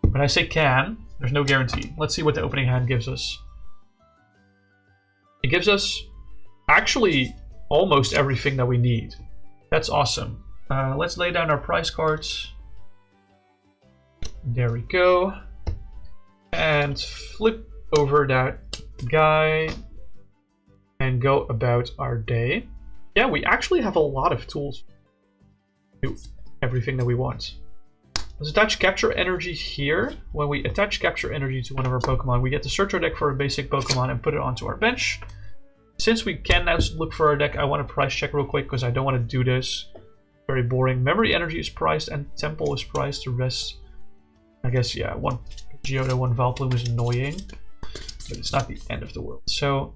When I say can, there's no guarantee. Let's see what the opening hand gives us. It gives us actually almost everything that we need. That's awesome. Let's lay down our prize cards. There we go. And flip over that guy and go about our day. Yeah, we actually have a lot of tools to do everything that we want. Let's attach Capture Energy here. When we attach Capture Energy to one of our Pokemon, we get to search our deck for a basic Pokemon and put it onto our bench. Since we can now look for our deck, I want to price check real quick because I don't want to do this. Very boring. Memory Energy is priced and Temple is priced. The rest, I guess, yeah, one Pidgeotto, one Vileplume is annoying, but it's not the end of the world. So,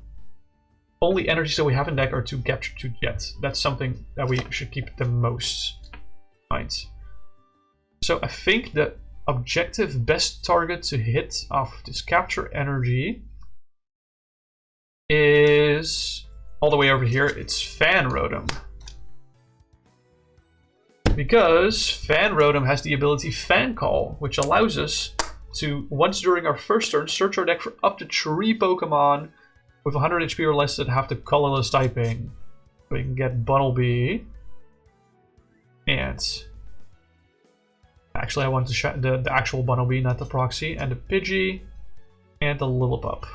only energies that we have in deck are 2 Capture, 2 Jet. That's something that we should keep the most in mind. So I think the objective best target to hit off this Capture Energy is all the way over here. It's Fan Rotom. Because Fan Rotom has the ability Fan Call, which allows us to, once during our first turn, search our deck for up to 3 Pokemon with 100 HP or less that have the colorless typing. So we can get Bunnelby. And actually I want the actual Bunnelby, not the proxy. And the Pidgey. And the Lillipup.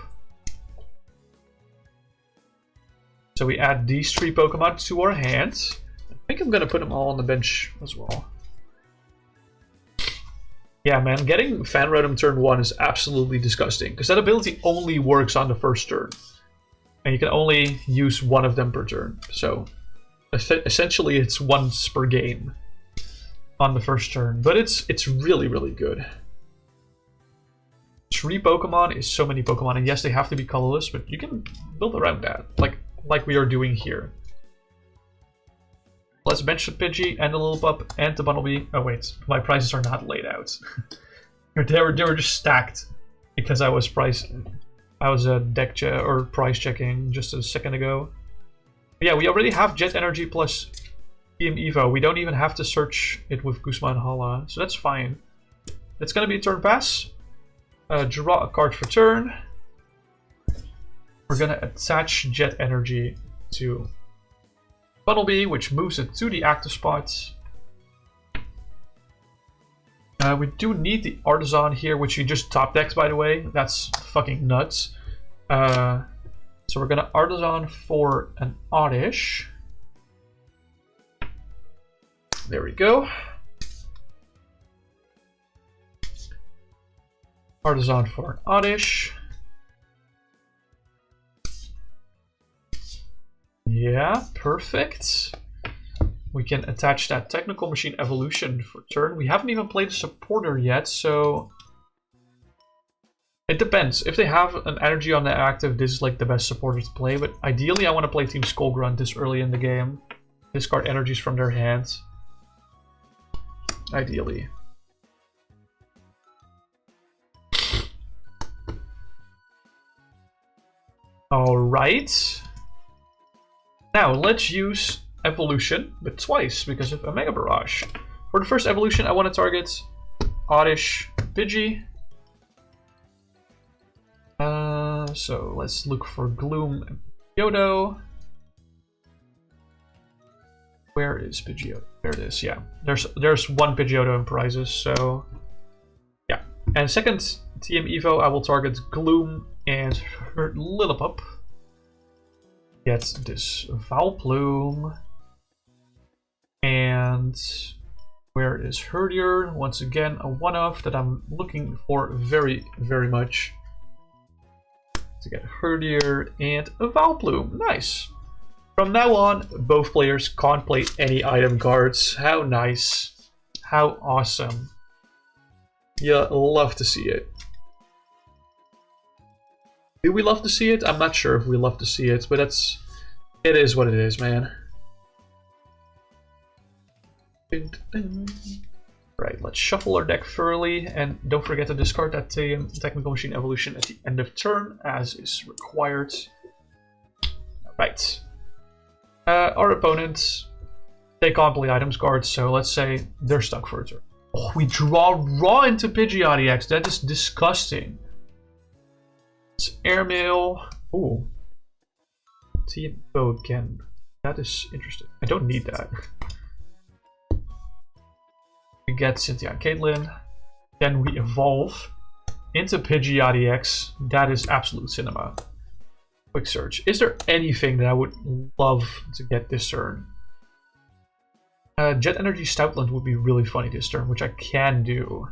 So we add these 3 Pokemon to our hands. I think I'm gonna put them all on the bench as well. Yeah, man, getting Fan Rotom turn 1 is absolutely disgusting, because that ability only works on the first turn. And you can only use 1 of them per turn. So, essentially it's once per game on the first turn. But it's really, really good. 3 Pokemon is so many Pokemon, and yes, they have to be colorless, but you can build around that, like we are doing here. Let's bench the Pidgey and the Lillipup and the Bunnelby. Oh wait, my prices are not laid out. they were just stacked because I was price checking just a second ago. But yeah, we already have Jet Energy plus PM Evo. We don't even have to search it with Guzma Hala, so that's fine. It's gonna be a turn pass. Draw a card for turn. We're gonna attach Jet Energy to Bunnelby, which moves it to the active spot. We do need the Artisan here, which you just top decked, by the way. That's fucking nuts. So we're gonna Artisan for an Oddish. There we go. Artisan for an Oddish. Yeah, perfect. We can attach that Technical Machine Evolution for turn. We haven't even played a supporter yet, so it depends. If they have an energy on the active, this is like the best supporter to play, but ideally I want to play Team Skullgrunt this early in the game. Discard energies from their hands. Ideally. Alright. Now, let's use Evolution, but twice, because of a Mega Barrage. For the first Evolution, I want to target Oddish Pidgey. So, let's look for Gloom and Pidgeotto. Where is Pidgeotto? There it is, yeah. There's 1 Pidgeotto in prizes, so... yeah. And second TM Evo, I will target Gloom and Lillipup. Get this Vileplume. And where is Herdier? Once again, a one-off that I'm looking for very, very much. To get Herdier and a Vileplume. Nice. From now on, both players can't play any item cards. How nice. How awesome. Yeah, love to see it. Do we love to see it? I'm not sure if we love to see it, but it is what it is, man. Right, let's shuffle our deck thoroughly, and don't forget to discard that Technical Machine Evolution at the end of turn, as is required. Right. Our opponents, they can't play items cards, so let's say they're stuck for a turn. Oh, we draw raw into Pidgeotto X. That is disgusting. It's Airmail. Ooh. TMO again. That is interesting. I don't need that. We get Cynthia Caitlin. Then we evolve into Pidgeotto X. That is absolute cinema. Quick search. Is there anything that I would love to get this turn? Jet Energy Stoutland would be really funny this turn, which I can do.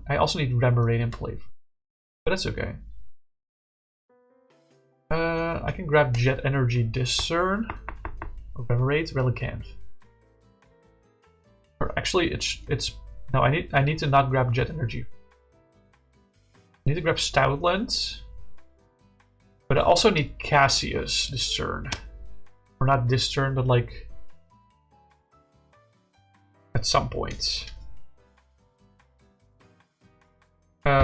I also need Remoraid in play, but that's okay. I can grab Jet Energy this turn. Remoraid, Relicanth. Or actually, it's no. I need to not grab Jet Energy. I need to grab Stoutland, but I also need Cassius this turn, or not this turn, but like at some point.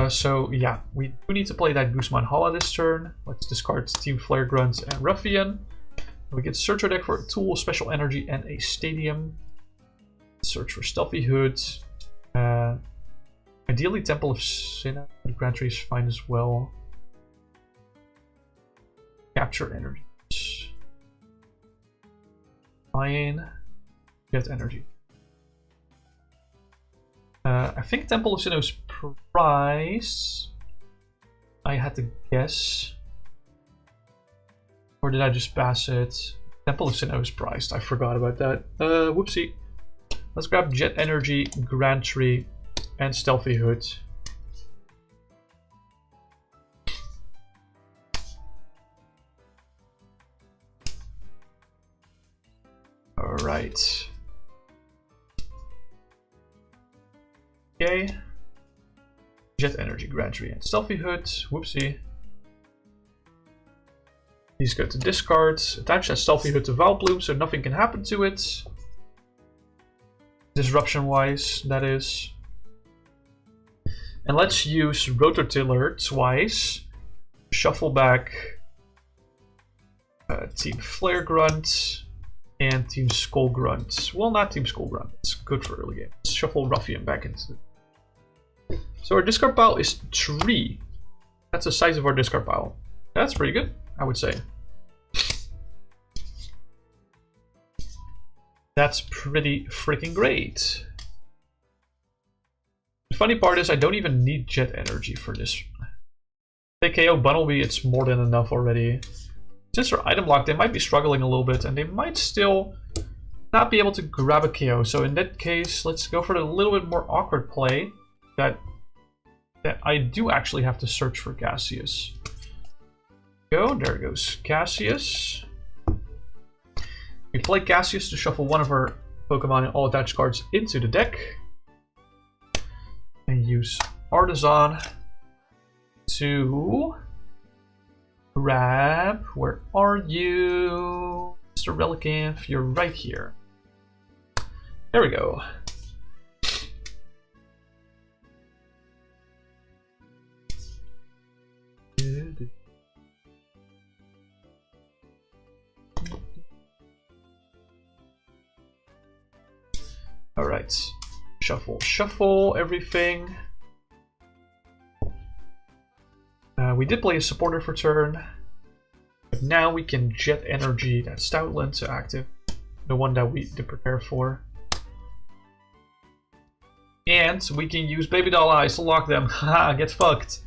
So yeah, we do need to play that Guzma Hala this turn. Let's discard Team Flare Grunt and Ruffian. We get search our deck for a tool, special energy, and a stadium. Search for Stealthy Hood. Ideally, Temple of Sin and Grand Tree is fine as well. Capture energies. Fine. Get energy. I think Temple of Sinnoh's price. I had to guess. Or did I just pass it? Temple of Sinnoh is priced. I forgot about that. Whoopsie. Let's grab Jet Energy, Grand Tree, and Stealthy Hood. Alright. Okay. Jet Energy, Grand Tree, and Stealthy Hood. Whoopsie. These go to discard. Attach that Stealthy Hood to Vileplume so nothing can happen to it. Disruption wise, that is. And let's use Rototiller twice. Shuffle back Team Flare Grunt and Team Skull Grunt. Well, not Team Skull Grunt. It's good for early game. Let's shuffle Ruffian back into it. So our discard pile is 3. That's the size of our discard pile. That's pretty good, I would say. That's pretty freaking great. The funny part is I don't even need Jet Energy for this. If they KO Bunnelby, it's more than enough already. Since they're item locked, they might be struggling a little bit, and they might still not be able to grab a KO. So in that case, let's go for a little bit more awkward play. That I do actually have to search for Cassius. There goes Cassius. We play Cassius to shuffle one of our Pokemon and all attached cards into the deck. And use Artisan to grab... Where are you? Mr. Relicanth, you're right here. There we go. Alright, shuffle everything. We did play a supporter for turn, but now we can Jet Energy that Stoutland to active, the one that we did prepare for. And we can use Baby Doll Eyes to lock them. Haha, get fucked.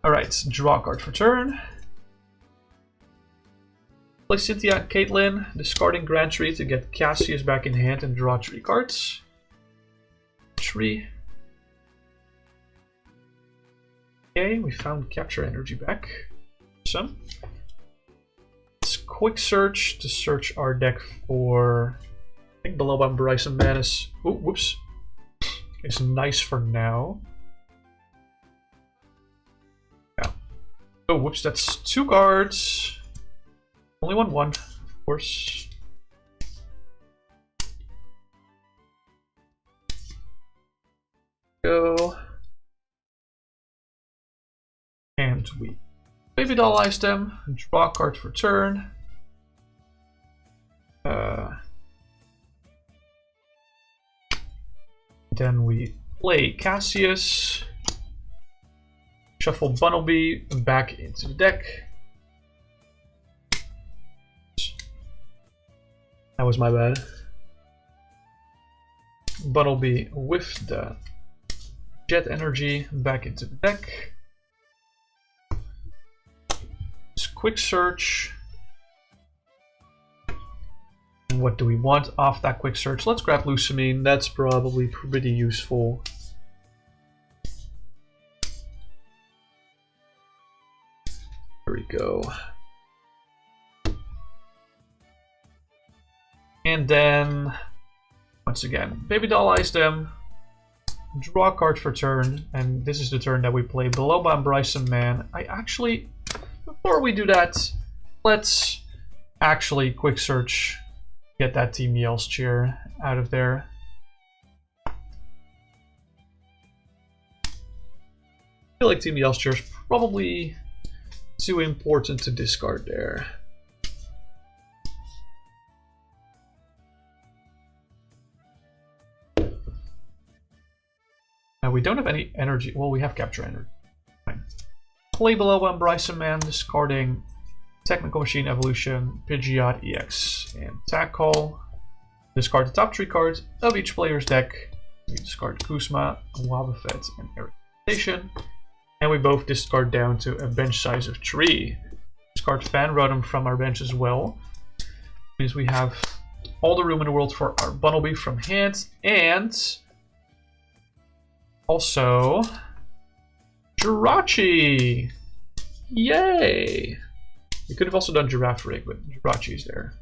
Alright, draw a card for turn. Play Cynthia Caitlin, discarding Grand Tree to get Cassius back in hand and draw 3 cards. 3. Okay, we found Capture Energy back. Some. Let's quick search to search our deck for... I think Bellelba Brycen-Man is... Oh, whoops. Is nice for now. Yeah. Oh, whoops, that's 2 cards. Only 1/1, of course. Go. And we Baby Doll Eyes them, draw a card for turn. Then we play Cassius. Shuffle Bunnelby back into the deck. That was my bad. Bunnelby with the Jet Energy back into the deck. Just quick search. And what do we want off that quick search? Let's grab Lusamine. That's probably pretty useful. There we go. And then, once again, Baby Doll Eyes them, draw a card for turn, and this is the turn that we play Bellelba Brycen-Man. I actually, before we do that, let's actually quick search, get that Team Yell's Cheer out of there. I feel like Team Yell's Cheer is probably too important to discard there. We don't have any energy. Well, we have Capture Energy. Fine. Play Bellelba Brycen-Man, discarding Technical Machine Evolution, Pidgeotto EX, and Tag Call. Discard the top 3 cards of each player's deck. We discard Guzma, Wobbuffet, and Herdier SUM. And we both discard down to a bench size of 3. Discard Fan Rotom from our bench as well. Means we have all the room in the world for our Bunnelby from hand. And also Jirachi! Yay! We could have also done Girafarig, but Jirachi's there.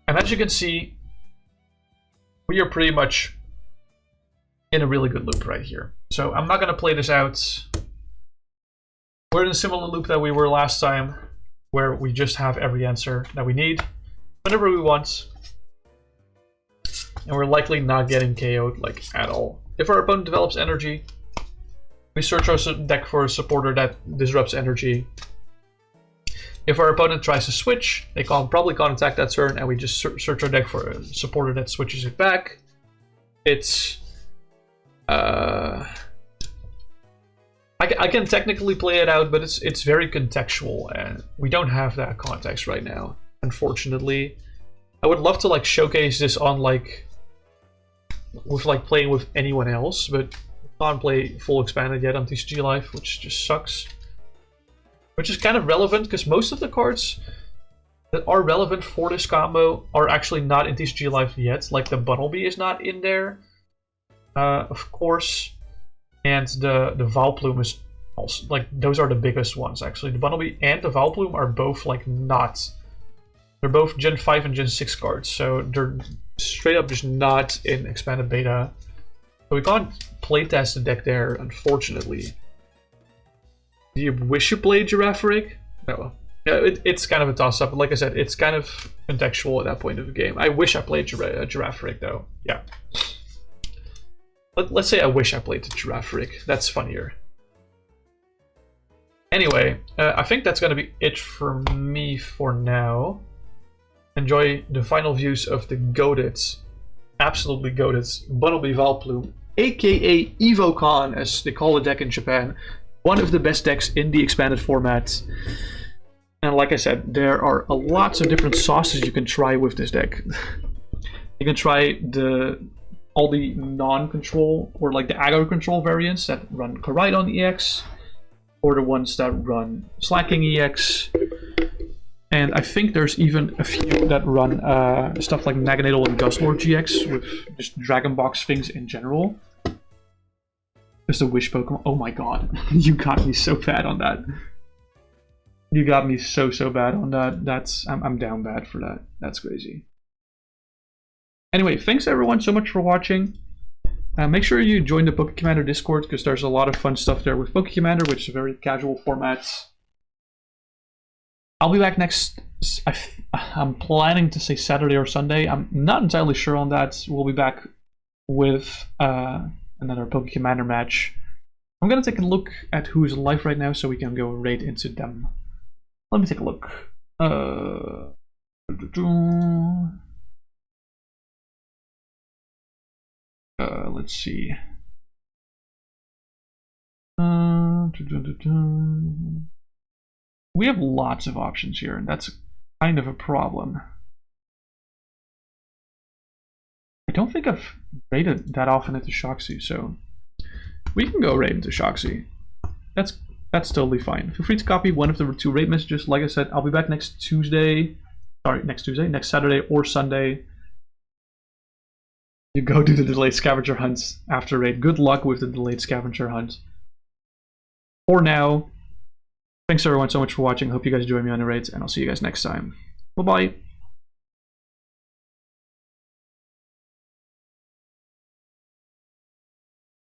And as you can see, we are pretty much in a really good loop right here. So I'm not going to play this out. We're in a similar loop that we were last time, where we just have every answer that we need whenever we want. And we're likely not getting KO'd like at all. If our opponent develops energy, we search our deck for a supporter that disrupts energy. If our opponent tries to switch, they probably can't attack that turn, and we just search our deck for a supporter that switches it back. It's I can technically play it out, but it's very contextual, and we don't have that context right now, unfortunately. I would love to like showcase this on with playing with anyone else, but can't play full expanded yet on TCG Live, which just sucks. Which is kind of relevant because most of the cards that are relevant for this combo are actually not in TCG Live yet. Like the Bunnelby is not in there, of course, and the Vileplume is also like those are the biggest ones actually. The Bunnelby and the Vileplume are both like not. They're both Gen 5 and Gen 6 cards, so they're straight up just not in expanded beta. So we can't playtest the deck there, unfortunately. Do you wish you played Girafarig? No. Yeah, it's kind of a toss-up. Like I said, it's kind of contextual at that point of the game. I wish I played Girafarig, though. Yeah. Let's say I wish I played the Girafarig. That's funnier. Anyway, I think that's going to be it for me for now. Enjoy the final views of the goated, absolutely goated Bunnelby Vileplume, aka EVOCON, as they call the deck in Japan. One of the best decks in the expanded format. And like I said, there are lots of different sauces you can try with this deck. You can try all the non-control or like the aggro control variants that run Koraidon EX, or the ones that run Slacking EX. And I think there's even a few that run stuff like Magnetal and Guzzlord GX with just Dragon Box things in general. Just a wish Pokemon. Oh my god, you got me so bad on that. You got me so bad on that. I'm down bad for that. That's crazy. Anyway, thanks everyone so much for watching. Make sure you join the Pokecommander Discord because there's a lot of fun stuff there with Pokecommander, which is a very casual format. I'll be back next. I'm planning to say Saturday or Sunday. I'm not entirely sure on that. We'll be back with another Pokecommander match. I'm gonna take a look at who's live right now so we can go right into them. Let me take a look. Let's see. We have lots of options here, and that's kind of a problem. I don't think I've raided that often into Shoxy, so we can go raid into Shoxy. That's totally fine. Feel free to copy one of the 2 raid messages. Like I said, I'll be back next Saturday or Sunday. You go do the delayed scavenger hunts after raid. Good luck with the delayed scavenger hunt. For now, thanks everyone so much for watching. Hope you guys join me on the raids, and I'll see you guys next time. Bye-bye.